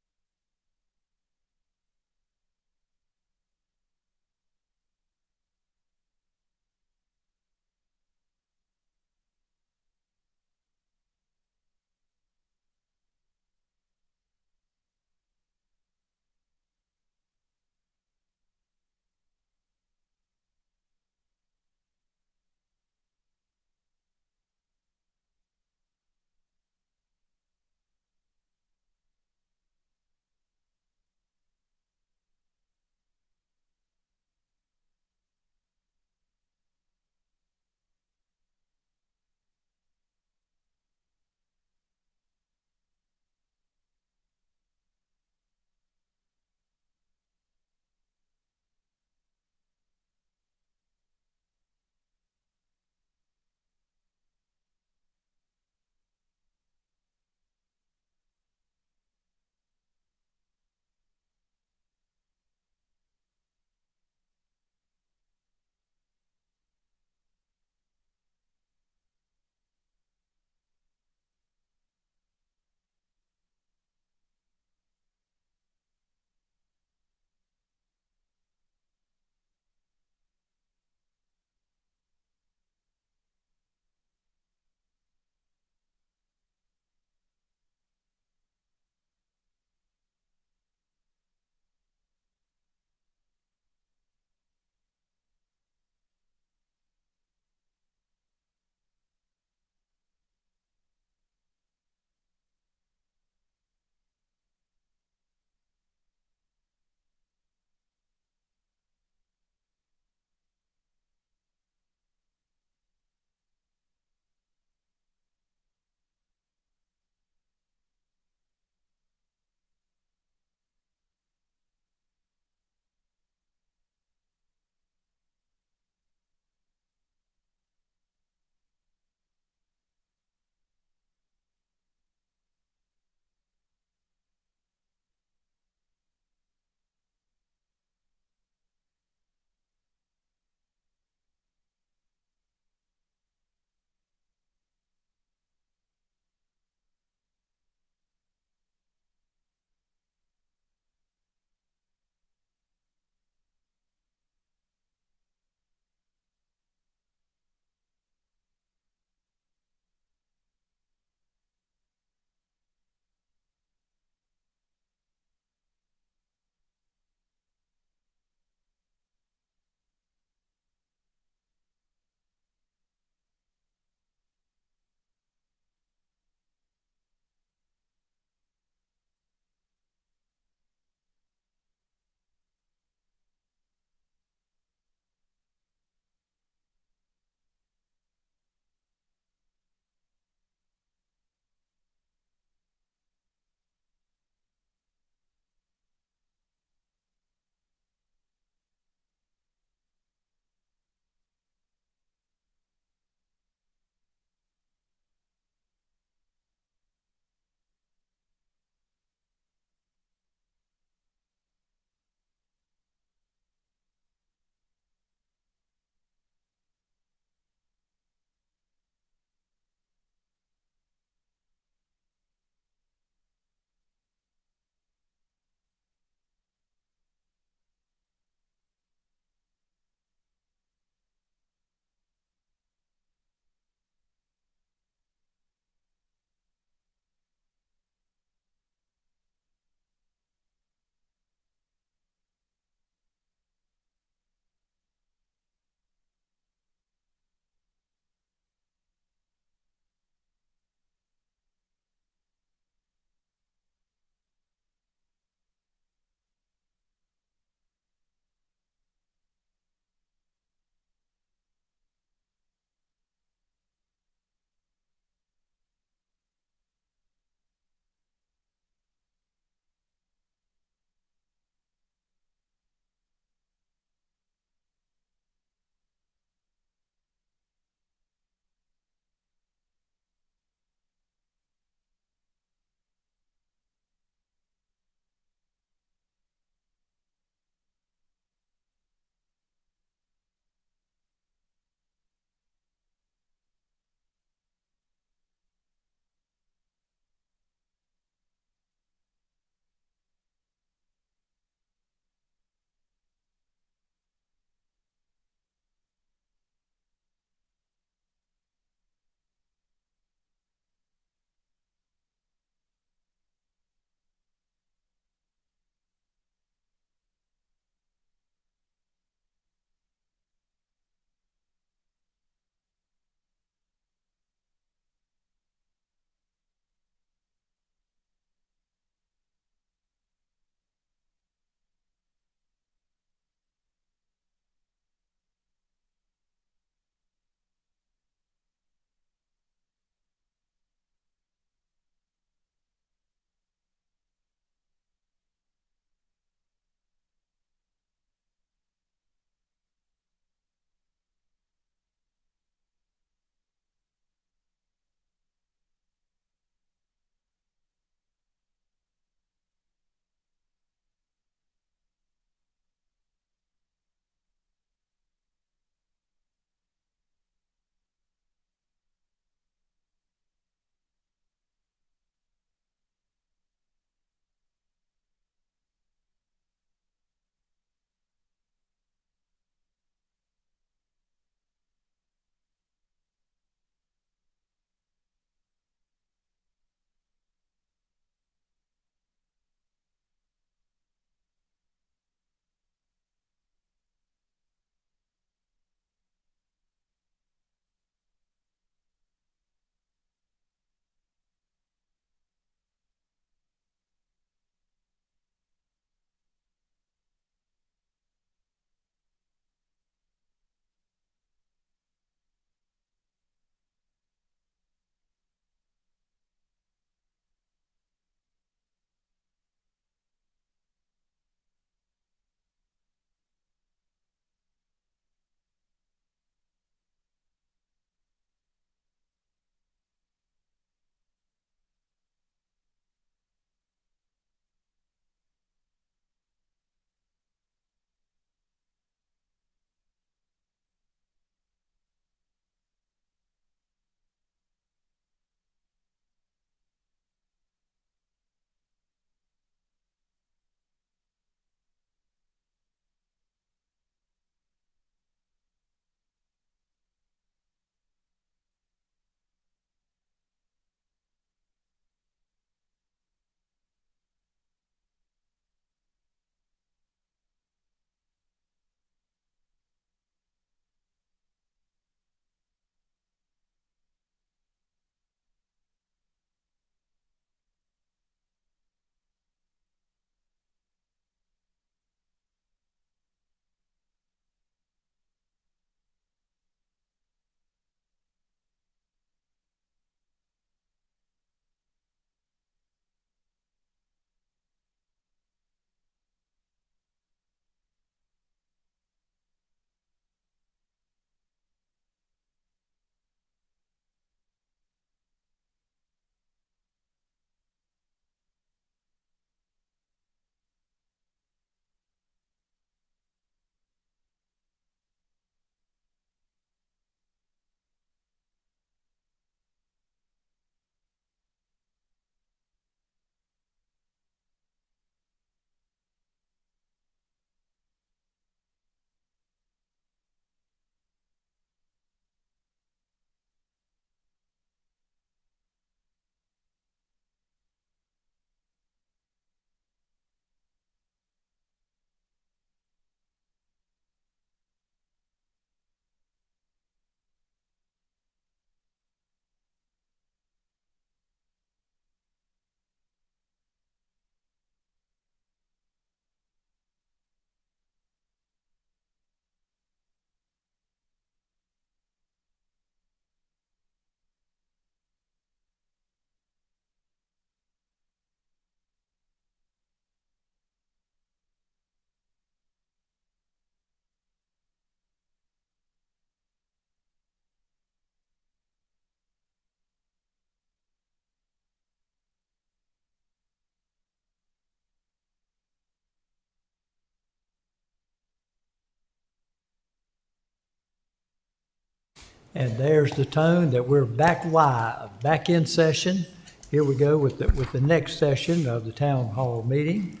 [SPEAKER 1] And there's the tone that we're back live, back in session. Here we go with the next session of the town hall meeting.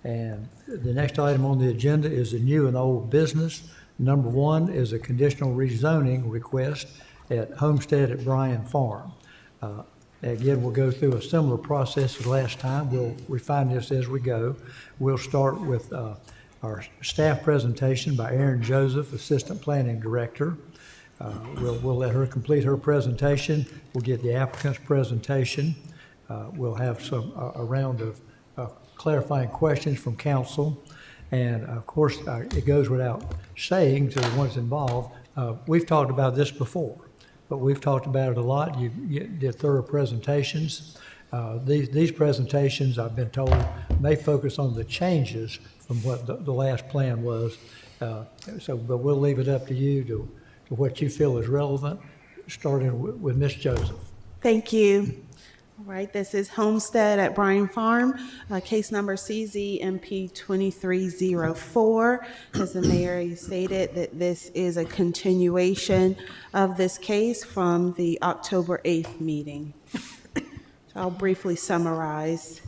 [SPEAKER 1] And the next item on the agenda is the new and old business. Number one is a conditional rezoning request at Homestead at Bryan Farm. Again, we'll go through a similar process as last time. We'll refine this as we go. We'll start with our staff presentation by Erin Joseph, Assistant Planning Director. We'll let her complete her presentation. We'll get the applicant's presentation. We'll have a round of clarifying questions from council. And of course, it goes without saying to the ones involved, we've talked about this before, but we've talked about it a lot. You did thorough presentations. These presentations, I've been told, may focus on the changes from what the last plan was. But we'll leave it up to you to what you feel is relevant, starting with Ms. Joseph.
[SPEAKER 13] Thank you. All right, this is Homestead at Bryan Farm, case number CZMP 2304. As the mayor stated, that this is a continuation of this case from the October 8th meeting. So I'll briefly summarize.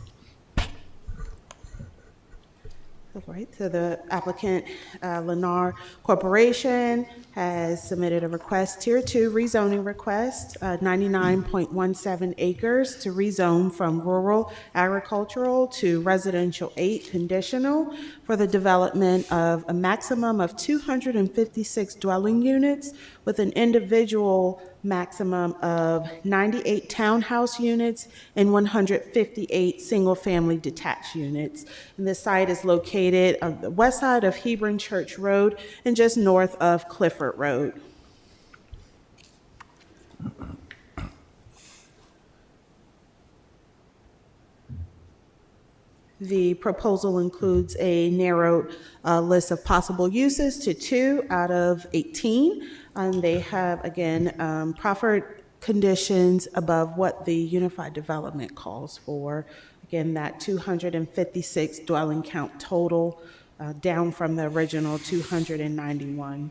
[SPEAKER 13] All right, so the applicant, Lennar Corporation, has submitted a request, Tier 2 rezoning request, 99.17 acres to rezone from rural agricultural to residential 8 conditional for the development of a maximum of 256 dwelling units with an individual maximum of 98 townhouse units and 158 single-family detached units. And this site is located on the west side of Hebron Church Road and just north of Clifford Road. The proposal includes a narrowed list of possible uses to 2 out of 18. And they have, again, proffered conditions above what the Unified Development calls for. Again, that 256 dwelling count total, down from the original 291.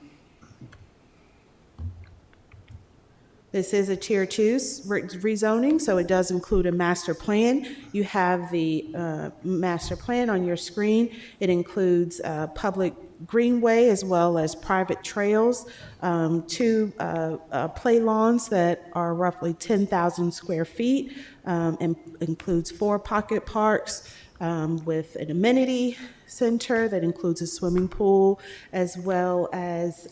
[SPEAKER 13] This is a Tier 2 rezoning, so it does include a master plan. You have the master plan on your screen. It includes public greenway as well as private trails, 2 play lawns that are roughly 10,000 square feet, and includes 4 pocket parks with an amenity center that includes a swimming pool as well as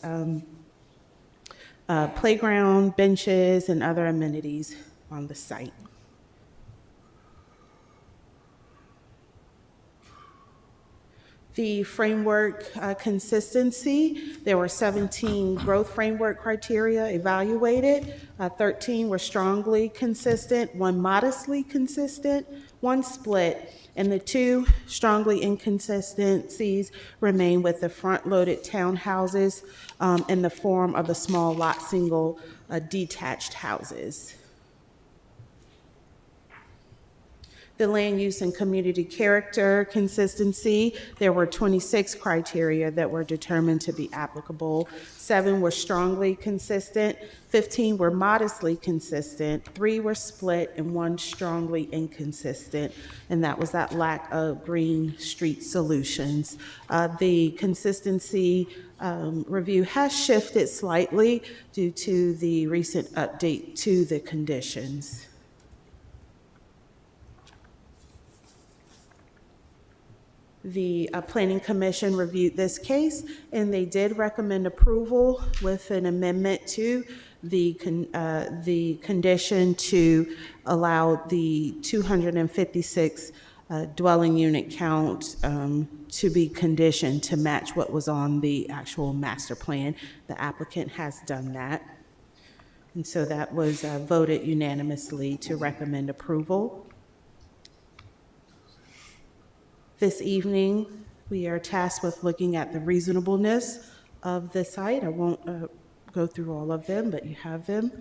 [SPEAKER 13] playground, benches, and other amenities on the site. The framework consistency, there were 17 growth framework criteria evaluated. 13 were strongly consistent, 1 modestly consistent, 1 split, and the 2 strongly inconsistencies remain with the front-loaded townhouses in the form of the small lot single detached houses. The land use and community character consistency, there were 26 criteria that were determined to be applicable. 7 were strongly consistent, 15 were modestly consistent, 3 were split, and 1 strongly inconsistent, and that was that lack of green street solutions. The consistency review has shifted slightly due to the recent update to the conditions. The Planning Commission reviewed this case, and they did recommend approval with an amendment to the condition to allow the 256 dwelling unit count to be conditioned to match what was on the actual master plan. The applicant has done that. And so that was voted unanimously to recommend approval. This evening, we are tasked with looking at the reasonableness of the site. I won't go through all of them, but you have them.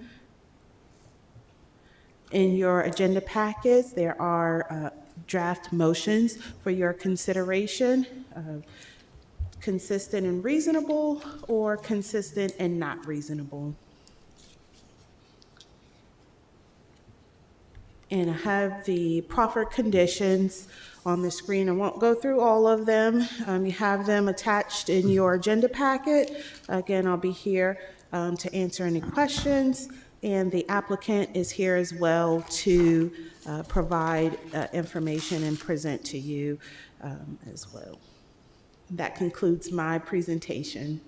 [SPEAKER 13] In your agenda packets, there are draft motions for your consideration, consistent and reasonable or consistent and not reasonable. And I have the proffered conditions on the screen. I won't go through all of them. You have them attached in your agenda packet. Again, I'll be here to answer any questions. And the applicant is here as well to provide information and present to you as well. That concludes my presentation.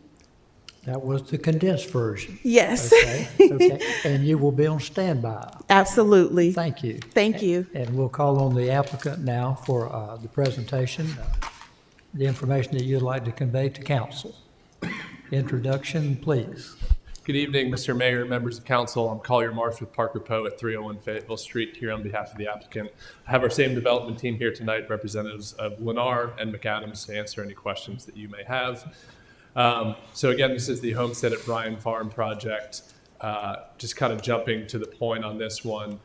[SPEAKER 1] That was the condensed version.
[SPEAKER 13] Yes.
[SPEAKER 1] Okay, okay. And you will be on standby.
[SPEAKER 13] Absolutely.
[SPEAKER 1] Thank you.
[SPEAKER 13] Thank you.
[SPEAKER 1] And we'll call on the applicant now for the presentation, the information that you'd like to convey to council. Introduction, please.
[SPEAKER 3] Good evening, Mr. Mayor, members of council. I'm Collier Marsh with Parker Poe at 301 Fayetteville Street here on behalf of the applicant. I have our same development team here tonight, representatives of Lennar and McAdams, to answer any questions that you may have. So again, this is the Homestead at Bryan Farm project. Just kind of jumping to the point on this one.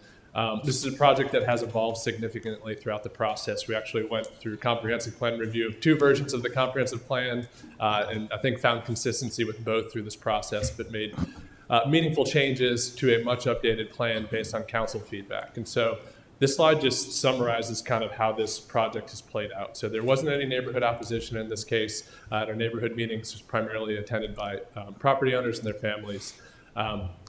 [SPEAKER 3] This is a project that has evolved significantly throughout the process. We actually went through comprehensive plan review of 2 versions of the comprehensive plan, and I think found consistency with both through this process, but made meaningful changes to a much updated plan based on council feedback. And so this slide just summarizes kind of how this project has played out. So there wasn't any neighborhood opposition in this case. At our neighborhood meetings was primarily attended by property owners and their families.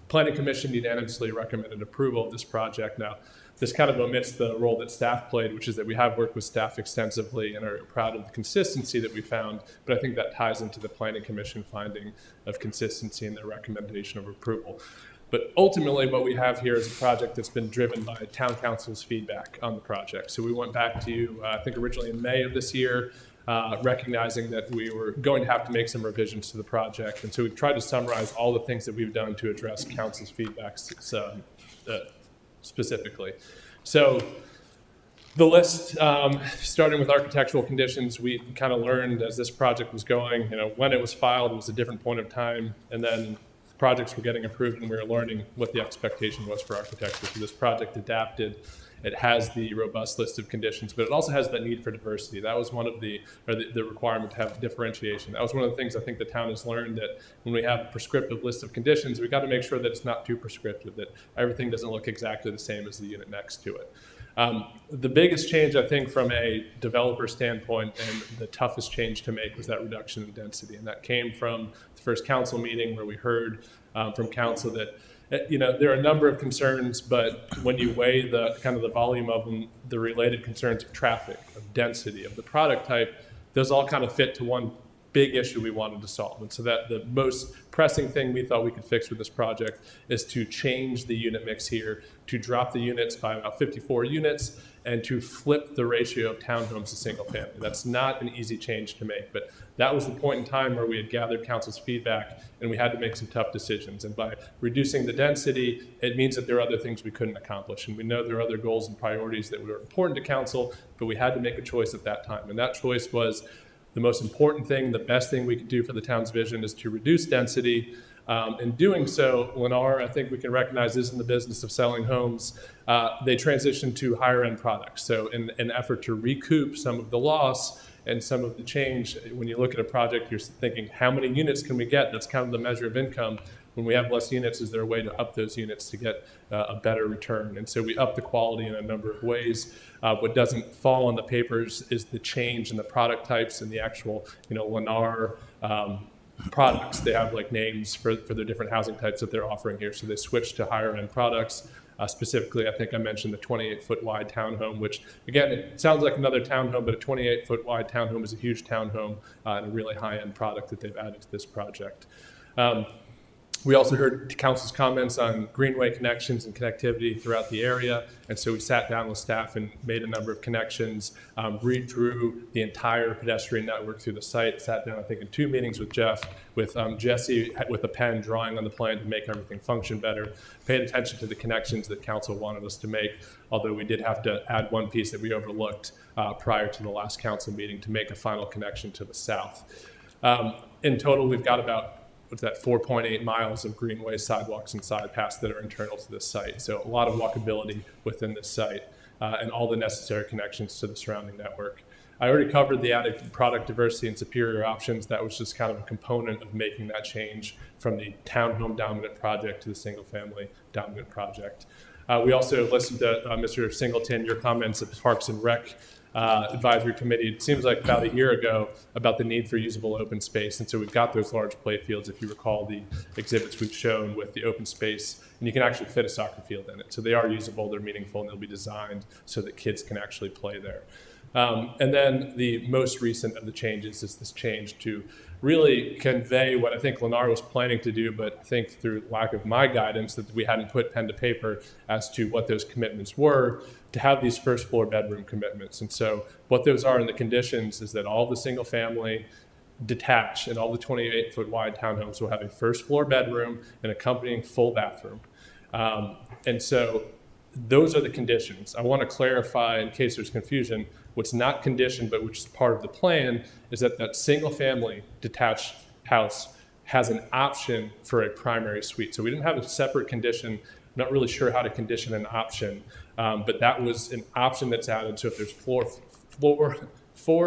[SPEAKER 3] Planning Commission unanimously recommended approval of this project. Now, this kind of omits the role that staff played, which is that we have worked with staff extensively and are proud of the consistency that we found, but I think that ties into the Planning Commission finding of consistency in their recommendation of approval. But ultimately, what we have here is a project that's been driven by town council's feedback on the project. So we went back to you, I think originally in May of this year, recognizing that we were going to have to make some revisions to the project. And so we've tried to summarize all the things that we've done to address council's feedback specifically. So the list, starting with architectural conditions, we kind of learned as this project was going, when it was filed, it was a different point of time. And then projects were getting approved and we were learning what the expectation was for architecture. So this project adapted. It has the robust list of conditions, but it also has the need for diversity. That was one of the requirement to have differentiation. That was one of the things I think the town has learned, that when we have a prescriptive list of conditions, we got to make sure that it's not too prescriptive, that everything doesn't look exactly the same as the unit next to it. The biggest change, I think, from a developer standpoint, and the toughest change to make, was that reduction in density. And that came from the first council meeting where we heard from council that there are a number of concerns, but when you weigh the kind of the volume of them, the related concerns of traffic, of density, of the product type, those all kind of fit to one big issue we wanted to solve. And so that the most pressing thing we thought we could fix with this project is to change the unit mix here, to drop the units by about 54 units, and to flip the ratio of townhomes to single family. That's not an easy change to make, but that was the point in time where we had gathered council's feedback and we had to make some tough decisions. And by reducing the density, it means that there are other things we couldn't accomplish. And we know there are other goals and priorities that were important to council, but we had to make a choice at that time. And that choice was the most important thing, the best thing we could do for the town's vision is to reduce density. In doing so, Lennar, I think we can recognize, is in the business of selling homes. They transitioned to higher end products. So in an effort to recoup some of the loss and some of the change, when you look at a project, you're thinking, how many units can we get? That's kind of the measure of income. When we have less units, is there a way to up those units to get a better return? And so we up the quality in a number of ways. What doesn't fall on the papers is the change in the product types and the actual, Lennar products. They have like names for their different housing types that they're offering here. So they switched to higher end products. Specifically, I think I mentioned the 28-foot wide townhome, which again, it sounds like another townhome, but a 28-foot wide townhome is a huge townhome and a really high end product that they've added to this project. We also heard council's comments on greenway connections and connectivity throughout the area. And so we sat down with staff and made a number of connections, redrew the entire pedestrian network through the site, sat down, I think, in 2 meetings with Jeff, with Jesse with a pen drawing on the plan to make everything function better, paid attention to the connections that council wanted us to make, although we did have to add one piece that we overlooked prior to the last council meeting to make a final connection to the south. In total, we've got about 4.8 miles of greenway, sidewalks, and side paths that are internal to this site. So a lot of walkability within this site and all the necessary connections to the surrounding network. I already covered the added product diversity and superior options. That was just kind of a component of making that change from the townhome dominant project to the single family dominant project. We also listened to Mr. Singleton, your comments at the Parks and Rec Advisory Committee. It seems like about a year ago about the need for usable open space. And so we've got those large play fields, if you recall the exhibits we've shown with the open space, and you can actually fit a soccer field in it. So they are usable, they're meaningful, and they'll be designed so that kids can actually play there. And then the most recent of the changes is this change to really convey what I think Lennar was planning to do, but I think through lack of my guidance that we hadn't put pen to paper as to what those commitments were, to have these first floor bedroom commitments. And so what those are in the conditions is that all the single family detached and all the 28-foot wide townhomes will have a first floor bedroom and accompanying full bathroom. And so those are the conditions. I want to clarify, in case there's confusion, what's not conditioned, but which is part of the plan, is that that single-family detached house has an option for a primary suite. So we didn't have a separate condition. I'm not really sure how to condition an option, but that was an option that's added. So if there's four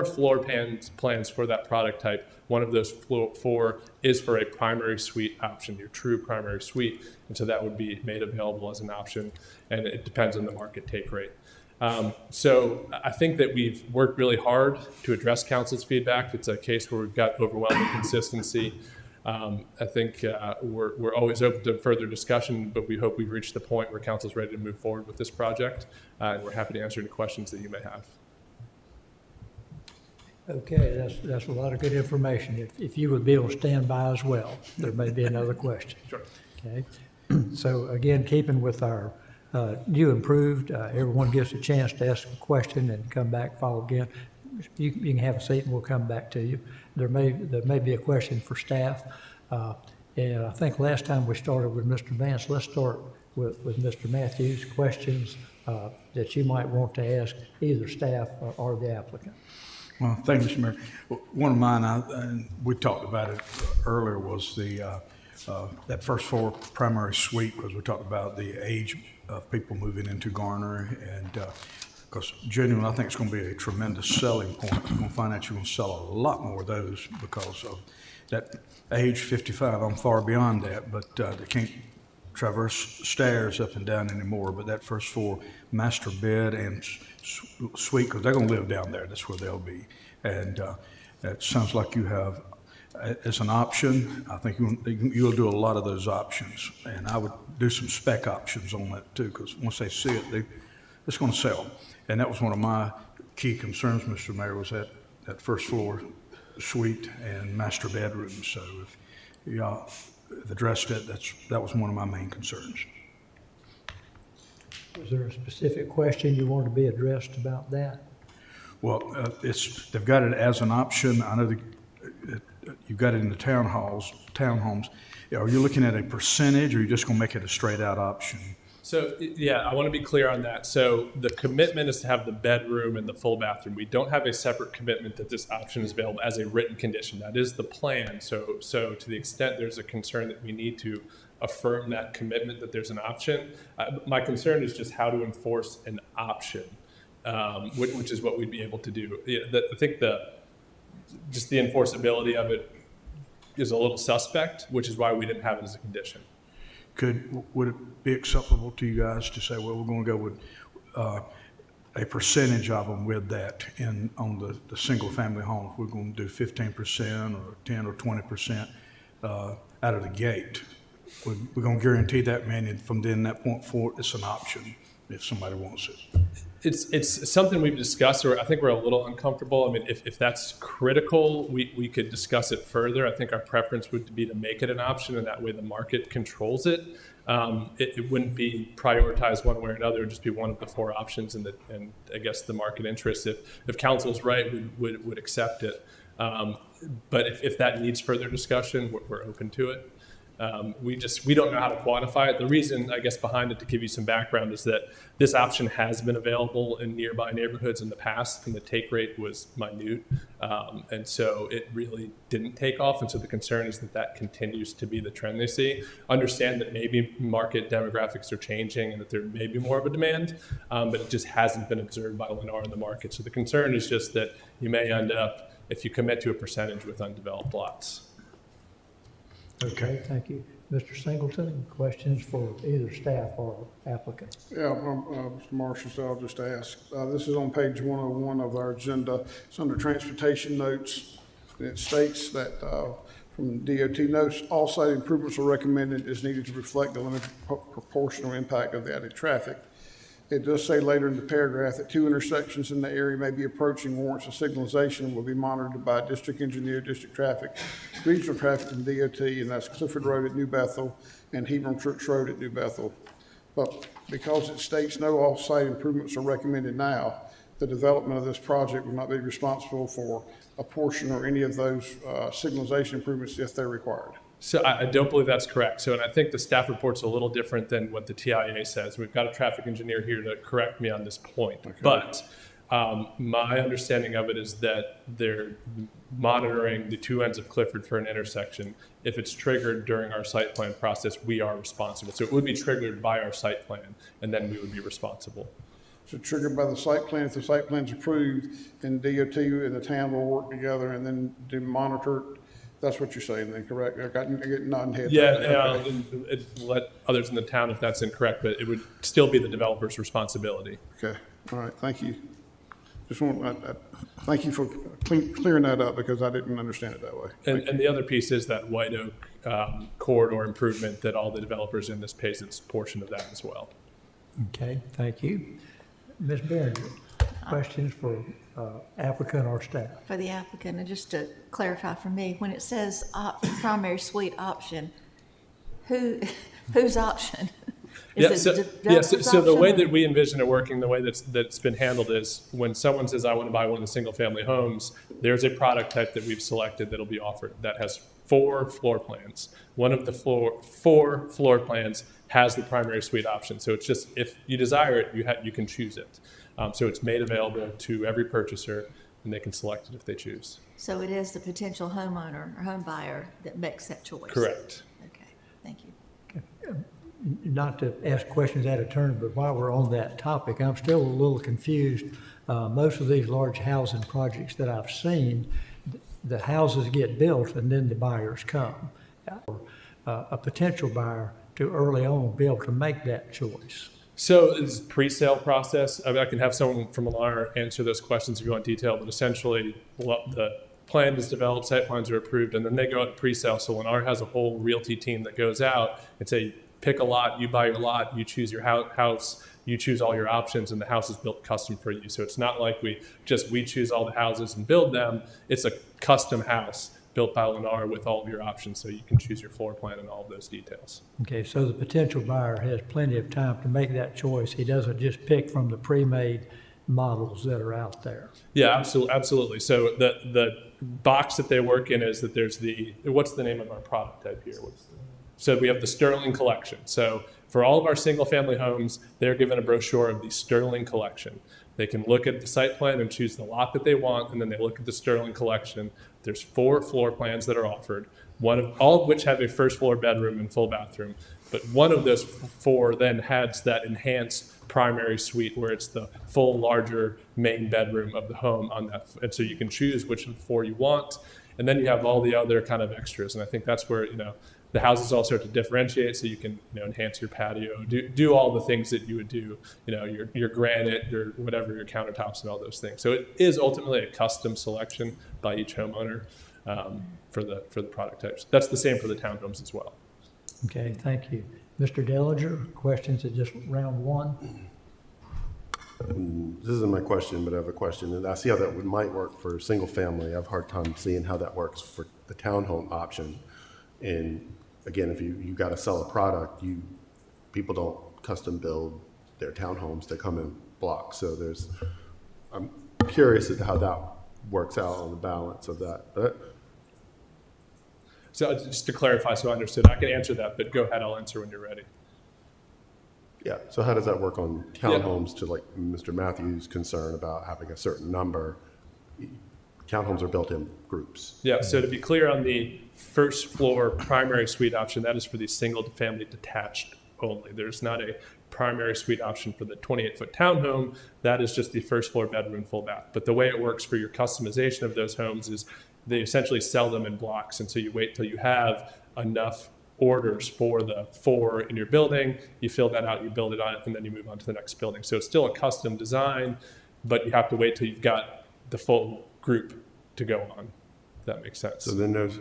[SPEAKER 3] floor plans for that product type, one of those four is for a primary suite option, your true primary suite. And so that would be made available as an option, and it depends on the market take rate. So I think that we've worked really hard to address council's feedback. It's a case where we've got overwhelming consistency. I think we're always open to further discussion, but we hope we've reached the point where council's ready to move forward with this project, and we're happy to answer any questions that you may have.
[SPEAKER 1] Okay, that's a lot of good information. If you would be able to stand by as well, there may be another question.
[SPEAKER 3] Sure.
[SPEAKER 1] Okay. So again, keeping with our new improved, everyone gets a chance to ask a question and come back, follow again. You can have a seat and we'll come back to you. There may be a question for staff. And I think last time we started with Mr. Vance. Let's start with Mr. Matthews. Questions that you might want to ask either staff or the applicant.
[SPEAKER 9] Well, thank you, Mr. Mayor. One of mine, and we talked about it earlier, was the that first floor primary suite, because we talked about the age of people moving into Garner, and because genuinely, I think it's going to be a tremendous selling point. You're going to find out you're going to sell a lot more of those because of that age 55. I'm far beyond that, but they can't traverse stairs up and down anymore. But that first floor master bed and suite, because they're going to live down there. That's where they'll be. And it sounds like you have, as an option, I think you'll do a lot of those options. And I would do some spec options on that too, because once they see it, it's going to sell. And that was one of my key concerns, Mr. Mayor, was that first floor suite and master bedroom. So if y'all addressed it, that was one of my main concerns.
[SPEAKER 1] Was there a specific question you wanted to be addressed about that?
[SPEAKER 9] Well, they've got it as an option. I know you've got it in the townhomes. Are you looking at a percentage, or are you just going to make it a straight out option?
[SPEAKER 3] So, yeah, I want to be clear on that. So the commitment is to have the bedroom and the full bathroom. We don't have a separate commitment that this option is available as a written condition. That is the plan. So to the extent there's a concern that we need to affirm that commitment that there's an option, my concern is just how to enforce an option, which is what we'd be able to do. I think just the enforceability of it is a little suspect, which is why we didn't have it as a condition.
[SPEAKER 9] Would it be acceptable to you guys to say, well, we're going to go with a percentage of them with that on the single family homes? We're going to do 15% or 10 or 20% out of the gate. We're going to guarantee that, man, and from then that point forward, it's an option if somebody wants it.
[SPEAKER 3] It's something we've discussed, or I think we're a little uncomfortable. I mean, if that's critical, we could discuss it further. I think our preference would be to make it an option, and that way the market controls it. It wouldn't be prioritized one way or another. It would just be one of the four options, and I guess the market interest, if council's right, would accept it. But if that needs further discussion, we're open to it. We don't know how to quantify it. The reason, I guess, behind it, to give you some background, is that this option has been available in nearby neighborhoods in the past, and the take rate was minute. And so it really didn't take off. And so the concern is that continues to be the trend they see. Understand that maybe market demographics are changing and that there may be more of a demand, but it just hasn't been observed by Lennar in the market. So the concern is just that you may end up, if you commit to a percentage, with undeveloped lots.
[SPEAKER 1] Okay, thank you. Mr. Singleton, questions for either staff or applicant?
[SPEAKER 8] Yeah, Mr. Marshall, so I'll just ask. This is on page 101 of our agenda. It's under transportation notes. It states that from DOT notes, all site improvements are recommended as needed to reflect the limited proportional impact of the added traffic. It does say later in the paragraph that 2 intersections in the area may be approaching warrants of signalization will be monitored by district engineer, district traffic, regional traffic, and DOT, and that's Clifford Road at New Bethel and Hebron Church Road at New Bethel. But because it states no off-site improvements are recommended now, the development of this project will not be responsible for a portion or any of those signalization improvements if they're required.
[SPEAKER 3] So I don't believe that's correct. So, and I think the staff report's a little different than what the TIA says. We've got a traffic engineer here to correct me on this point. Okay. But my understanding of it is that they're monitoring the 2 ends of Clifford for an intersection. If it's triggered during our site plan process, we are responsible. So it would be triggered by our site plan, and then we would be responsible.
[SPEAKER 8] So triggered by the site plan, if the site plan's approved, then DOT and the town will work together and then do monitor it. That's what you're saying then, correct? I get nodding head.
[SPEAKER 3] Yeah, and let others in the town if that's incorrect, but it would still be the developer's responsibility.
[SPEAKER 8] Okay, all right, thank you. Just want, thank you for clearing that up because I didn't understand it that way.
[SPEAKER 3] And the other piece is that White Oak corridor improvement that all the developers in this pays its portion of that as well.
[SPEAKER 1] Okay, thank you. Ms. Behringer, questions for applicant or staff?
[SPEAKER 4] For the applicant, and just to clarify for me, when it says primary suite option, whose option? Is it
[SPEAKER 3] so the way that we envision it working, the way that's been handled is when someone says, I want to buy one of the single family homes, there's a product type that we've selected that'll be offered that has 4 floor plans. One of the 4 floor plans has the primary suite option. So it's just, if you desire it, you can choose it. So it's made available to every purchaser, and they can select it if they choose.
[SPEAKER 4] So it is the potential homeowner or home buyer that makes that choice?
[SPEAKER 3] Correct.
[SPEAKER 4] Okay, thank you.
[SPEAKER 1] Okay. Not to ask questions out of turn, but while we're on that topic, I'm still a little confused. Most of these large housing projects that I've seen, the houses get built and then the buyers come. A potential buyer to early on be able to make that choice.
[SPEAKER 3] So it's pre-sale process. I mean, I can have someone from Lennar answer those questions if you want detail, but essentially the plan is developed, site plans are approved, and then they go out to pre-sale. So Lennar has a whole realty team that goes out and say, pick a lot, you buy your lot, you choose your house, you choose all your options, and the house is built custom for you. So it's not like we choose all the houses and build them. It's a custom house built by Lennar with all of your options, so you can choose your floor plan and all of those details.
[SPEAKER 1] Okay, so the potential buyer has plenty of time to make that choice. He doesn't just pick from the pre-made models that are out there.
[SPEAKER 3] Yeah, absolutely. So the box that they work in is that there's what's the name of our product type here? So we have the Sterling Collection. So for all of our single family homes, they're given a brochure of the Sterling Collection. They can look at the site plan and choose the lot that they want, and then they look at the Sterling Collection. There's 4 floor plans that are offered, all of which have a first floor bedroom and full bathroom. But one of those 4 then has that enhanced primary suite where it's the full, larger main bedroom of the home on that. And so you can choose which of the 4 you want. And then you have all the other kind of extras. And I think that's where, the houses all start to differentiate, so you can enhance your patio, do all the things that you would do, your granite, your whatever, your countertops and all those things. So it is ultimately a custom selection by each homeowner for the product types. That's the same for the townhomes as well.
[SPEAKER 1] Okay, thank you. Mr. Dellinger, questions at just round 1?
[SPEAKER 7] This isn't my question, but I have a question. And I see how that might work for single family. I have a hard time seeing how that works for the townhome option. And again, if you got to sell a product, people don't custom build their townhomes. They come in blocks. So I'm curious as to how that works out on the balance of that.
[SPEAKER 3] So just to clarify, so I understood, I can answer that, but go ahead, I'll answer when you're ready.
[SPEAKER 7] Yeah, so how does that work on townhomes to like Mr. Matthews' concern about having a certain number? Townhomes are built in groups.
[SPEAKER 3] Yeah, so to be clear on the first floor primary suite option, that is for the single family detached only. There's not a primary suite option for the 28-foot townhome. That is just the first floor bedroom and full bath. But the way it works for your customization of those homes is they essentially sell them in blocks. And so you wait till you have enough orders for the 4 in your building. You fill that out, you build it on it, and then you move on to the next building. So it's still a custom design, but you have to wait till you've got the full group to go on. If that makes sense.
[SPEAKER 7] So then there's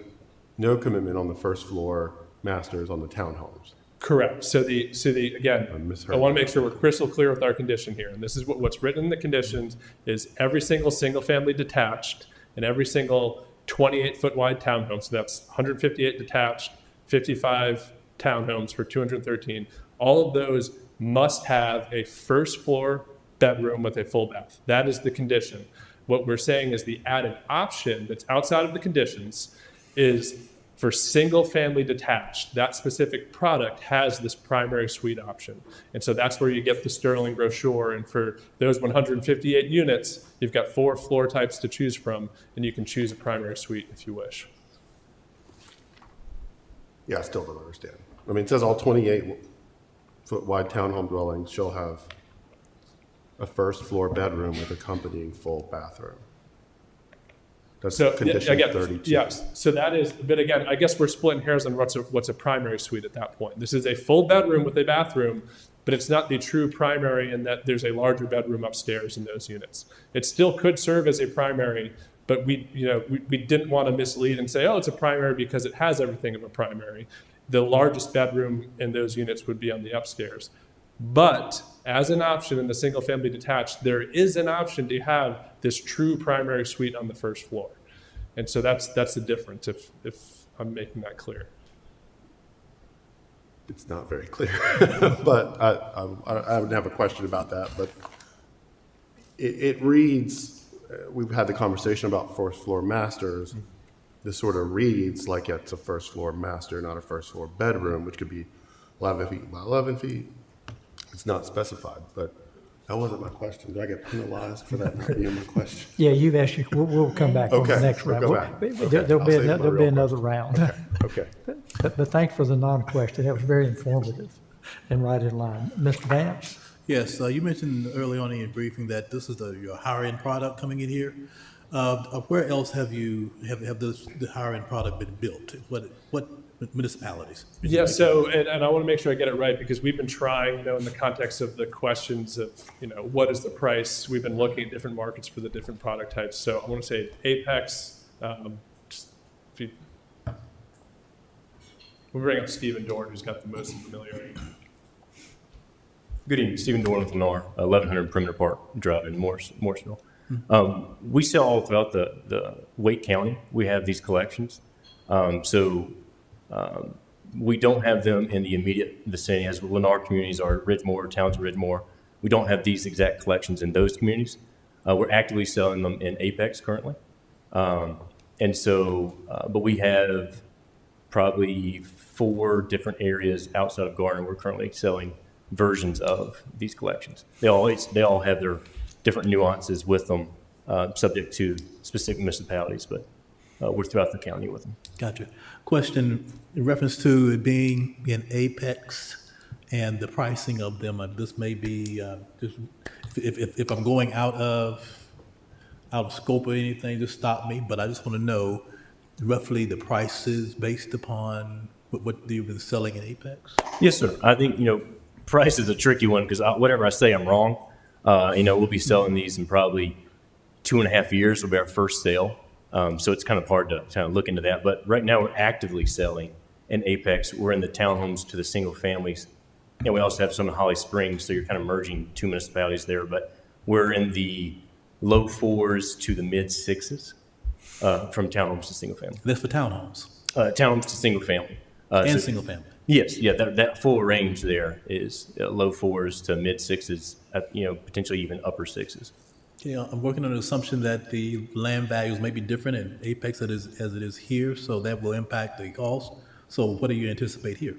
[SPEAKER 7] no commitment on the first floor masters on the townhomes.
[SPEAKER 3] Correct. So again,
[SPEAKER 7] misheard.
[SPEAKER 3] I want to make sure we're crystal clear with our condition here. And this is what's written in the conditions is every single family detached and every single 28-foot wide townhome. So that's 158 detached, 55 townhomes for 213. All of those must have a first floor bedroom with a full bath. That is the condition. What we're saying is the added option that's outside of the conditions is for single family detached. That specific product has this primary suite option. And so that's where you get the Sterling brochure. And for those 158 units, you've got 4 floor types to choose from, and you can choose a primary suite if you wish.
[SPEAKER 7] Yeah, I still don't understand. I mean, it says all 28-foot wide townhome dwellings shall have a first floor bedroom with accompanying full bathroom. That's condition 32.
[SPEAKER 3] Yes, so that is, but again, I guess we're splitting hairs on what's a primary suite at that point. This is a full bedroom with a bathroom, but it's not the true primary in that there's a larger bedroom upstairs in those units. It still could serve as a primary, but we didn't want to mislead and say, oh, it's a primary because it has everything of a primary. The largest bedroom in those units would be on the upstairs. But as an option in the single family detached, there is an option to have this true primary suite on the first floor. And so that's the difference, if I'm making that clear.
[SPEAKER 7] It's not very clear, but I would have a question about that. But it reads, we've had the conversation about first floor masters. This sort of reads like it's a first floor master, not a first floor bedroom, which could be 11 feet by 11 feet. It's not specified, but that wasn't my question. Do I get penalized for that not being my question?
[SPEAKER 1] Yeah, you've asked, we'll come back on the
[SPEAKER 7] Okay,
[SPEAKER 1] next
[SPEAKER 7] we'll
[SPEAKER 1] round.
[SPEAKER 7] go back. Okay,
[SPEAKER 1] There'll
[SPEAKER 7] I'll
[SPEAKER 1] be
[SPEAKER 7] save my
[SPEAKER 1] there'll be
[SPEAKER 7] real
[SPEAKER 1] another round.
[SPEAKER 7] Okay.
[SPEAKER 1] But thanks for the non-question. That was very informative and right in line. Mr. Vance?
[SPEAKER 2] Yes, you mentioned early on in your briefing that this is your higher-end product coming in here. Where else have the higher-end product been built? What municipalities?
[SPEAKER 3] Yeah, so, and I want to make sure I get it right because we've been trying, in the context of the questions of, what is the price? We've been looking at different markets for the different product types. So I want to say Apex, we'll bring up Stephen Dorn, who's got the most familiarity.
[SPEAKER 6] Good evening, Stephen Dorn with Lennar, 1100 Perimeter Park Drive in Morrisville. We sell all throughout the Wake County. We have these collections. We don't have them in the immediate vicinity, as Lennar communities are Ridgemore, towns of Ridgemore. We don't have these exact collections in those communities. We're actively selling them in Apex currently. But we have probably 4 different areas outside of Garner. We're currently selling versions of these collections. They all have their different nuances with them, subject to specific municipalities, but we're throughout the county with them.
[SPEAKER 2] Gotcha. Question in reference to it being in Apex and the pricing of them. This may be just if I'm going out of scope or anything, just stop me. But I just want to know roughly the prices based upon what you've been selling in Apex.
[SPEAKER 6] Yes, sir. I think price is a tricky one because whatever I say, I'm wrong. We'll be selling these in probably 2.5 years. Will be our first sale. So it's kind of hard to kind of look into that. But right now we're actively selling in Apex. We're in the townhomes to the single families. And we also have some in Holly Springs. So you're kind of merging 2 municipalities there. But we're in the low 4s to the mid 6s from townhomes to single family.
[SPEAKER 2] That's for townhomes?
[SPEAKER 6] Townhomes to single family.
[SPEAKER 2] Single family?
[SPEAKER 6] Yes. Yeah, that full range there is low 4s to mid 6s, potentially even upper 6s.
[SPEAKER 2] Okay, I'm working on the assumption that the land values may be different in Apex as it is here, so that will impact the cost. So what do you anticipate here?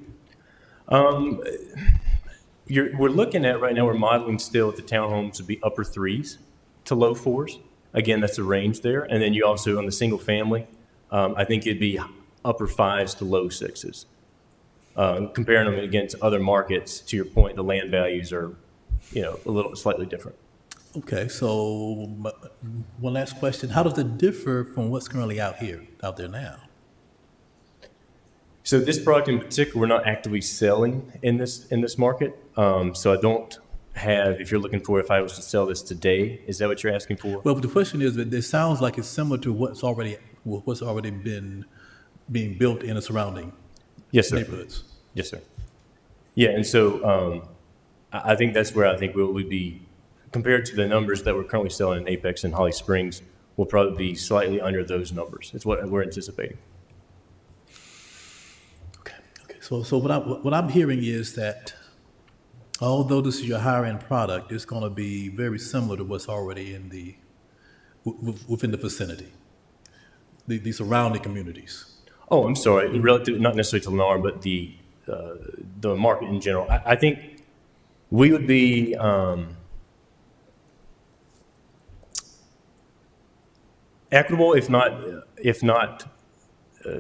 [SPEAKER 6] We're looking at right now, we're modeling still at the townhomes would be upper 3s to low 4s. Again, that's a range there. And then you also, on the single family, I think it'd be upper 5s to low 6s. Comparing them against other markets, to your point, the land values are, a little slightly different.
[SPEAKER 2] Okay, so one last question. How does it differ from what's currently out there now?
[SPEAKER 6] So this product in particular, we're not actively selling in this market. So I don't have, if you're looking for, if I was to sell this today, is that what you're asking for?
[SPEAKER 2] Well, the question is that it sounds like it's similar to what's already been being built in the surrounding
[SPEAKER 6] Yes, sir.
[SPEAKER 2] neighborhoods.
[SPEAKER 6] Yes, sir. Yeah, and so I think that's where I think we'll be, compared to the numbers that we're currently selling in Apex and Holly Springs, we'll probably be slightly under those numbers. It's what we're anticipating.
[SPEAKER 2] Okay. So what I'm hearing is that although this is your higher end product, it's going to be very similar to what's already in within the vicinity, the surrounding communities.
[SPEAKER 6] Oh, I'm sorry. Relative, not necessarily to Lennar, but the market in general. I think we would be equitable, if not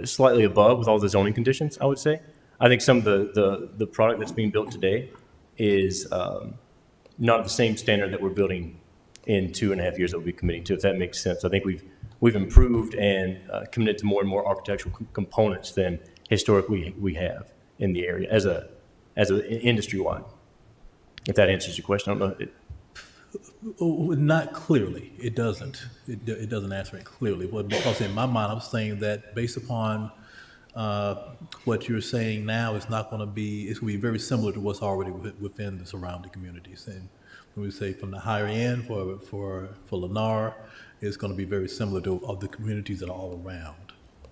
[SPEAKER 6] slightly above, with all the zoning conditions. I would say. I think some of the product that's being built today is not at the same standard that we're building in 2.5 years that we'll be committing to. If that makes sense, I think we've improved and committed to more and more architectural components than historically we have in the area as a industry wide. If that answers your question, I don't know.
[SPEAKER 2] Not clearly. It doesn't. It doesn't answer it clearly. Well, because in my mind, I'm saying that based upon what you're saying now, it's going to be very similar to what's already within the surrounding communities. And when we say from the higher end for Lennar, it's going to be very similar to of the communities that are all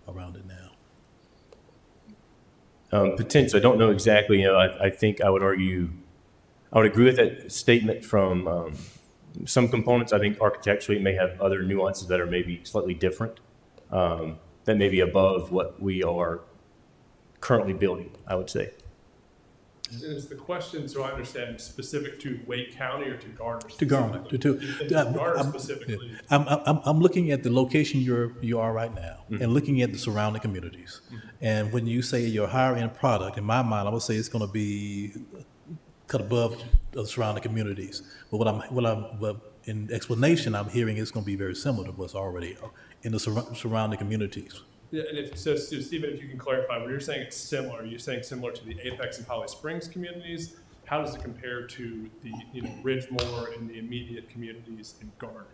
[SPEAKER 2] around it now.
[SPEAKER 6] Potentially, I don't know exactly. I think I would argue, I would agree with that statement from some components. I think architecturally it may have other nuances that are maybe slightly different, that may be above what we are currently building, I would say.
[SPEAKER 3] Is the question, so I understand, specific to Wake County or to Garner?
[SPEAKER 2] To Garner,
[SPEAKER 3] Garner specifically.
[SPEAKER 2] I'm looking at the location you are right now, and looking at the surrounding communities. And when you say your higher end product, in my mind, I would say it's going to be cut above the surrounding communities. But what in explanation, I'm hearing it's going to be very similar to what's already in the surrounding communities.
[SPEAKER 3] Yeah, and so Stephen, if you can clarify, when you're saying it's similar, are you saying similar to the Apex and Holly Springs communities? How does it compare to the Ridgemore and the immediate communities in Garner?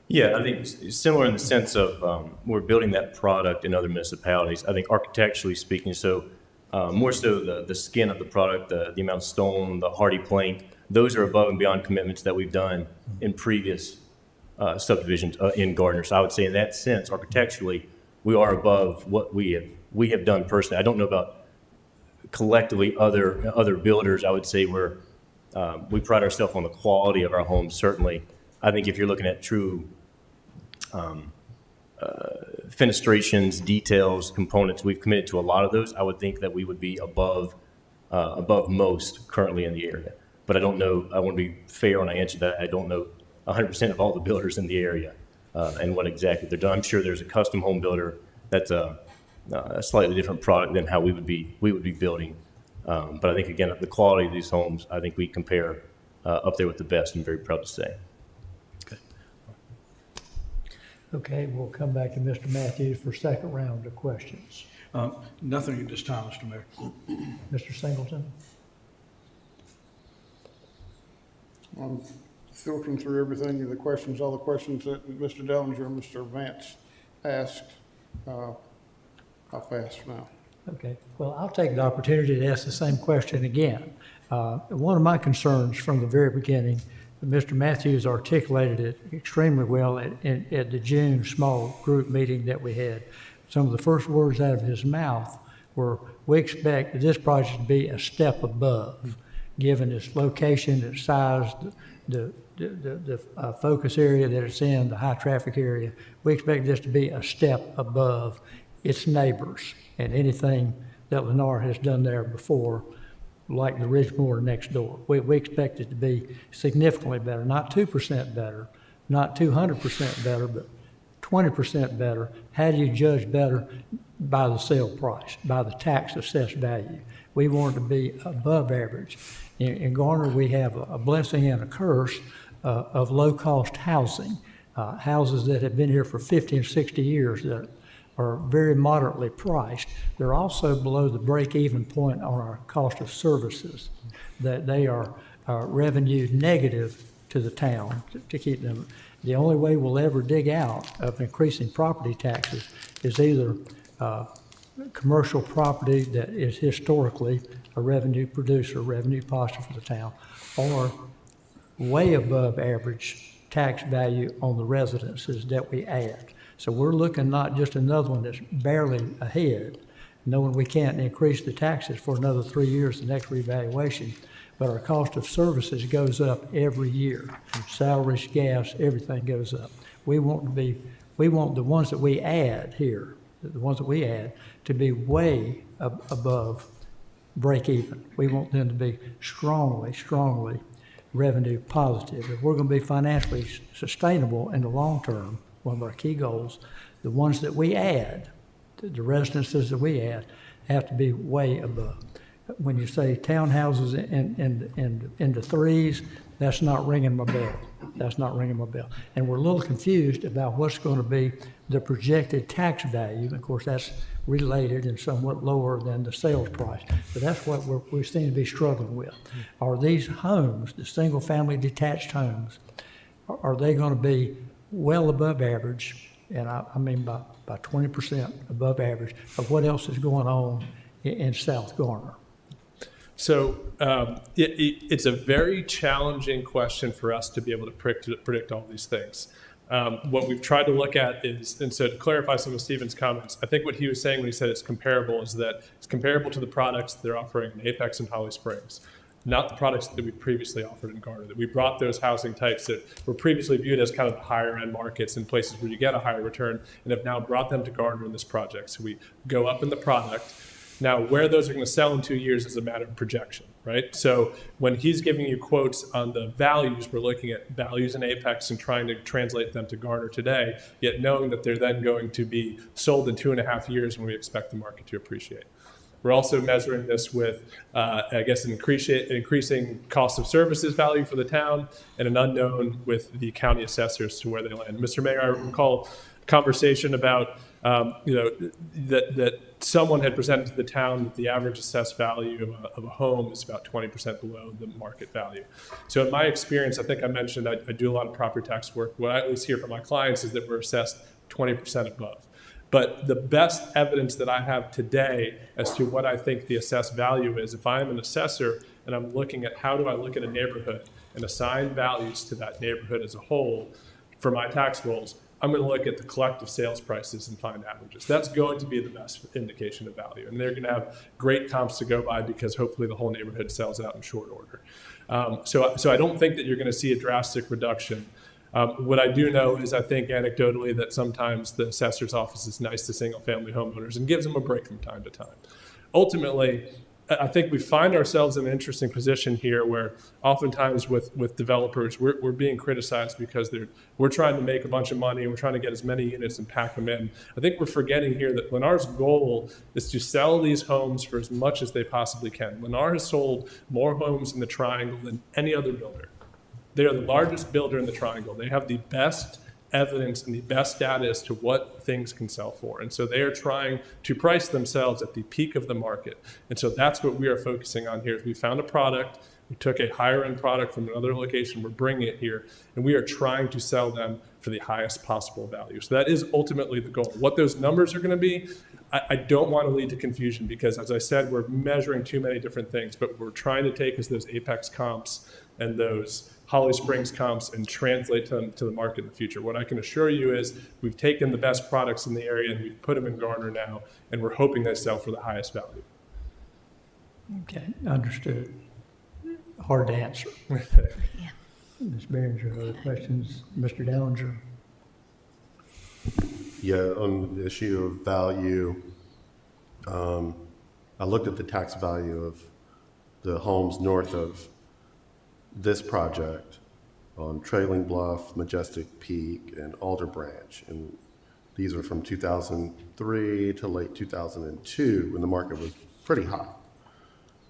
[SPEAKER 6] Yeah, I think it's similar in the sense of we're building that product in other municipalities. I think architecturally speaking, so more so the skin of the product, the amount of stone, the hardy plank, those are above and beyond commitments that we've done in previous subdivisions in Gardner. So I would say in that sense, architecturally, we are above what we have done personally. I don't know about collectively other builders. I would say we pride ourselves on the quality of our homes. Certainly, I think if you're looking at true fenestrations, details, components, we've committed to a lot of those. I would think that we would be above most currently in the area. But I don't know. I want to be fair when I answer that. I don't know 100% of all the builders in the area. And what exactly they're done. I'm sure there's a custom home builder that's a slightly different product than how we would be building. But I think again, the quality of these homes, I think we compare up there with the best. I'm very proud to say.
[SPEAKER 1] Okay, we'll come back to Mr. Matthews for second round of questions.
[SPEAKER 9] Nothing at this time, Mr. Mayor.
[SPEAKER 1] Mr. Singleton?
[SPEAKER 8] I'm filtering through everything, all the questions that Mr. Dellinger and Mr. Vance asked. I'll pass now.
[SPEAKER 1] Okay, well, I'll take the opportunity to ask the same question again. One of my concerns from the very beginning, Mr. Matthews articulated it extremely well at the June small group meeting that we had. Some of the first words out of his mouth were, we expect this project to be a step above, given its location, its size, the focus area that it's in, the high traffic area. We expect this to be a step above its neighbors and anything that Lennar has done there before, like the Ridgemore next door. We expect it to be significantly better, not 2% better, not 200% better, but 20% better. How do you judge better? By the sale price, by the tax assessed value. We want it to be above average. In Garner, we have a blessing and a curse of low-cost housing, houses that have been here for 50 and 60 years that are very moderately priced. They're also below the break-even point on our cost of services, that they are revenue negative to the town to keep them. The only way we'll ever dig out of increasing property taxes is either commercial property that is historically a revenue producer, revenue positive for the town, or way above average tax value on the residences that we add. So we're looking not just another one that's barely ahead, knowing we can't increase the taxes for another 3 years, the next revaluation, but our cost of services goes up every year. Salaries, gas, everything goes up. We want the ones that we add here, the ones that we add, to be way above break even. We want them to be strongly revenue positive. If we're going to be financially sustainable in the long term, one of our key goals, the ones that we add, the residences that we add, have to be way above. When you say townhouses in the threes, that's not ringing my bell. That's not ringing my bell. And we're a little confused about what's going to be the projected tax value. Of course, that's related and somewhat lower than the sales price. But that's what we seem to be struggling with. Are these homes, the single-family detached homes, are they going to be well above average, and I mean by 20% above average of what else is going on in South Garner?
[SPEAKER 3] So it's a very challenging question for us to be able to predict all these things. What we've tried to look at is, and so to clarify some of Stephen's comments, I think what he was saying when he said it's comparable is that it's comparable to the products they're offering in Apex and Holly Springs, not the products that we previously offered in Garner, that we brought those housing types that were previously viewed as kind of the higher end markets and places where you get a higher return, and have now brought them to Garner in this project. So we go up in the product. Now, where those are going to sell in 2 years is a matter of projection, right? So when he's giving you quotes on the values, we're looking at values in Apex and trying to translate them to Garner today, yet knowing that they're then going to be sold in 2.5 years when we expect the market to appreciate. We're also measuring this with, I guess, an increasing cost of services value for the town and an unknown with the county assessors to where they land. Mr. Mayor, I recall a conversation about that someone had presented to the town that the average assessed value of a home is about 20% below the market value. So in my experience, I think I mentioned I do a lot of property tax work. What I always hear from my clients is that we're assessed 20% above. But the best evidence that I have today as to what I think the assessed value is, if I'm an assessor and I'm looking at how do I look at a neighborhood and assign values to that neighborhood as a whole for my tax rolls, I'm going to look at the collective sales prices and find averages. That's going to be the best indication of value. And they're going to have great comps to go by because hopefully the whole neighborhood sells out in short order. So I don't think that you're going to see a drastic reduction. What I do know is I think anecdotally that sometimes the assessor's office is nice to single-family homeowners and gives them a break from time to time. Ultimately, I think we find ourselves in an interesting position here where oftentimes with developers, we're being criticized because we're trying to make a bunch of money and we're trying to get as many units and pack them in. I think we're forgetting here that Lennar's goal is to sell these homes for as much as they possibly can. Lennar has sold more homes in the Triangle than any other builder. They are the largest builder in the Triangle. They have the best evidence and the best data as to what things can sell for. And so they are trying to price themselves at the peak of the market. And so that's what we are focusing on here. Is we found a product, we took a higher end product from another location, we're bringing it here, and we are trying to sell them for the highest possible value. So that is ultimately the goal. What those numbers are going to be, I don't want to lead to confusion because, as I said, we're measuring too many different things, but we're trying to take those Apex comps and those Holly Springs comps and translate them to the market in the future. What I can assure you is we've taken the best products in the area and we've put them in Garner now, and we're hoping they sell for the highest value.
[SPEAKER 1] Okay, understood. Hard to answer. Ms. Behringer, other questions? Mr. Dellinger?
[SPEAKER 7] Yeah, on the issue of value, I looked at the tax value of the homes north of this project on Trailing Bluff, Majestic Peak, and Alder Branch. And these are from 2003 to late 2002 when the market was pretty hot.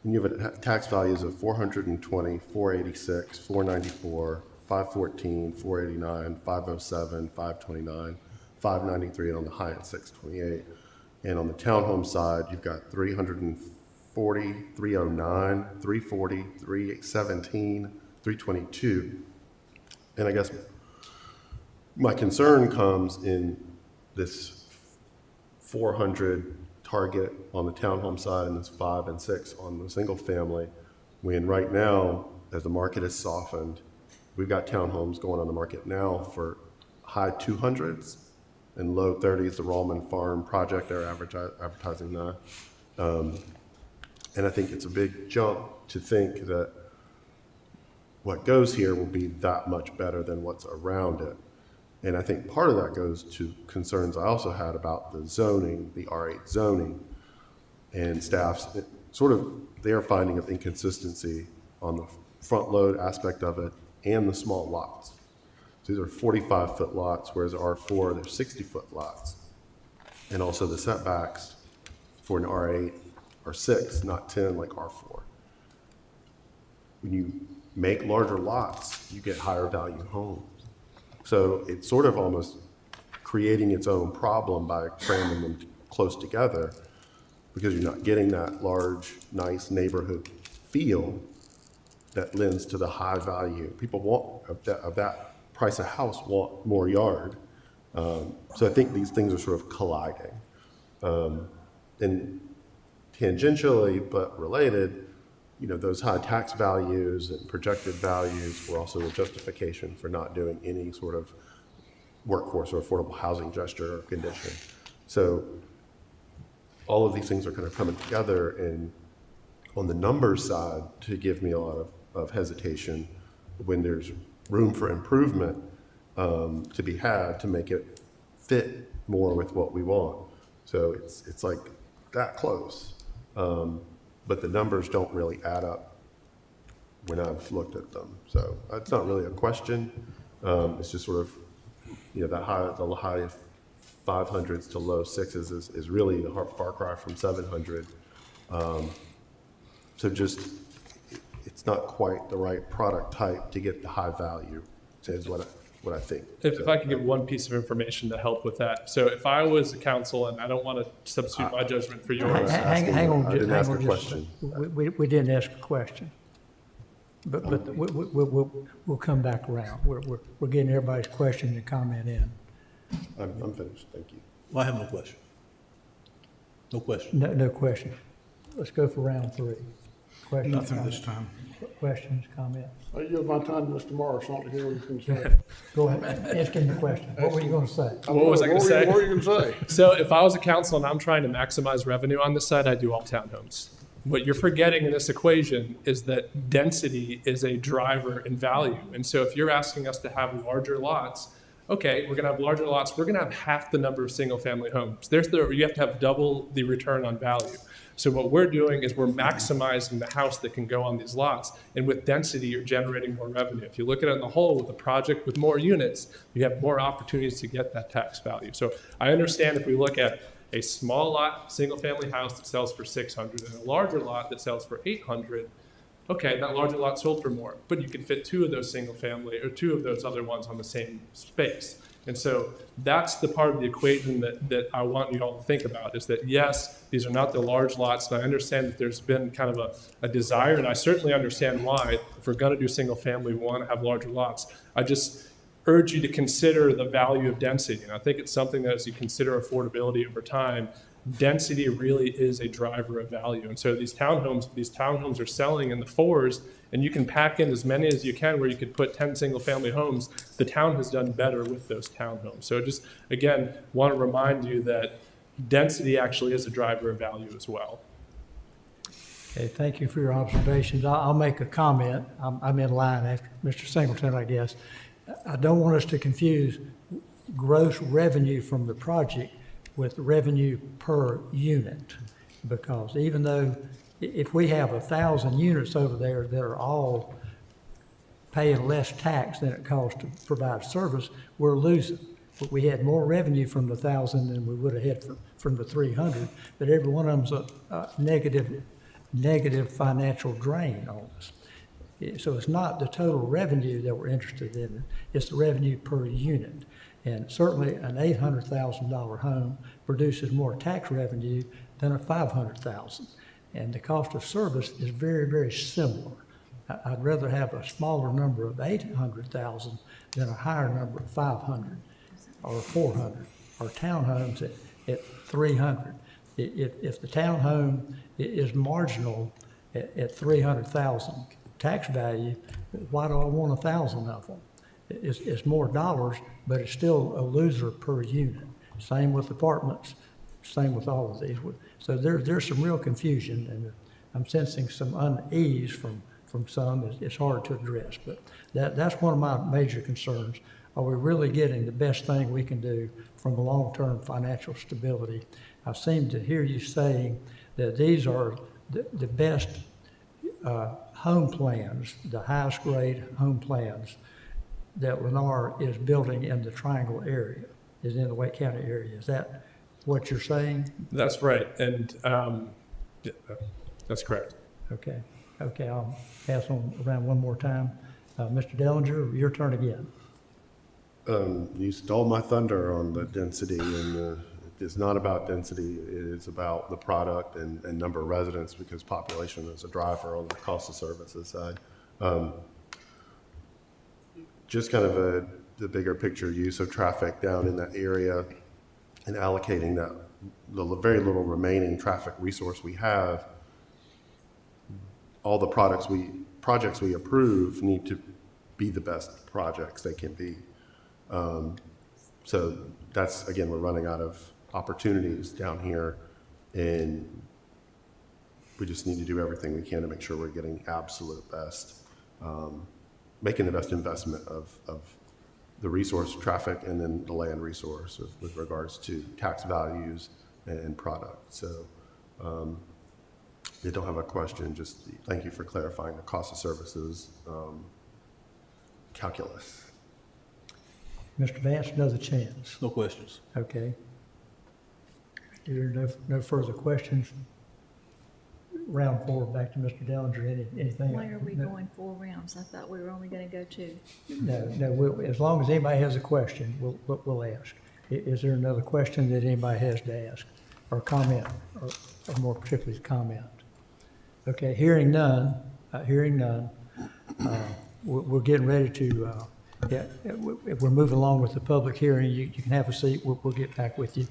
[SPEAKER 7] And you have tax values of 420, 486, 494, 514, 489, 507, 529, 593, and on the high end, 628. And on the townhome side, you've got 340, 309, 340, 317, 322. And I guess my concern comes in this 400 target on the townhome side and this 5 and 6 on the single family, when right now, as the market has softened, we've got townhomes going on the market now for high 200s and low 30s. The Rallman Farm project, they're advertising that. And I think it's a big jump to think that what goes here will be that much better than what's around it. And I think part of that goes to concerns I also had about the zoning, the R8 zoning, and staff's sort of their finding of inconsistency on the front load aspect of it and the small lots. So these are 45-foot lots, whereas R4, they're 60-foot lots. And also the setbacks for an R8 are 6, not 10 like R4. When you make larger lots, you get higher value homes. So it's sort of almost creating its own problem by cramming them close together, because you're not getting that large, nice neighborhood feel that lends to the high value. People want, of that price of house, want more yard. So I think these things are sort of colliding. And tangentially, but related, you know, those high tax values and projected values were also a justification for not doing any sort of workforce or affordable housing gesture or condition. So all of these things are kind of coming together, and on the numbers side, to give me a lot of hesitation when there's room for improvement to be had to make it fit more with what we want. So it's like that close. But the numbers don't really add up when I've looked at them. So it's not really a question. It's just sort of, you know, the high 500s to low 6s is really a far cry from 700. So just, it's not quite the right product type to get the high value, is what I think.
[SPEAKER 3] If I could give one piece of information to help with that. So if I was a council, and I don't want to substitute my judgment for yours.
[SPEAKER 1] Hang on,
[SPEAKER 7] I didn't ask a
[SPEAKER 1] just-
[SPEAKER 7] question.
[SPEAKER 1] We didn't ask a question. But we'll come back around. We're getting everybody's question and comment in.
[SPEAKER 7] I'm finished, thank you.
[SPEAKER 2] Well, I have no question. No question.
[SPEAKER 1] No question. Let's go for round 3. Questions,
[SPEAKER 9] Nothing this
[SPEAKER 1] comments?
[SPEAKER 9] time.
[SPEAKER 1] Questions, comments?
[SPEAKER 8] I yield my time to Mr. Morris, I want to hear what you can say.
[SPEAKER 1] Go ahead, ask him the question. What were you going to say?
[SPEAKER 3] What was I going to say?
[SPEAKER 8] What were you going to say?
[SPEAKER 3] So if I was a council and I'm trying to maximize revenue on this side, I'd do all townhomes. What you're forgetting in this equation is that density is a driver in value. And so if you're asking us to have larger lots, okay, we're going to have larger lots. We're going to have half the number of single-family homes. You have to have double the return on value. So what we're doing is we're maximizing the house that can go on these lots. And with density, you're generating more revenue. If you look at it in the whole, with a project with more units, you have more opportunities to get that tax value. So I understand if we look at a small lot, single-family house that sells for 600 and a larger lot that sells for 800, okay, that larger lot sold for more, but you can fit 2 of those single-family or 2 of those other ones on the same space. And so that's the part of the equation that I want you all to think about, is that yes, these are not the large lots, and I understand that there's been kind of a desire, and I certainly understand why. If we're going to do single family, we want to have larger lots. I just urge you to consider the value of density, and I think it's something that as you consider affordability over time, density really is a driver of value. And so these townhomes are selling in the 4s, and you can pack in as many as you can where you could put 10 single family homes. The town has done better with those townhomes. So just, again, want to remind you that density actually is a driver of value as well.
[SPEAKER 1] Okay, thank you for your observations. I'll make a comment. I'm in line after Mr. Singleton, I guess. I don't want us to confuse gross revenue from the project with revenue per unit, because even though if we have 1,000 units over there that are all paying less tax than it costs to provide service, we're losing. But we had more revenue from the 1,000 than we would have had from the 300, but every one of them's a negative financial drain on us. So it's not the total revenue that we're interested in, it's the revenue per unit. And certainly an $800,000 home produces more tax revenue than a $500,000. And the cost of service is very, very similar. I'd rather have a smaller number of 800,000 than a higher number of 500 or 400, or townhomes at 300. If the townhome is marginal at 300,000 tax value, why do I want 1,000 of them? It's more dollars, but it's still a loser per unit. Same with apartments, same with all of these. So there's some real confusion, and I'm sensing some unease from some. It's hard to address, but that's one of my major concerns. Are we really getting the best thing we can do from long-term financial stability? I seem to hear you saying that these are the best home plans, the highest grade home plans that Lennar is building in the Triangle area, is in the Wake County area. Is that what you're saying?
[SPEAKER 3] That's right, and yeah, that's correct.
[SPEAKER 1] Okay, I'll pass on around one more time. Mr. Dellinger, your turn again.
[SPEAKER 7] You stole my thunder on the density, and it's not about density. It's about the product and number of residents, because population is a driver on the cost of services side. Just kind of the bigger picture use of traffic down in that area and allocating that the very little remaining traffic resource we have. All the projects we approve need to be the best projects they can be. So that's, again, we're running out of opportunities down here, and we just need to do everything we can to make sure we're getting absolute best, making the best investment of the resource, traffic, and then the land resource with regards to tax values and product. So I don't have a question, just thank you for clarifying the cost of services calculus.
[SPEAKER 1] Mr. Vance, another chance.
[SPEAKER 2] No questions.
[SPEAKER 1] Okay. There are no further questions. Round 4, back to Mr. Dellinger. Anything?
[SPEAKER 4] Why are we
[SPEAKER 1] No.
[SPEAKER 4] going 4 rounds? I thought we were only going to go 2.
[SPEAKER 1] No, as long as anybody has a question, we'll ask. Is there another question that anybody has to ask or comment, or more particularly comment? Okay, hearing none, we're getting ready to, we're moving along with the public hearing. You can have a seat. We'll get back with you.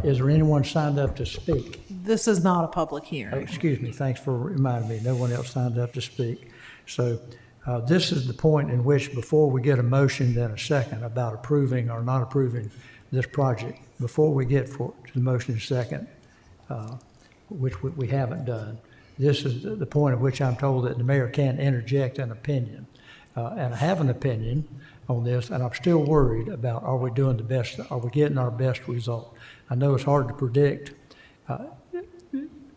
[SPEAKER 1] Is there anyone signed up to speak?
[SPEAKER 5] This is not a public
[SPEAKER 1] Oh,
[SPEAKER 5] hearing.
[SPEAKER 1] excuse me, thanks for reminding me. No one else signed up to speak. So this is the point in which, before we get a motion then a second about approving or not approving this project, before we get to the motion and second, which we haven't done, this is the point at which I'm told that the mayor can interject an opinion. And I have an opinion on this, and I'm still worried about, are we doing the best, are we getting our best result? I know it's hard to predict.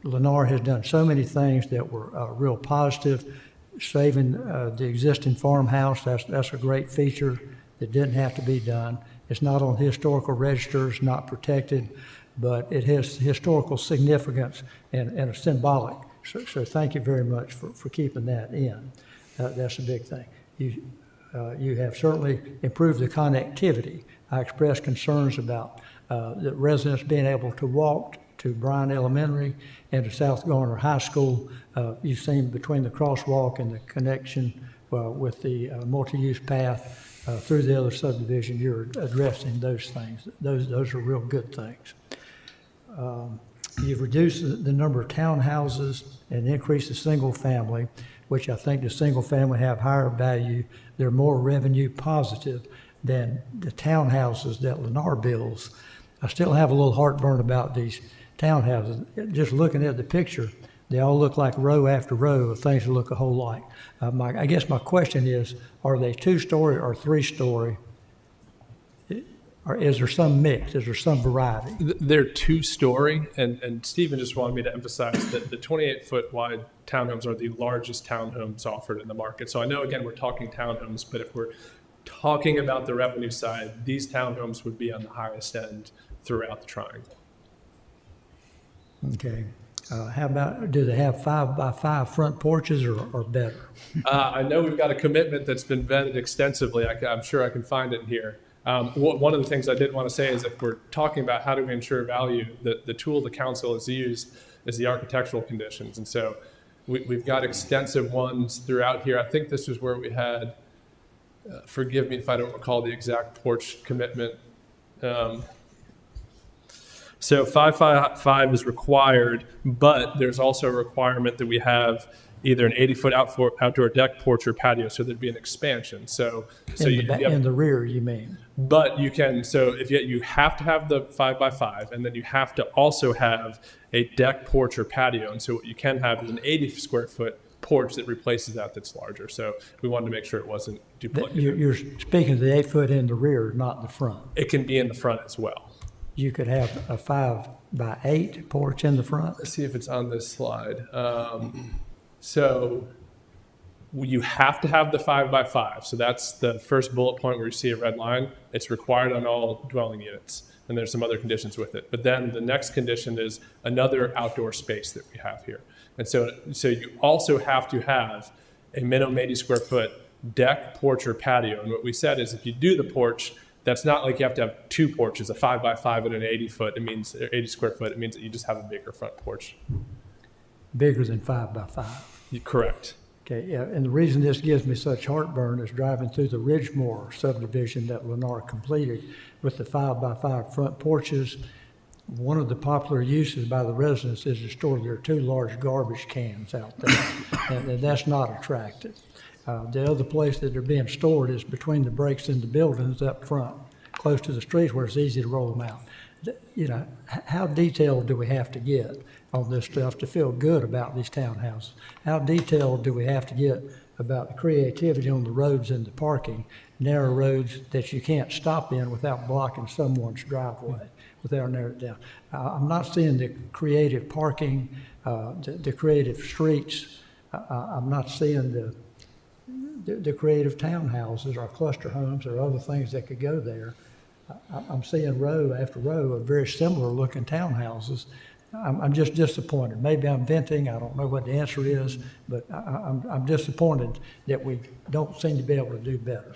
[SPEAKER 1] Lennar has done so many things that were real positive, saving the existing farmhouse. That's a great feature that didn't have to be done. It's not on historical registers, not protected, but it has historical significance and a symbolic. So thank you very much for keeping that in. That's a big thing. You have certainly improved the connectivity. I expressed concerns about the residents being able to walk to Bryan Elementary and to South Garner High School. You've seen between the crosswalk and the connection with the multi-use path through the other subdivision, you're addressing those things. Those are real good things. You've reduced the number of townhouses and increased the single family, which I think the single family have higher value. They're more revenue positive than the townhouses that Lennar builds. I still have a little heartburn about these townhouses. Just looking at the picture, they all look like row after row of things that look a whole lot. I guess my question is, are they 2-story or 3-story? Or is there some mix? Is there some variety?
[SPEAKER 3] They're 2-story, and Stephen just wanted me to emphasize that the 28-foot wide townhomes are the largest townhomes offered in the market. So I know, again, we're talking townhomes, but if we're talking about the revenue side, these townhomes would be on the highest end throughout the triangle.
[SPEAKER 1] Okay. How about, do they have 5x5 front porches or better?
[SPEAKER 3] I know we've got a commitment that's been vetted extensively. I'm sure I can find it here. One of the things I did want to say is if we're talking about how do we ensure value, the tool the council has used is the architectural conditions. And so we've got extensive ones throughout here. I think this is where we had, forgive me if I don't recall the exact porch commitment. So 555 is required, but there's also a requirement that we have either an 80-foot outdoor deck, porch, or patio, so there'd be an expansion. So
[SPEAKER 1] In the rear, you mean?
[SPEAKER 3] But you can, so if you have to have the 5x5, and then you have to also have a deck, porch, or patio. And so what you can have is an 80 square foot porch that replaces that's larger. So we wanted to make sure it wasn't duplicated.
[SPEAKER 1] You're speaking of the 8-foot in the rear, not in the front.
[SPEAKER 3] It can be in the front as well.
[SPEAKER 1] You could have a 5x8 porch in the front.
[SPEAKER 3] Let's see if it's on this slide. So you have to have the 5x5. So that's the first bullet point where you see a red line. It's required on all dwelling units. And there's some other conditions with it. But then the next condition is another outdoor space that we have here. And so you also have to have a minimum 80 square foot deck, porch, or patio. And what we said is if you do the porch, that's not like you have to have two porches, a 5x5 and an 80 square foot. It means that you just have a bigger front porch.
[SPEAKER 1] Bigger than 5x5.
[SPEAKER 3] Correct.
[SPEAKER 1] Okay, yeah, and the reason this gives me such heartburn is driving through the Ridgemore subdivision that Lennar completed with the 5x5 front porches. One of the popular uses by the residents is to store their two large garbage cans out there, and that's not attractive. The other place that they're being stored is between the breaks in the buildings up front, close to the streets where it's easy to roll them out. You know, how detailed do we have to get on this stuff to feel good about these townhouses? How detailed do we have to get about the creativity on the roads and the parking, narrow roads that you can't stop in without blocking someone's driveway, without narrowing it down? I'm not seeing the creative parking, the creative streets. I'm not seeing the creative townhouses or cluster homes or other things that could go there. I'm seeing row after row of very similar looking townhouses. I'm just disappointed. Maybe I'm venting. I don't know what the answer is, but I'm disappointed that we don't seem to be able to do better.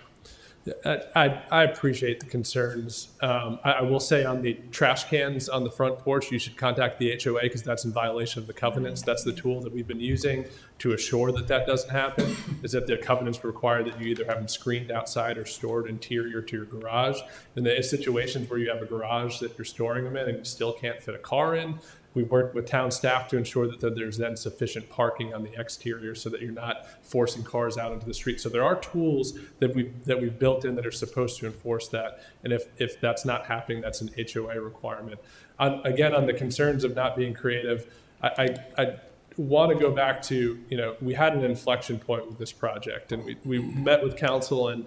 [SPEAKER 3] I appreciate the concerns. I will say on the trash cans on the front porch, you should contact the HOA because that's in violation of the covenants. That's the tool that we've been using to assure that that doesn't happen, is that the covenants require that you either have them screened outside or stored interior to your garage. And in situations where you have a garage that you're storing them in and you still can't fit a car in, we've worked with town staff to ensure that there's then sufficient parking on the exterior so that you're not forcing cars out into the street. So there are tools that we've built in that are supposed to enforce that. And if that's not happening, that's an HOA requirement. Again, on the concerns of not being creative, I want to go back to, we had an inflection point with this project, and we met with council, and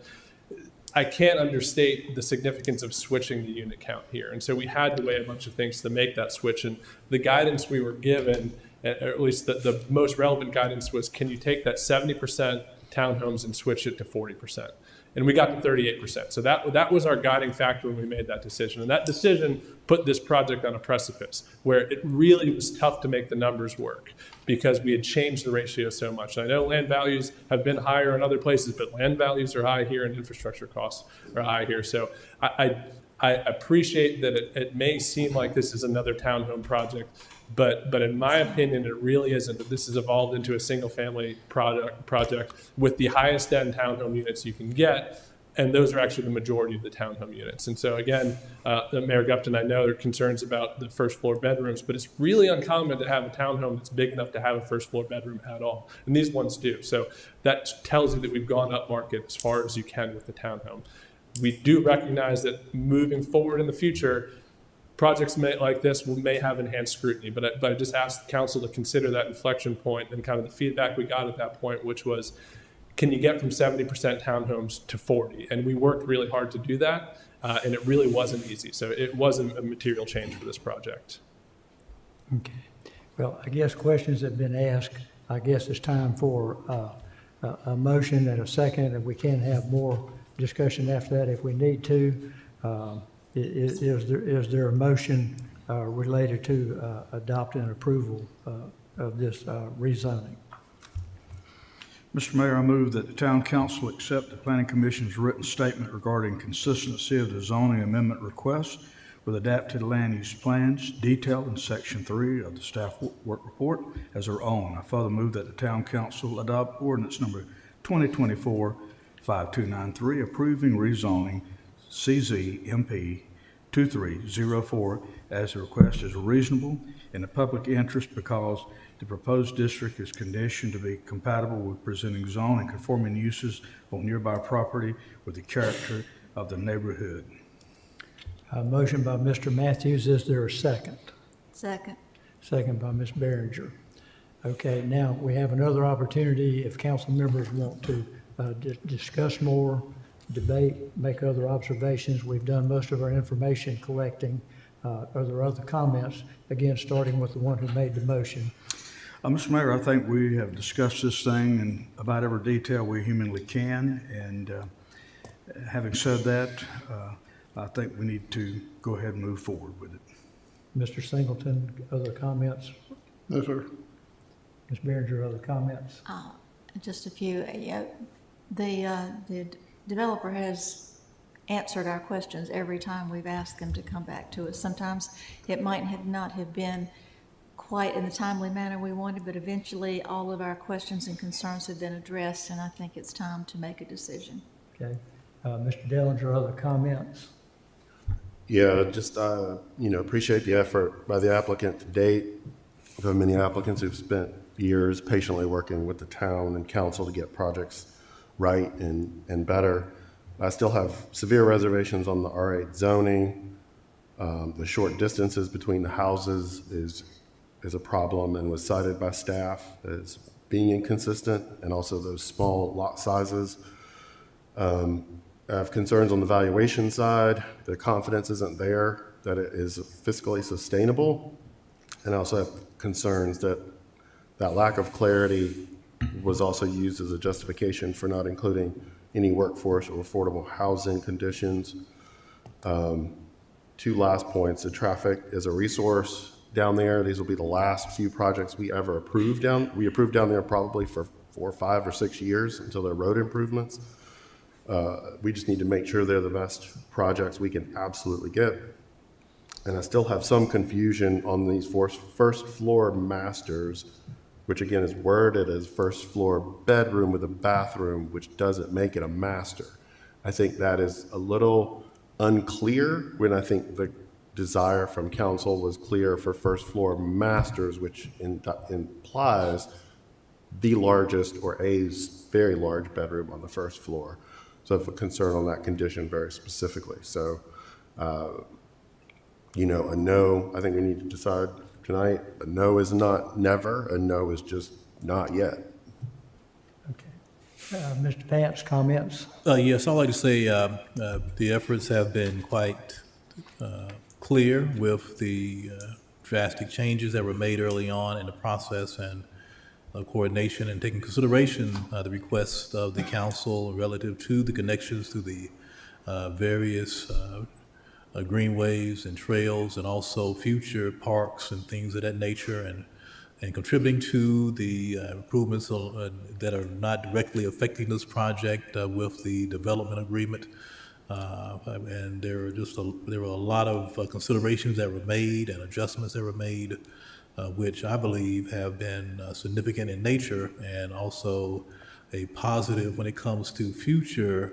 [SPEAKER 3] I can't understate the significance of switching the unit count here. And so we had to weigh a bunch of things to make that switch. And the guidance we were given, or at least the most relevant guidance, was can you take that 70% townhomes and switch it to 40%? And we got to 38%. So that was our guiding factor when we made that decision. And that decision put this project on a precipice where it really was tough to make the numbers work because we had changed the ratio so much. And I know land values have been higher in other places, but land values are high here and infrastructure costs are high here. So I appreciate that it may seem like this is another townhome project, but in my opinion, it really isn't. That this has evolved into a single-family project with the highest end townhome units you can get, and those are actually the majority of the townhome units. And so again, Mayor Gupton, I know there are concerns about the first floor bedrooms, but it's really uncommon to have a townhome that's big enough to have a first floor bedroom at all, and these ones do. So that tells you that we've gone up market as far as you can with the townhome. We do recognize that moving forward in the future, projects like this may have enhanced scrutiny, but I just asked the council to consider that inflection point and kind of the feedback we got at that point, which was, can you get from 70% townhomes to 40? And we worked really hard to do that, and it really wasn't easy. So it wasn't a material change for this project.
[SPEAKER 1] Okay. Well, I guess questions have been asked. I guess it's time for a motion and a second, and we can have more discussion after that if we need to. Is there a motion related to adopting approval of this rezoning?
[SPEAKER 9] Mr. Mayor, I move that the town council accept the planning commission's written statement regarding consistency of the zoning amendment request with adapted land use plans detailed in section 3 of the staff work report as their own. I further move that the town council adopt ordinance number 2024-5293 approving rezoning CZMP 2304 as the request is reasonable in the public interest because the proposed district is conditioned to be compatible with presenting zone and conforming uses on nearby property with the character of the neighborhood.
[SPEAKER 1] Motion by Mr. Matthews. Is there a second?
[SPEAKER 4] Second.
[SPEAKER 1] Second by Ms. Behringer. Okay, now we have another opportunity if council members want to discuss more, debate, make other observations. We've done most of our information collecting. Are there other comments? Again, starting with the one who made the motion.
[SPEAKER 9] Mr. Mayor, I think we have discussed this thing in about every detail we humanly can. And having said that, I think we need to go ahead and move forward with it.
[SPEAKER 1] Mr. Singleton, other comments?
[SPEAKER 8] No, sir.
[SPEAKER 1] Ms. Behringer, other comments?
[SPEAKER 4] Just a few. The developer has answered our questions every time we've asked them to come back to us. Sometimes it might not have been quite in the timely manner we wanted, but eventually all of our questions and concerns have been addressed, and I think it's time to make a decision.
[SPEAKER 1] Okay. Mr. Dellinger, other comments?
[SPEAKER 7] Yeah, just, appreciate the effort by the applicant to date. We've had many applicants who've spent years patiently working with the town and council to get projects right and better. I still have severe reservations on the R8 zoning. The short distances between the houses is a problem and was cited by staff as being inconsistent, and also those small lot sizes. I have concerns on the valuation side. The confidence isn't there that it is fiscally sustainable. And I also have concerns that lack of clarity was also used as a justification for not including any workforce or affordable housing conditions. Two last points. The traffic is a resource down there. These will be the last few projects we ever approved down. We approved down there probably for 4, 5, or 6 years until they're road improvements. We just need to make sure they're the best projects we can absolutely get. And I still have some confusion on these first floor masters, which again is worded as first floor bedroom with a bathroom, which doesn't make it a master. I think that is a little unclear when I think the desire from council was clear for first floor masters, which implies the largest or a very large bedroom on the first floor. So I have a concern on that condition very specifically. So, a no, I think we need to decide tonight. A no is not never, a no is just not yet.
[SPEAKER 1] Okay. Mr. Pants, comments?
[SPEAKER 2] Yes, I'd like to say the efforts have been quite clear with the drastic changes that were made early on in the process and coordination and taking consideration the requests of the council relative to the connections to the various greenways and trails and also future parks and things of that nature, and contributing to the improvements that are not directly affecting this project with the development agreement. And there were a lot of considerations that were made and adjustments that were made, which I believe have been significant in nature and also a positive when it comes to future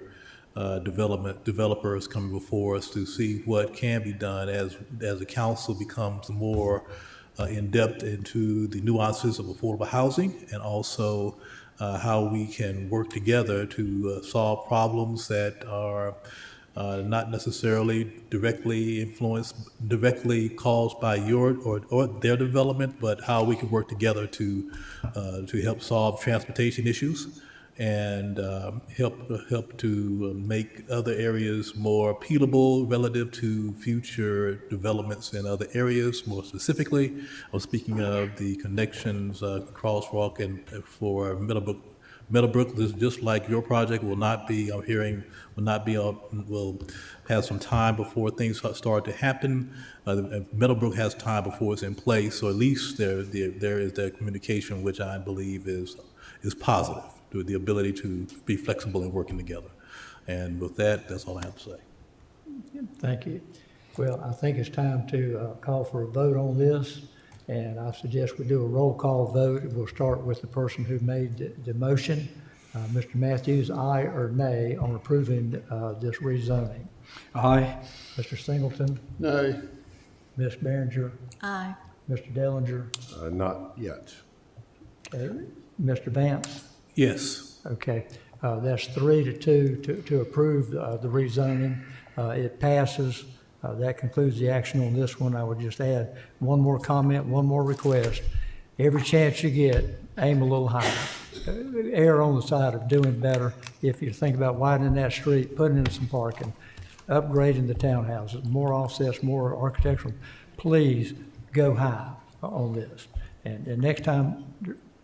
[SPEAKER 2] developers coming before us to see what can be done as the council becomes more in-depth into the nuances of affordable housing, and also how we can work together to solve problems that are not necessarily directly caused by your or their development, but how we can work together to help solve transportation issues and help to make other areas more appealable relative to future developments in other areas. More specifically, I'm speaking of the connections Crosswalk and for Meadowbrook. Meadowbrook, just like your project, will have some time before things start to happen. Meadowbrook has time before it's in place, so at least there is that communication, which I believe is positive. the ability to be flexible and working together. And with that, that's all I have to say.
[SPEAKER 1] Thank you. Well, I think it's time to call for a vote on this, and I suggest we do a roll call vote. We'll start with the person who made the motion. Mr. Matthews, aye or nay on approving this rezoning?
[SPEAKER 9] Aye.
[SPEAKER 1] Mr. Singleton?
[SPEAKER 8] Nay.
[SPEAKER 1] Ms. Behringer?
[SPEAKER 4] Aye.
[SPEAKER 1] Mr. Dellinger?
[SPEAKER 7] Not yet.
[SPEAKER 1] Okay. Mr. Vance?
[SPEAKER 2] Yes.
[SPEAKER 1] Okay, that's 3-2 to approve the rezoning. It passes. That concludes the action on this one. I would just add one more comment, one more request. Every chance you get, aim a little higher. Err on the side of doing better. If you think about widening that street, putting in some parking, upgrading the townhouses, more offsets, more architectural, please go high on this. And next time,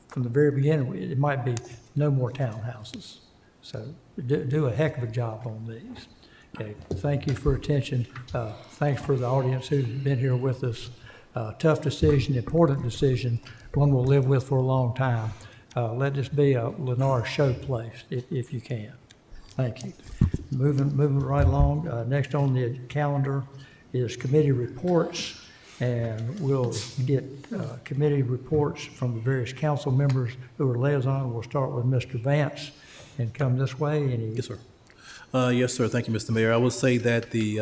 [SPEAKER 1] from the very beginning, it might be no more townhouses. So do a heck of a job on these. Okay, thank you for attention. Thanks for the audience who's been here with us. Tough decision, important decision, one we'll live with for a long time. Let this be a Lennar showplace if you can. Thank you. Moving right along. Next on the calendar is committee reports, and we'll get committee reports from the various council members who are liaison. We'll start with Mr. Vance and come this way.
[SPEAKER 2] Yes, sir. Yes, sir. Thank you, Mr. Mayor. I will say that the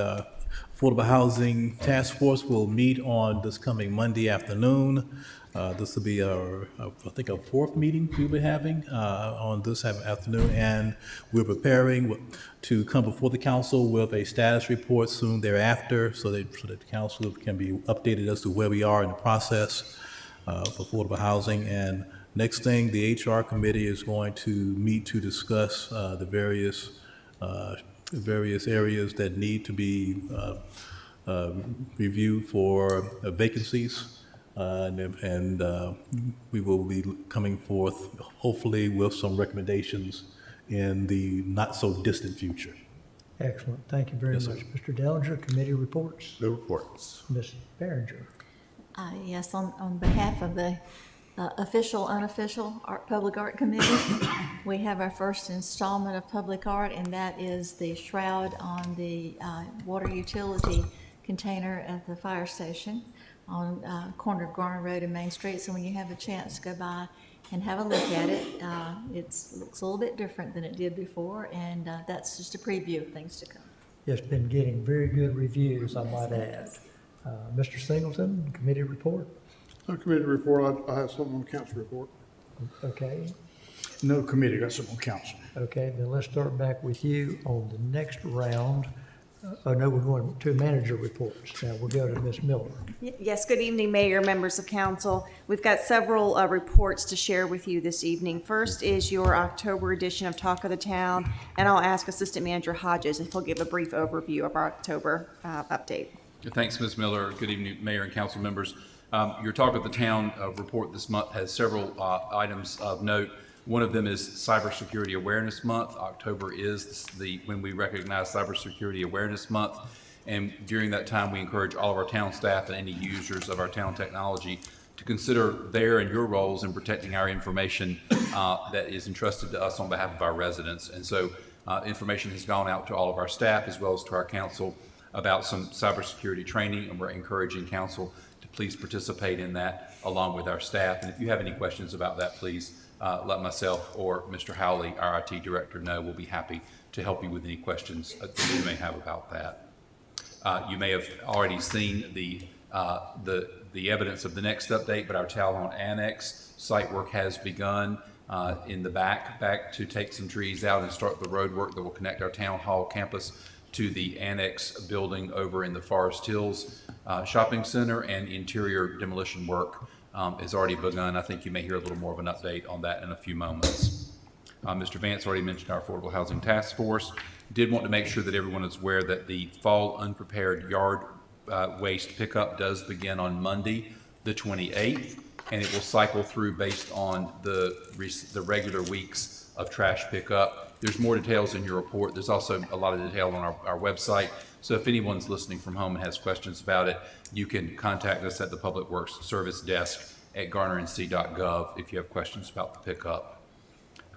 [SPEAKER 2] Affordable Housing Task Force will meet on this coming Monday afternoon. This will be our fourth meeting we'll be having on this afternoon, and we're preparing to come before the council with a status report soon thereafter, so that the council can be updated as to where we are in the process of affordable housing. And next thing, the HR committee is going to meet to discuss the various areas that need to be reviewed for vacancies. And we will be coming forth, hopefully, with some recommendations in the not-so-distant future.
[SPEAKER 1] Excellent. Thank you very
[SPEAKER 2] Yes,
[SPEAKER 1] much.
[SPEAKER 2] sir.
[SPEAKER 1] Mr. Dellinger, committee reports.
[SPEAKER 7] No reports.
[SPEAKER 1] Ms. Behringer.
[SPEAKER 4] Yes, on behalf of the official, unofficial Public Art Committee, we have our first installment of public art, and that is the shroud on the water utility container at the fire station on corner of Garner Road and Main Street. So when you have a chance to go by and have a look at it, it looks a little bit different than it did before, and that's just a preview of things to come.
[SPEAKER 1] It's been getting very good reviews, I might add. Mr. Singleton, committee report.
[SPEAKER 8] No committee report. I have something on council report.
[SPEAKER 1] Okay.
[SPEAKER 9] No committee, got some on council.
[SPEAKER 1] Okay, then let's start back with you on the next round. Oh, no, we're going to manager reports. Now we'll go to Ms. Miller.
[SPEAKER 12] Yes, good evening, Mayor, members of council. We've got several reports to share with you this evening. First is your October edition of Talk of the Town, and I'll ask Assistant Manager Hodges if he'll give a brief overview of our October update.
[SPEAKER 22] Thanks, Ms. Miller. Good evening, Mayor and council members. Your Talk of the Town report this month has several items of note. One of them is Cybersecurity Awareness Month. October is when we recognize Cybersecurity Awareness Month. And during that time, we encourage all of our town staff and any users of our town technology to consider their and your roles in protecting our information that is entrusted to us on behalf of our residents. And so information has gone out to all of our staff as well as to our council about some cybersecurity training, and we're encouraging council to please participate in that along with our staff. And if you have any questions about that, please let myself or Mr. Howley, our IT director, know. We'll be happy to help you with any questions that you may have about that. You may have already seen the evidence of the next update, but our Talon Annex site work has begun in the back to take some trees out and start the road work that will connect our town hall campus to the annex building over in the Forest Hills Shopping Center, and interior demolition work has already begun. I think you may hear a little more of an update on that in a few moments. Mr. Vance already mentioned our Affordable Housing Task Force. Did want to make sure that everyone is aware that the fall unprepared yard waste pickup does begin on Monday, the 28th, and it will cycle through based on the regular weeks of trash pickup. There's more details in your report. There's also a lot of detail on our website. So if anyone's listening from home and has questions about it, you can contact us at the Public Works Service Desk at garnernc.gov if you have questions about the pickup.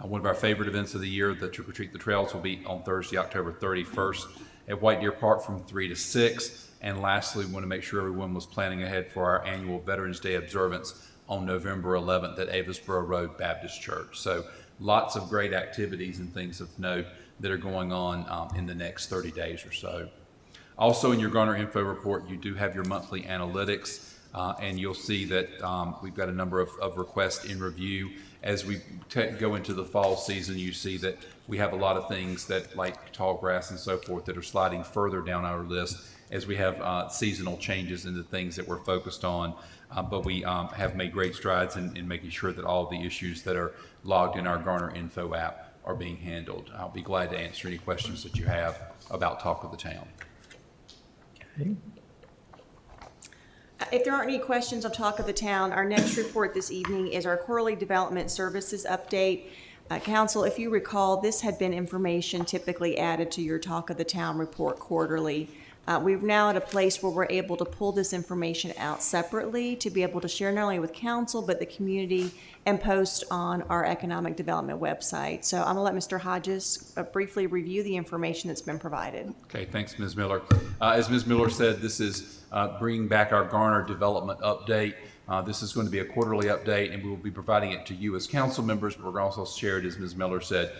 [SPEAKER 22] One of our favorite events of the year, the Trick or Treat the Trails, will be on Thursday, October 31st at White Deer Park from 3 to 6. And lastly, we want to make sure everyone was planning ahead for our annual Veterans Day observance on November 11th at Avisboro Road Baptist Church. So lots of great activities and things of note that are going on in the next 30 days or so. Also, in your Garner Info report, you do have your monthly analytics, and you'll see that we've got a number of requests in review. As we go into the fall season, you see that we have a lot of things that, like tall grass and so forth, that are sliding further down our list as we have seasonal changes in the things that we're focused on. But we have made great strides in making sure that all of the issues that are logged in our Garner Info app are being handled. I'll be glad to answer any questions that you have about Talk of the Town.
[SPEAKER 1] Okay.
[SPEAKER 12] If there aren't any questions on Talk of the Town, our next report this evening is our quarterly development services update. Council, if you recall, this had been information typically added to your Talk of the Town report quarterly. We're now at a place where we're able to pull this information out separately to be able to share not only with council, but the community and post on our economic development website. So I'm gonna let Mr. Hodges briefly review the information that's been provided.
[SPEAKER 22] Okay, thanks, Ms. Miller. As Ms. Miller said, this is bringing back our Garner development update. This is going to be a quarterly update, and we will be providing it to you as council members, but we're going to also share it, as Ms. Miller said,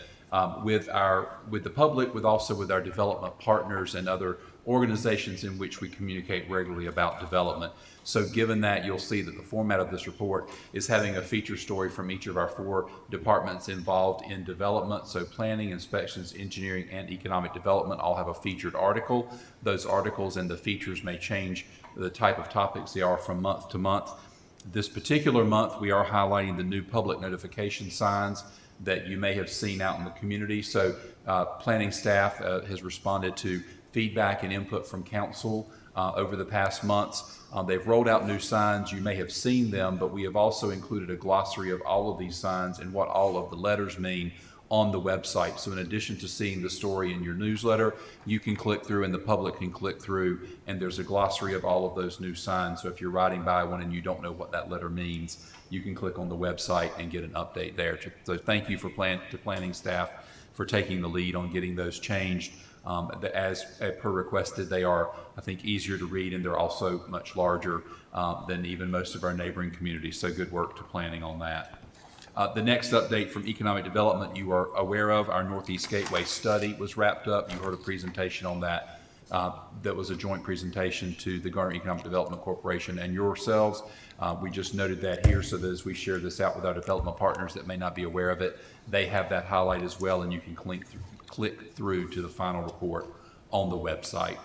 [SPEAKER 22] with the public, with our development partners and other organizations in which we communicate regularly about development. So given that, you'll see that the format of this report is having a feature story from each of our 4 departments involved in development. So planning, inspections, engineering, and economic development all have a featured article. Those articles and the features may change the type of topics they are from month to month. This particular month, we are highlighting the new public notification signs that you may have seen out in the community. So planning staff has responded to feedback and input from council over the past months. They've rolled out new signs. You may have seen them, but we have also included a glossary of all of these signs and what all of the letters mean on the website. So in addition to seeing the story in your newsletter, you can click through and the public can click through, and there's a glossary of all of those new signs. So if you're riding by one and you don't know what that letter means, you can click on the website and get an update there. So thank you to planning staff for taking the lead on getting those changed. As per requested, they are, I think, easier to read, and they're also much larger than even most of our neighboring communities. So good work to planning on that. The next update from economic development you are aware of, our Northeast Gateway study was wrapped up. You heard a presentation on that. That was a joint presentation to the Garner Economic Development Corporation and yourselves. We just noted that here so that as we share this out with our development partners that may not be aware of it, they have that highlight as well, and you can click through to the final report on the website.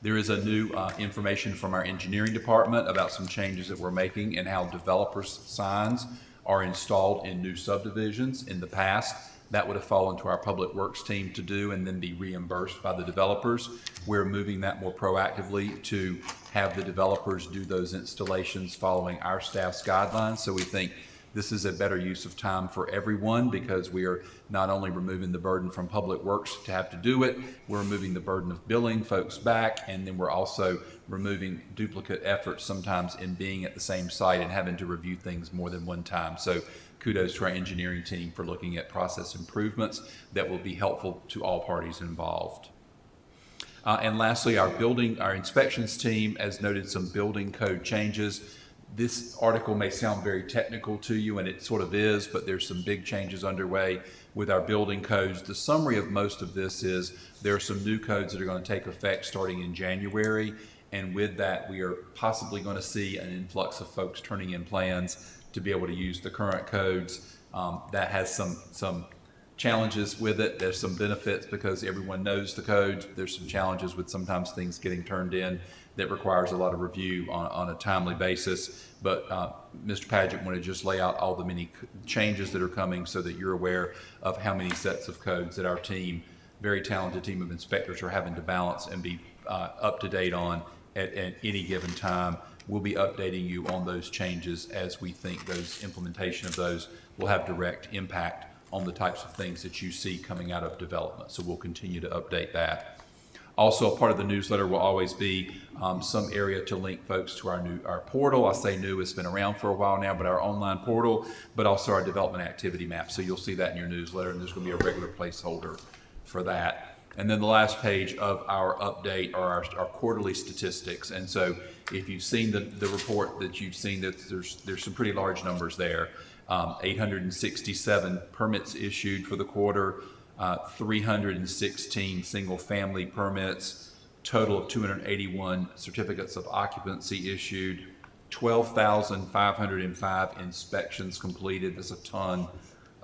[SPEAKER 22] There is a new information from our engineering department about some changes that we're making and how developers' signs are installed in new subdivisions. In the past, that would have fallen to our public works team to do and then be reimbursed by the developers. We're moving that more proactively to have the developers do those installations following our staff's guidelines. So we think this is a better use of time for everyone, because we are not only removing the burden from public works to have to do it, we're removing the burden of billing folks back, and then we're also removing duplicate efforts sometimes in being at the same site and having to review things more than one time. So kudos to our engineering team for looking at process improvements that will be helpful to all parties involved. And lastly, our inspections team has noted some building code changes. This article may sound very technical to you, and it sort of is, but there's some big changes underway with our building codes. The summary of most of this is there are some new codes that are going to take effect starting in January, and with that, we are possibly going to see an influx of folks turning in plans to be able to use the current codes. That has some challenges with it. There's some benefits because everyone knows the codes. There's some challenges with sometimes things getting turned in that requires a lot of review on a timely basis. But Mr. Padgett wanted to just lay out all the many changes that are coming so that you're aware of how many sets of codes that our team, very talented team of inspectors, are having to balance and be up to date on at any given time. We'll be updating you on those changes as we think those implementation of those will have direct impact on the types of things that you see coming out of development. So we'll continue to update that. Also, a part of the newsletter will always be some area to link folks to our portal. I say new, it's been around for a while now, but our online portal, but also our development activity map. So you'll see that in your newsletter, and there's going to be a regular placeholder for that. And then the last page of our update are our quarterly statistics. And so if you've seen the report, that you've seen that there's some pretty large numbers there. 867 permits issued for the quarter, 316 single-family permits, total of 281 certificates of occupancy issued, 12,505 inspections completed. That's a ton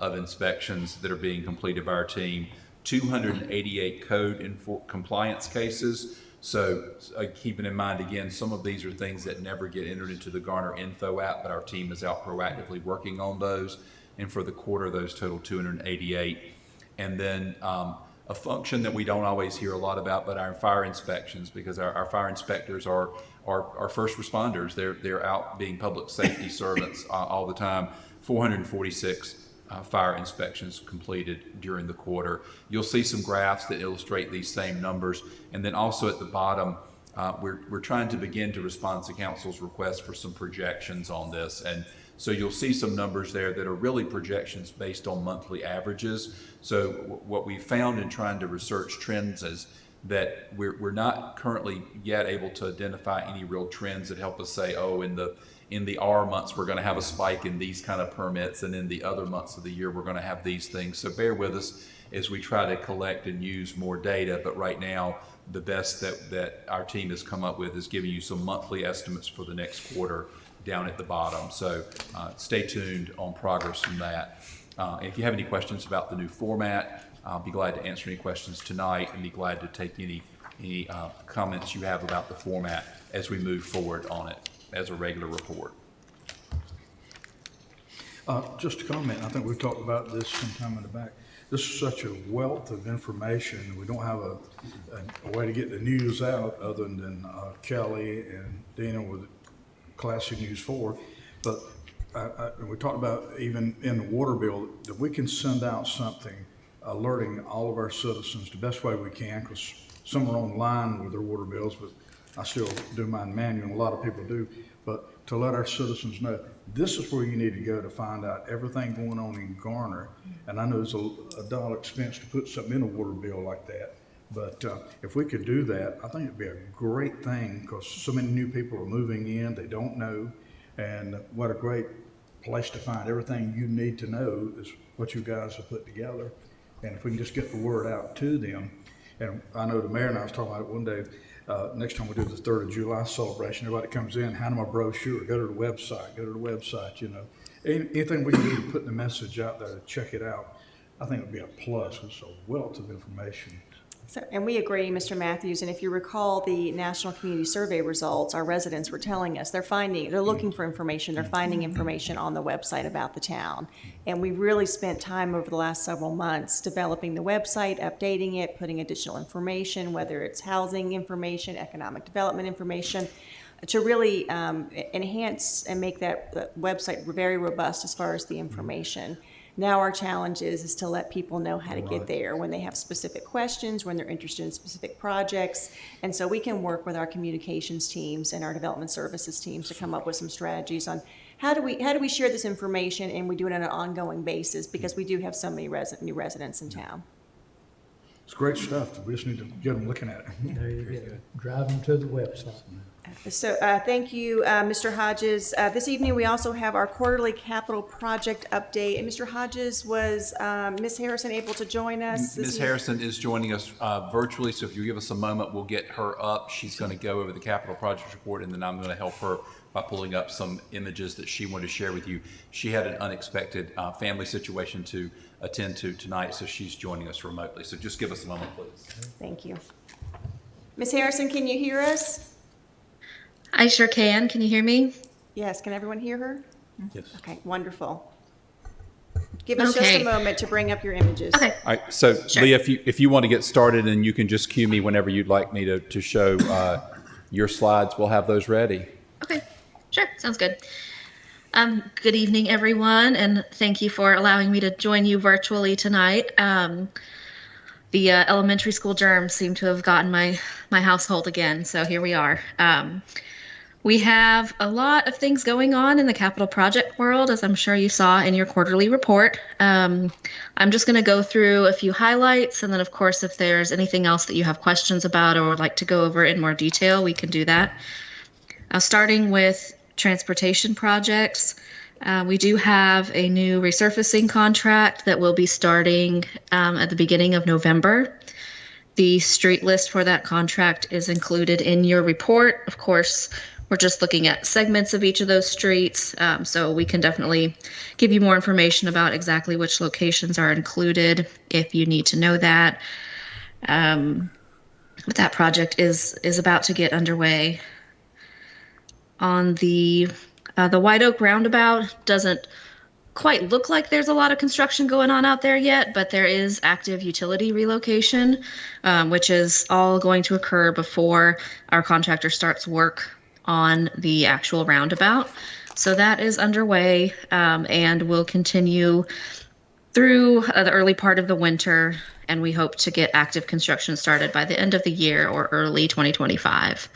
[SPEAKER 22] of inspections that are being completed by our team. 288 code compliance cases. So keeping in mind, again, some of these are things that never get entered into the Garner Info app, but our team is out proactively working on those. And for the quarter, those total 288. And then a function that we don't always hear a lot about, but our fire inspections, because our fire inspectors are first responders. They're out being public safety servants all the time. 446 fire inspections completed during the quarter. You'll see some graphs that illustrate these same numbers. And then also at the bottom, we're trying to begin to respond to council's request for some projections on this. And so you'll see some numbers there that are really projections based on monthly averages. So what we found in trying to research trends is that we're not currently yet able to identify any real trends that help us say, oh, in the R months, we're going to have a spike in these kind of permits, and in the other months of the year, we're going to have these things. So bear with us as we try to collect and use more data. But right now, the best that our team has come up with is giving you some monthly estimates for the next quarter down at the bottom. So stay tuned on progress from that. If you have any questions about the new format, I'll be glad to answer any questions tonight, and be glad to take any comments you have about the format as we move forward on it as a regular report.
[SPEAKER 9] Just a comment, I think we've talked about this sometime in the back. This is such a wealth of information. We don't have a way to get the news out other than Kelly and Dina with Classic News 4. But we talked about even in the water bill that we can send out something alerting all of our citizens the best way we can, because some are online with their water bills, but I still do mine manual, and a lot of people do. But to let our citizens know, this is where you need to go to find out everything going on in Garner. And I know there's a dollar expense to put something in a water bill like that. But if we could do that, I think it'd be a great thing, because so many new people are moving in, they don't know. And what a great place to find everything you need to know is what you guys have put together. And if we can just get the word out to them. And I know the mayor and I was talking about it one day, next time we do the 3rd of July celebration, everybody comes in, hand them a brochure, go to the website, you know. Anything we can do to put the message out there to check it out, I think it would be a plus. It's a wealth of information.
[SPEAKER 12] So, and we agree, Mr. Matthews, and if you recall the National Community Survey results, our residents were telling us they're looking for information, they're finding information on the website about the town. And we really spent time over the last several months developing the website, updating it, putting additional information, whether it's housing information, economic development information, to really enhance and make that website very robust as far as the information. Now our challenge is to let people know how to get there when they have specific questions, when they're interested in specific projects. And so we can work with our communications teams and our development services teams to come up with some strategies on how do we share this information, and we do it on an ongoing basis, because we do have so many new residents in town.
[SPEAKER 9] It's great stuff. We just need to get them looking at it.
[SPEAKER 1] There you go. Drive them to the website.
[SPEAKER 12] So thank you, Mr. Hodges. This evening, we also have our quarterly capital project update. And Mr. Hodges, was Ms. Harrison able to join us?
[SPEAKER 22] Ms. Harrison is joining us virtually, so if you give us a moment, we'll get her up. She's going to go over the capital project report, and then I'm going to help her by pulling up some images that she wanted to share with you. She had an unexpected family situation to attend to tonight, so she's joining us remotely. So just give us a moment, please.
[SPEAKER 12] Thank you. Ms. Harrison, can you hear us?
[SPEAKER 10] I sure can. Can you hear me?
[SPEAKER 12] Yes. Can everyone hear her?
[SPEAKER 22] Yes.
[SPEAKER 12] Okay, wonderful. Give us just a moment to bring up your images.
[SPEAKER 10] Okay.
[SPEAKER 22] All right, so
[SPEAKER 10] Sure.
[SPEAKER 22] Leah, if you want to get started, and you can just cue me whenever you'd like me to show your slides, we'll have those ready.
[SPEAKER 10] Okay. Sure. Sounds good. Good evening, everyone, and thank you for allowing me to join you virtually tonight. The elementary school germs seem to have gotten my household again, so here we are. We have a lot of things going on in the capital project world, as I'm sure you saw in your quarterly report. I'm just going to go through a few highlights, and then, of course, if there's anything else that you have questions about or would like to go over in more detail, we can do that. Starting with transportation projects, we do have a new resurfacing contract that will be starting at the beginning of November. The street list for that contract is included in your report. Of course, we're just looking at segments of each of those streets, so we can definitely give you more information about exactly which locations are included if you need to know that. But that project is about to get underway. On the White Oak Roundabout, doesn't quite look like there's a lot of construction going on out there yet, but there is active utility relocation, which is all going to occur before our contractor starts work on the actual roundabout. So that is underway and will continue through the early part of the winter, and we hope to get active construction started by the end of the year or early 2025.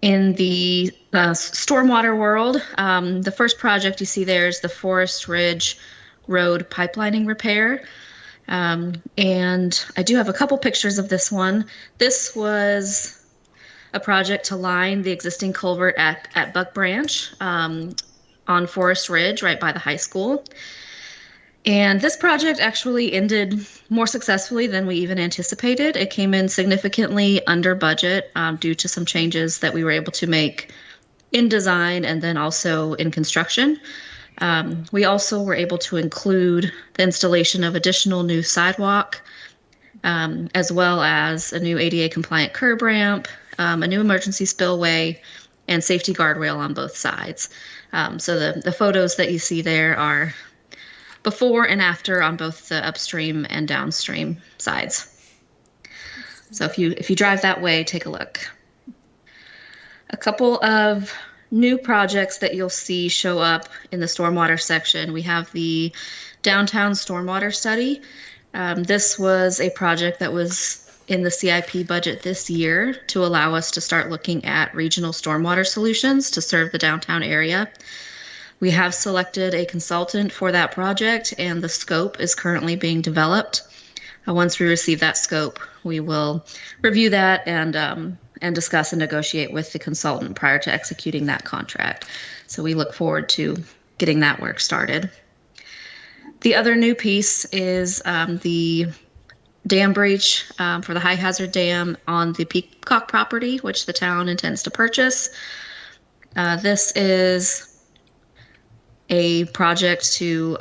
[SPEAKER 10] In the stormwater world, the first project you see there is the Forest Ridge Road pipelining repair. And I do have a couple pictures of this one. This was a project to line the existing culvert at Buck Branch on Forest Ridge, right by the high school. And this project actually ended more successfully than we even anticipated. It came in significantly under budget due to some changes that we were able to make in design and then also in construction. We also were able to include the installation of additional new sidewalk, as well as a new ADA compliant curb ramp, a new emergency spillway, and safety guardrail on both sides. So the photos that you see there are before and after on both the upstream and downstream sides. So if you drive that way, take a look. A couple of new projects that you'll see show up in the stormwater section. We have the downtown stormwater study. This was a project that was in the CIP budget this year to allow us to start looking at regional stormwater solutions to serve the downtown area. We have selected a consultant for that project, and the scope is currently being developed. Once we receive that scope, we will review that and discuss and negotiate with the consultant prior to executing that contract. So we look forward to getting that work started. The other new piece is the dam breach for the high hazard dam on the Peacock property, which the town intends to purchase. This is a project to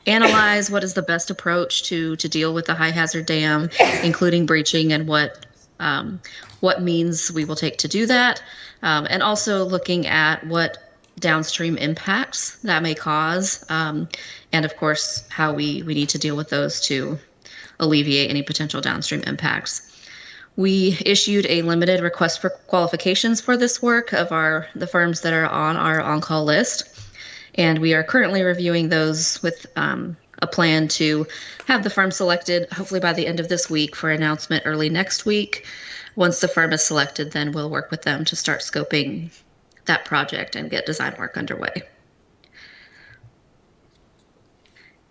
[SPEAKER 10] analyze what is the best approach to deal with the high hazard dam, including breaching and what means we will take to do that, and also looking at what downstream impacts that may cause, and of course how we need to deal with those to alleviate any potential downstream impacts. We issued a limited request for qualifications for this work of the firms that are on our on-call list. And we are currently reviewing those with a plan to have the firm selected hopefully by the end of this week for announcement early next week. Once the firm is selected, then we'll work with them to start scoping that project and get design work underway.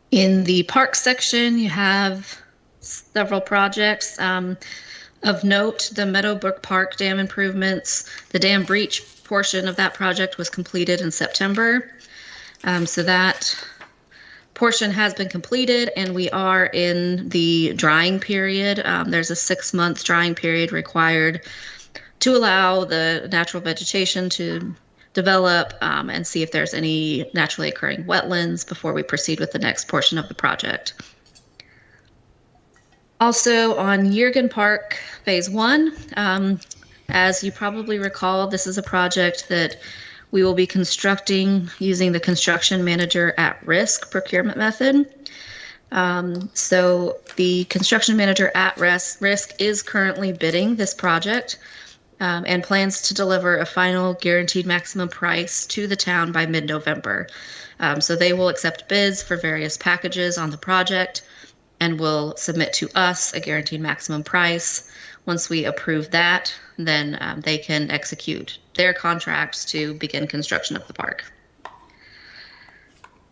[SPEAKER 10] In the park section, you have several projects. Of note, the Meadowbrook Park dam improvements, the dam breach portion of that project was completed in September. So that portion has been completed, and we are in the drying period. There's a 6-month drying period required to allow the natural vegetation to develop and see if there's any naturally occurring wetlands before we proceed with the next portion of the project. Also on Yergin Park Phase 1, as you probably recall, this is a project that we will be constructing using the construction manager at risk procurement method. So the construction manager at risk is currently bidding this project. and plans to deliver a final guaranteed maximum price to the town by mid-November. So they will accept bids for various packages on the project and will submit to us a guaranteed maximum price. Once we approve that, then they can execute their contracts to begin construction of the park.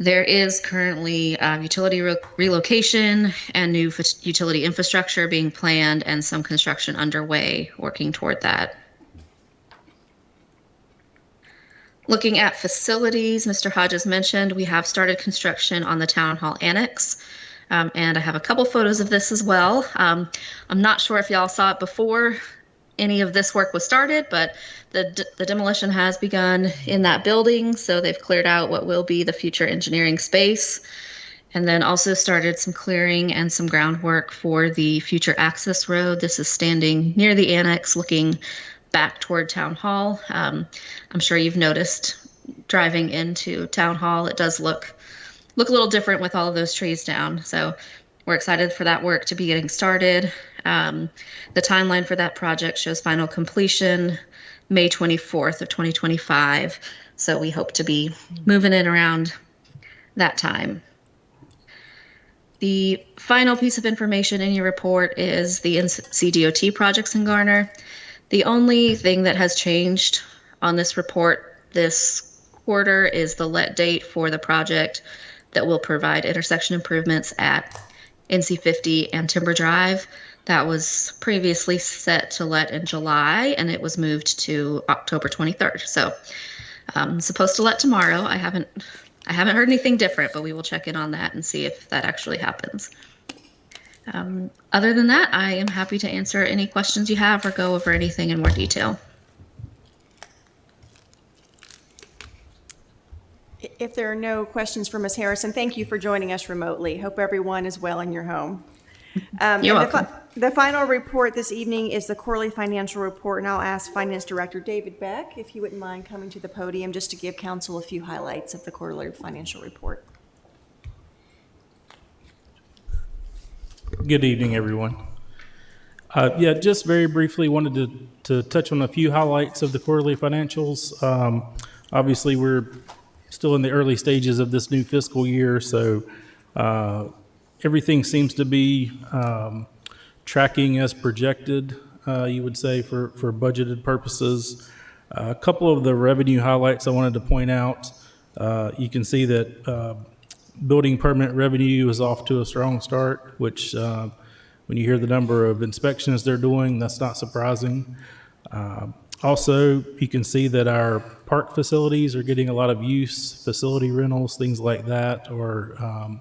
[SPEAKER 10] There is currently utility relocation and new utility infrastructure being planned and some construction underway working toward that. Looking at facilities, Mr. Hodges mentioned we have started construction on the Town Hall Annex. And I have a couple photos of this as well. I'm not sure if y'all saw it before any of this work was started, but the demolition has begun in that building. So they've cleared out what will be the future engineering space, and then also started some clearing and some groundwork for the future access road. This is standing near the annex looking back toward Town Hall. I'm sure you've noticed driving into Town Hall, it does look a little different with all of those trees down. So we're excited for that work to be getting started. The timeline for that project shows final completion May 24th of 2025. So we hope to be moving in around that time. The final piece of information in your report is the NCDOT projects in Garner. The only thing that has changed on this report this quarter is the let date for the project that will provide intersection improvements at NC 50 and Timber Drive. That was previously set to let in July, and it was moved to October 23rd. So supposed to let tomorrow. I haven't heard anything different, but we will check in on that and see if that actually happens. Other than that, I am happy to answer any questions you have or go over anything in more detail.
[SPEAKER 12] If there are no questions for Ms. Harrison, thank you for joining us remotely. Hope everyone is well in your home.
[SPEAKER 10] You're welcome.
[SPEAKER 12] The final report this evening is the quarterly financial report, and I'll ask Finance Director David Beck if he wouldn't mind coming to the podium just to give council a few highlights of the quarterly financial report.
[SPEAKER 11] Good evening, everyone. Yeah, just very briefly wanted to touch on a few highlights of the quarterly financials. Obviously, we're still in the early stages of this new fiscal year, so everything seems to be tracking as projected, you would say, for budgeted purposes. A couple of the revenue highlights I wanted to point out. You can see that building permit revenue is off to a strong start, which when you hear the number of inspections they're doing, that's not surprising. Also, you can see that our park facilities are getting a lot of use, facility rentals, things like that, are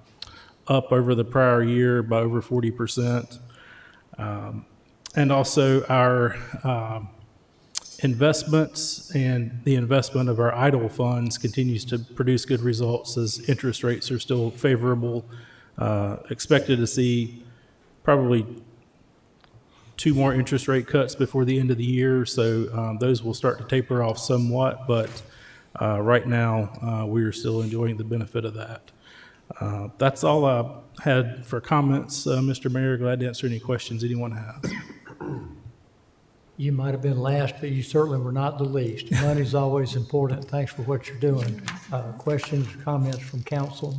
[SPEAKER 11] up over the prior year by over 40%. And also our investments and the investment of our idle funds continues to produce good results as interest rates are still favorable. Expected to see probably 2 more interest rate cuts before the end of the year, so those will start to taper off somewhat, but right now we are still enjoying the benefit of that. That's all I had for comments, Mr. Mayor. Glad to answer any questions anyone has.
[SPEAKER 1] You might have been last, but you certainly were not the least. Money's always important. Thanks for what you're doing. Questions, comments from council?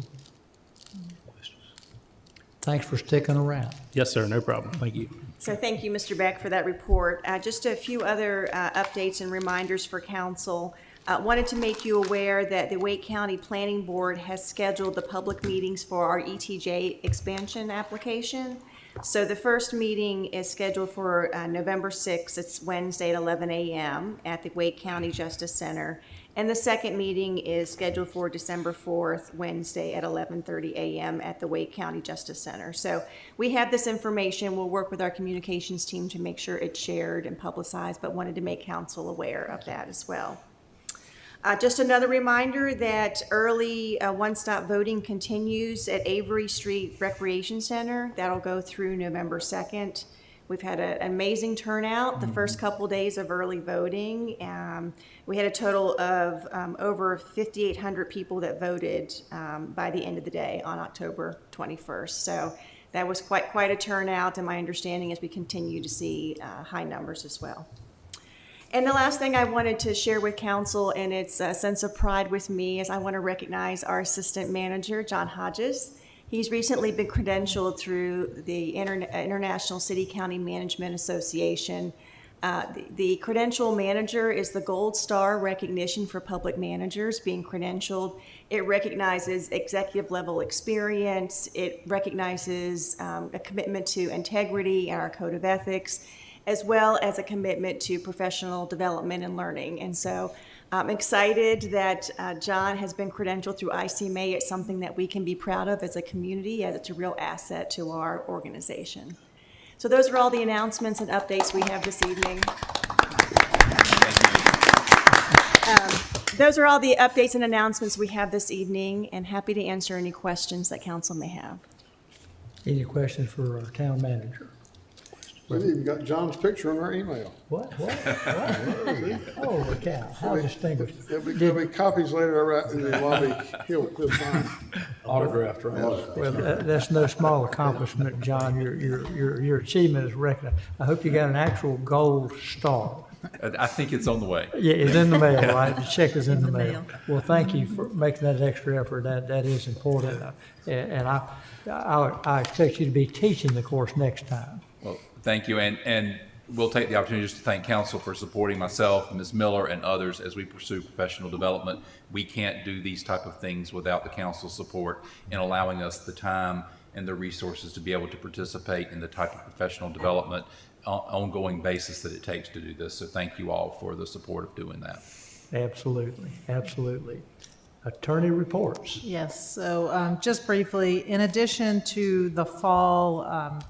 [SPEAKER 1] Thanks for sticking around.
[SPEAKER 11] Yes, sir, no problem. Thank you.
[SPEAKER 12] So thank you, Mr. Beck, for that report. Just a few other updates and reminders for council. Wanted to make you aware that the Wake County Planning Board has scheduled the public meetings for our ETJ expansion application. So the first meeting is scheduled for November 6th. It's Wednesday at 11 a.m. at the Wake County Justice Center. And the second meeting is scheduled for December 4th, Wednesday at 11:30 a.m. at the Wake County Justice Center. So we have this information. We'll work with our communications team to make sure it's shared and publicized, but wanted to make council aware of that as well. Just another reminder that early one-stop voting continues at Avery Street Recreation Center. That'll go through November 2nd. We've had an amazing turnout the first couple days of early voting. We had a total of over 5,800 people that voted by the end of the day on October 21st. So that was quite a turnout, and my understanding is we continue to see high numbers as well. And the last thing I wanted to share with council, and it's a sense of pride with me, is I want to recognize our assistant manager, John Hodges. He's recently been credentialed through the International City County Management Association. The credential manager is the gold star recognition for public managers being credentialed. It recognizes executive level experience. It recognizes a commitment to integrity and our code of ethics, as well as a commitment to professional development and learning. And so I'm excited that John has been credentialed through ICMA. It's something that we can be proud of as a community, as it's a real asset to our organization. So those are all the announcements and updates we have this evening. Those are all the updates and announcements we have this evening, and happy to answer any questions that council may have.
[SPEAKER 1] Any questions for our town manager?
[SPEAKER 8] We've even got John's picture on our email.
[SPEAKER 1] What? Holy cow, how distinguished.
[SPEAKER 8] There'll be copies later out in the lobby. He'll sign.
[SPEAKER 9] Autographed, right?
[SPEAKER 1] Well, that's no small accomplishment, John. Your achievement is recognized. I hope you got an actual gold star.
[SPEAKER 22] I think it's on the way.
[SPEAKER 1] Yeah, it's in the mail, right? The check is in the mail. Well, thank you for making that extra effort. That is important. And I expect you to be teaching the course next time.
[SPEAKER 22] Well, thank you, and we'll take the opportunity just to thank council for supporting myself, Ms. Miller, and others as we pursue professional development. We can't do these type of things without the council's support in allowing us the time and the resources to be able to participate in the type of professional development ongoing basis that it takes to do this. So thank you all for the support of doing that.
[SPEAKER 1] Absolutely, absolutely. Attorney reports.
[SPEAKER 5] Yes, so just briefly, in addition to the fall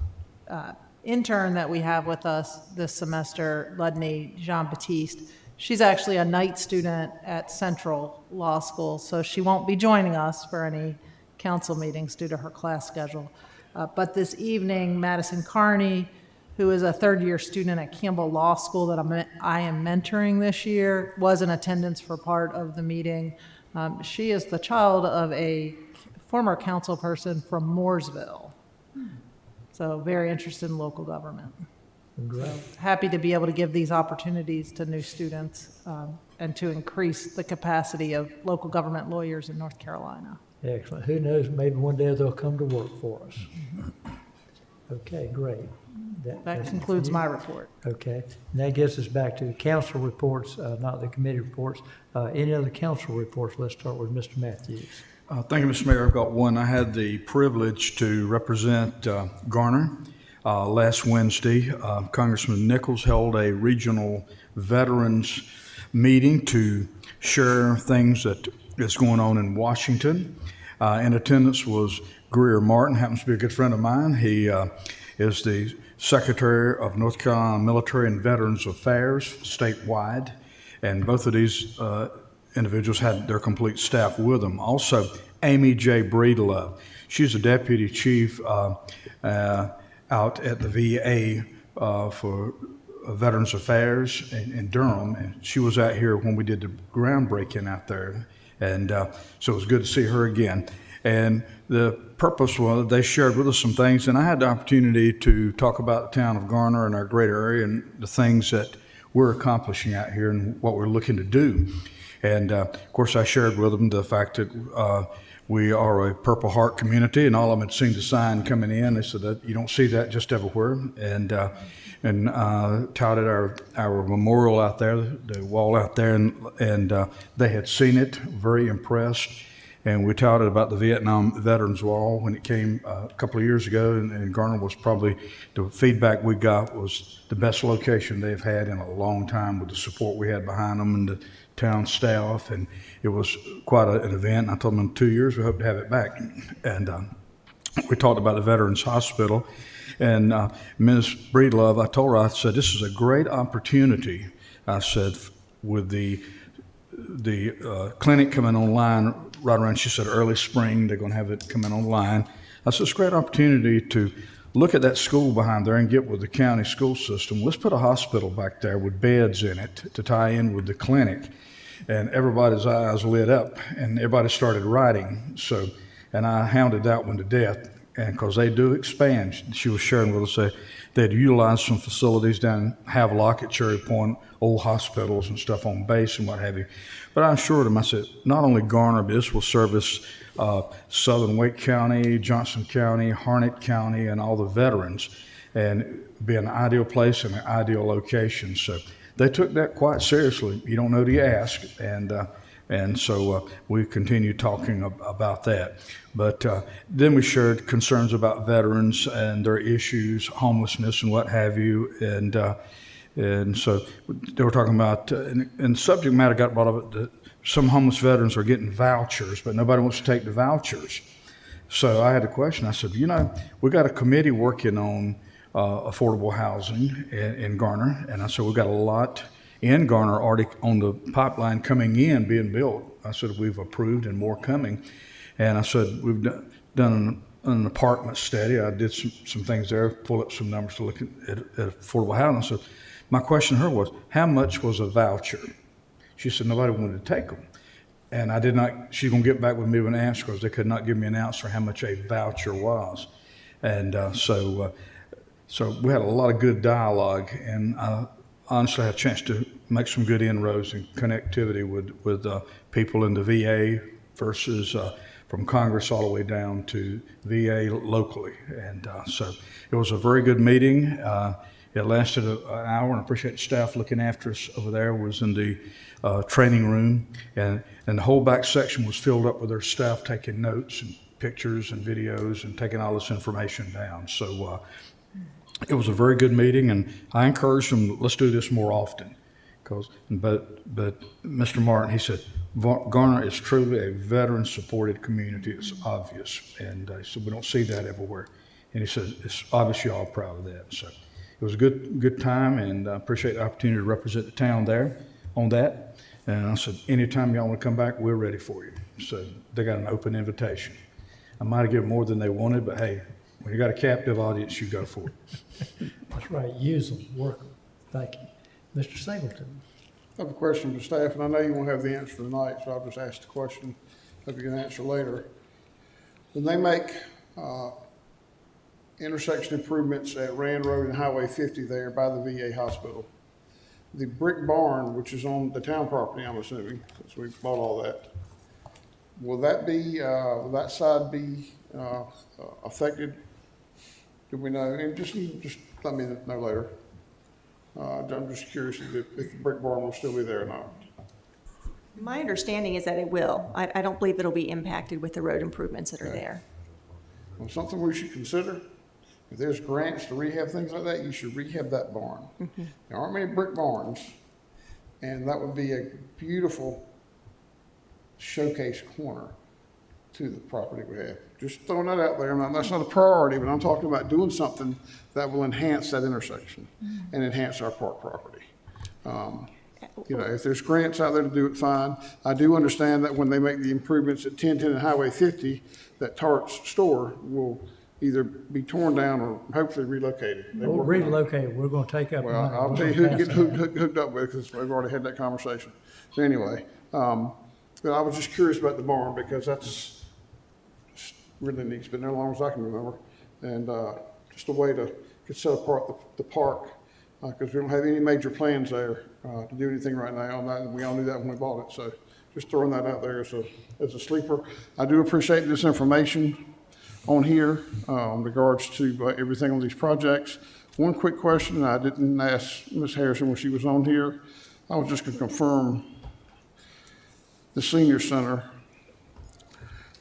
[SPEAKER 5] intern that we have with us this semester, Ludney Jean-Baptiste, she's actually a night student at Central Law School, so she won't be joining us for any council meetings due to her class schedule. But this evening, Madison Carney, who is a third-year student at Campbell Law School that I am mentoring this year, was in attendance for part of the meeting. She is the child of a former council person from Mooresville. So very interested in local government.
[SPEAKER 1] Great.
[SPEAKER 5] So happy to be able to give these opportunities to new students and to increase the capacity of local government lawyers in North Carolina.
[SPEAKER 1] Excellent. Who knows, maybe one day they'll come to work for us. Okay, great.
[SPEAKER 5] That concludes my report.
[SPEAKER 1] Okay. And that gets us back to the council reports, not the committee reports. Any other council reports? Let's start with Mr. Matthews.
[SPEAKER 9] Thank you, Mr. Mayor. I've got one. I had the privilege to represent Garner. Last Wednesday, Congressman Nichols held a regional veterans meeting to share things that is going on in Washington. In attendance was Greer Martin, happens to be a good friend of mine. He is the Secretary of North Carolina Military and Veterans Affairs statewide, and both of these individuals had their complete staff with them. Also, Amy J. Breedlove, she's a deputy chief out at the VA for Veterans Affairs in Durham, and she was out here when we did the groundbreaking out there, and so it was good to see her again. And the purpose was they shared with us some things, and I had the opportunity to talk about the town of Garner and our greater area and the things that we're accomplishing out here and what we're looking to do. And of course, I shared with them the fact that we are a Purple Heart community, and all of them had seen the sign coming in. They said that you don't see that just everywhere, and touted our memorial out there, the wall out there, and they had seen it, very impressed. And we touted about the Vietnam Veterans Wall when it came a couple of years ago, and Garner was probably, the feedback we got was the best location they've had in a long time with the support we had behind them and the town staff, and it was quite an event. I told them in 2 years we hope to have it back. And we talked about the Veterans Hospital, and Ms. Breedlove, I told her, I said, this is a great opportunity, I said, with the clinic coming online right around, she said, early spring, they're going to have it coming online. I said, it's a great opportunity to look at that school behind there and get with the county school system. Let's put a hospital back there with beds in it to tie in with the clinic. And everybody's eyes lit up, and everybody started writing. So, and I hounded that one to death. and because they do expand, she was sharing with us that they'd utilize some facilities down in Havelock at Cherry Point, old hospitals and stuff on base and what have you. But I assured them, I said, not only Garner, but this will service Southern Wake County, Johnson County, Harnett County, and all the veterans, and be an ideal place and an ideal location. So they took that quite seriously. You don't know till you ask, and so we continued talking about that. But then we shared concerns about veterans and their issues, homelessness and what have you, and so they were talking about, and subject matter got brought up that some homeless veterans are getting vouchers, but nobody wants to take the vouchers. So I had a question. I said, we got a committee working on affordable housing in Garner, and I said, we've got a lot in Garner already on the pipeline coming in, being built. I said, we've approved and more coming. And I said, we've done an apartment study. I did some things there, pulled up some numbers to look at affordable housing. I said, my question to her was, how much was a voucher? She said, nobody wanted to take them. And I did not, she's going to get back with me with an answer because they could not give me an answer how much a voucher was. And so we had a lot of good dialogue, and I honestly had a chance to make some good inroads and connectivity with people in the VA versus from Congress all the way down to VA locally. And so it was a very good meeting. It lasted an hour, and I appreciate the staff looking after us over there. Was in the training room, and the whole back section was filled up with their staff taking notes and pictures and videos and taking all this information down. So it was a very good meeting, and I encouraged them, let's do this more often. But Mr. Martin, he said, Garner is truly a veteran-supported community. It's obvious, and he said, we don't see that everywhere. And he said, it's obvious y'all are proud of that. So it was a good time, and I appreciate the opportunity to represent the town there on that. And I said, anytime y'all want to come back, we're ready for you. So they got an open invitation. I might have given more than they wanted, but hey, when you got a captive audience, you go for it.
[SPEAKER 1] That's right. Use them, work them. Thank you. Mr. Singleton.
[SPEAKER 8] I have a question for staff, and I know you won't have the answer tonight, so I'll just ask the question. Hope you can answer later. When they make intersection improvements at Rand Road and Highway 50 there by the VA hospital, the brick barn, which is on the town property, I'm assuming, since we bought all that, will that side be affected? Do we know? And just let me know later. I'm just curious if the brick barn will still be there or not.
[SPEAKER 12] My understanding is that it will. I don't believe it'll be impacted with the road improvements that are there.
[SPEAKER 8] Well, something we should consider, if there's grants to rehab things like that, you should rehab that barn.
[SPEAKER 12] Mm-hmm.
[SPEAKER 8] There aren't many brick barns, and that would be a beautiful showcase corner to the property we have. Just throwing that out there. That's not a priority, but I'm talking about doing something that will enhance that intersection and enhance our park property. If there's grants out there to do it, fine. I do understand that when they make the improvements at 1010 and Highway 50, that Tart's store will either be torn down or hopefully relocated.
[SPEAKER 1] We'll relocate it. We're going to take up.
[SPEAKER 8] Well,
[SPEAKER 1] money.
[SPEAKER 8] I'll tell you who to get hooked up with, because we've already had that conversation. So anyway, but I was just curious about the barn, because that's really neat. It's been there as long as I can remember. And just a way to set apart the park, because we don't have any major plans there to do anything right now. And we all knew that when we bought it. So just throwing that out there as a sleeper. I do appreciate this information on here in regards to everything on these projects. One quick question, I didn't ask Ms. Harrison when she was on here. I was just going to confirm the senior center,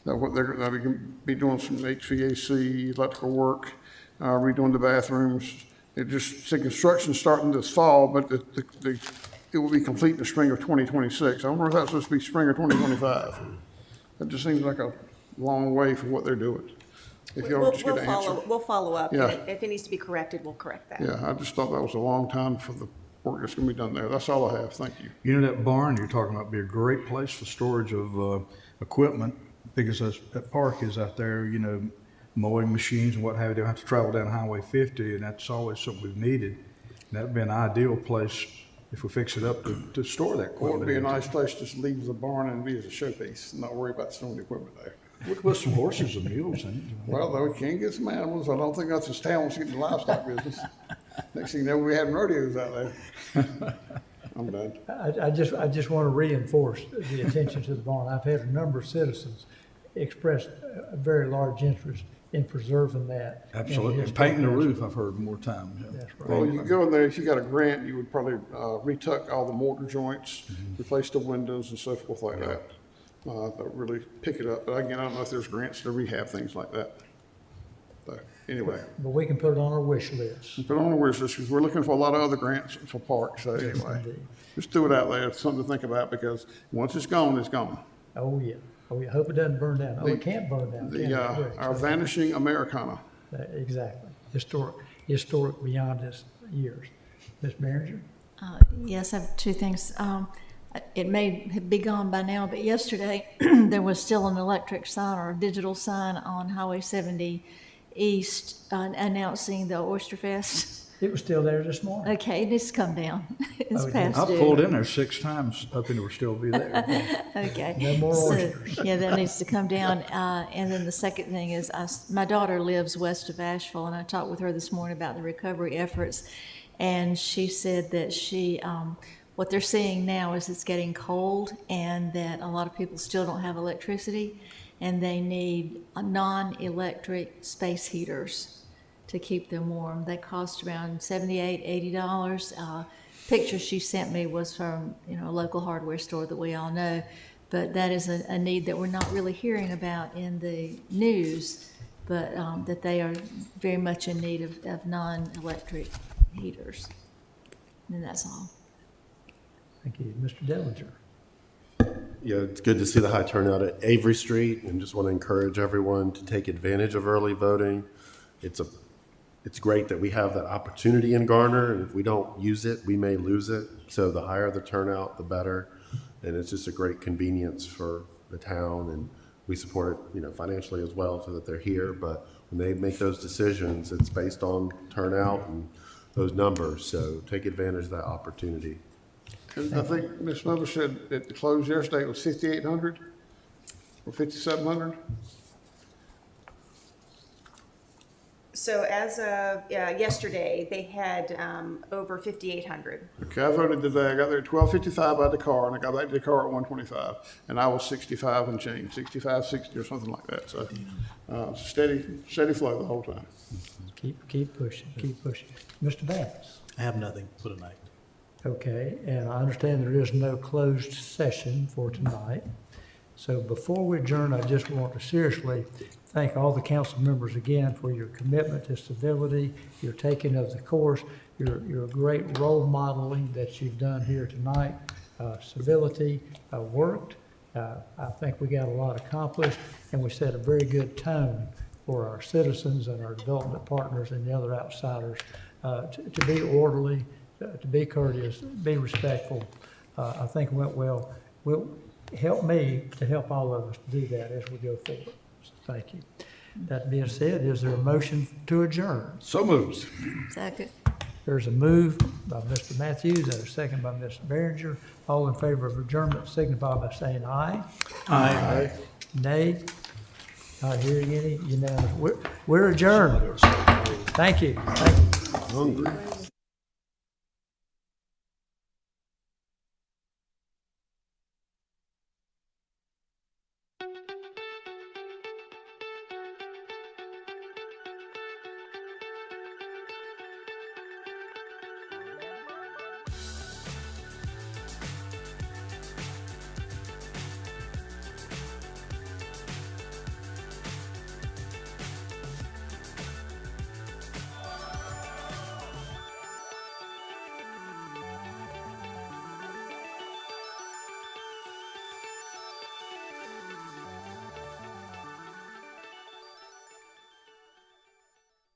[SPEAKER 8] that what they're going to be doing some HVAC, electrical work, redoing the bathrooms. It just said construction starting this fall, but it will be complete in the spring of 2026. I wonder if that's supposed to be spring of 2025. That just seems like a long way for what they're doing. If y'all just get an answer.
[SPEAKER 12] We'll follow up.
[SPEAKER 8] Yeah.
[SPEAKER 12] If it needs to be corrected, we'll correct that.
[SPEAKER 8] Yeah, I just thought that was a long time for the work that's going to be done there. That's all I have. Thank you.
[SPEAKER 9] You know, that barn you're talking about would be a great place for storage of equipment, because that park is out there, mowing machines and what have you. They don't have to travel down Highway 50, and that's always something we've needed. And that'd be an ideal place if we fix it up to store that
[SPEAKER 8] Well,
[SPEAKER 9] equipment.
[SPEAKER 8] it'd be a nice place to just leave the barn and be as a showpiece, and not worry about storing the equipment there.
[SPEAKER 9] We could put some horses and mules in it.
[SPEAKER 8] Well, though, we can get some animals. I don't think that's as town wants to get in the livestock business. Next thing you know, we having rodeos out there. I'm done.
[SPEAKER 1] I just want to reinforce the attention to the barn. I've had a number of citizens express a very large interest in preserving that. in the
[SPEAKER 9] Absolutely.
[SPEAKER 1] historic
[SPEAKER 9] Painting the
[SPEAKER 1] master
[SPEAKER 9] roof, I've heard more times. Yeah.
[SPEAKER 1] That's right.
[SPEAKER 8] Well, you go in there, if you got a grant, you would probably retuck all the mortar joints, replace the windows and so forth like that. That really pick it up. But again, I don't know if there's grants to rehab things like that. So anyway,
[SPEAKER 1] But we can put it on our wish list.
[SPEAKER 8] put it on the wish list because we're looking for a lot of other grants for parks. So anyway, just throw it out there. It's something to think about because once it's gone, it's gone.
[SPEAKER 1] Oh, yeah. Oh, yeah. Hope it doesn't burn down. Oh, it can't burn down. can it?
[SPEAKER 8] Our vanishing Americana.
[SPEAKER 1] Exactly. Historic beyond its years. Ms. Behringer?
[SPEAKER 4] Yes, I have two things. It may be gone by now, but yesterday there was still an electric sign or a digital sign on Highway 70 East announcing the Oyster Fest.
[SPEAKER 1] It was still there this morning.
[SPEAKER 4] Okay, it needs to come down. It's past
[SPEAKER 9] I've
[SPEAKER 4] due.
[SPEAKER 9] pulled in there 6 times, hoping it would still be there.
[SPEAKER 4] Okay.
[SPEAKER 1] No more
[SPEAKER 4] So,
[SPEAKER 1] oysters.
[SPEAKER 4] yeah, that needs to come down. And then the second thing is, my daughter lives west of Asheville, and I talked with her this morning about the recovery efforts. And she said that what they're seeing now is it's getting cold, and that a lot of people still don't have electricity, and they need non-electric space heaters to keep them warm. They cost around $78, $80. Picture she sent me was from a local hardware store that we all know, but that is a need that we're not really hearing about in the news, but that they are very much in need of non-electric heaters. And that's all.
[SPEAKER 1] Thank you. Mr. Dellinger?
[SPEAKER 7] Yeah, it's good to see the high turnout at Avery Street, and just want to encourage everyone to take advantage of early voting. It's great that we have that opportunity in Garner, and if we don't use it, we may lose it. So the higher the turnout, the better. And it's just a great convenience for the town, and we support it, financially as well, so that they're here. But when they make those decisions, it's based on turnout and those numbers. So take advantage of that opportunity.
[SPEAKER 8] And I think Ms. Miller said at the close yesterday it was 5,800 or 5,700.
[SPEAKER 12] So as of yesterday, they had over 5,800.
[SPEAKER 8] Okay, I voted today. I got there at 12:55 by the car, and I got back to the car at 1:25, and I was 65 and change, 65, 60 or something like that. So steady flow the whole time.
[SPEAKER 1] Keep pushing. Mr. Bass?
[SPEAKER 14] I have nothing for tonight.
[SPEAKER 1] Okay, and I understand there is no closed session for tonight. So before we adjourn, I just want to seriously thank all the council members again for your commitment to civility, your taking of the course, your great role modeling that you've done here tonight. Civility worked. I think we got a lot accomplished, and we set a very good tone for our citizens and our development partners and the other outsiders to be orderly, to be courteous, be respectful. I think it went well. Will help me to help all of us do that as we go forward. So thank you. That being said, is there a motion to adjourn?
[SPEAKER 9] So moved.
[SPEAKER 4] Second.
[SPEAKER 1] There's a move by Mr. Matthews and a second by Mr. Behringer. All in favor of adjournment signify by saying aye.
[SPEAKER 9] Aye.
[SPEAKER 1] Nay. Not hearing any unanimous. We're adjourned. Thank you.
[SPEAKER 7] Hungry.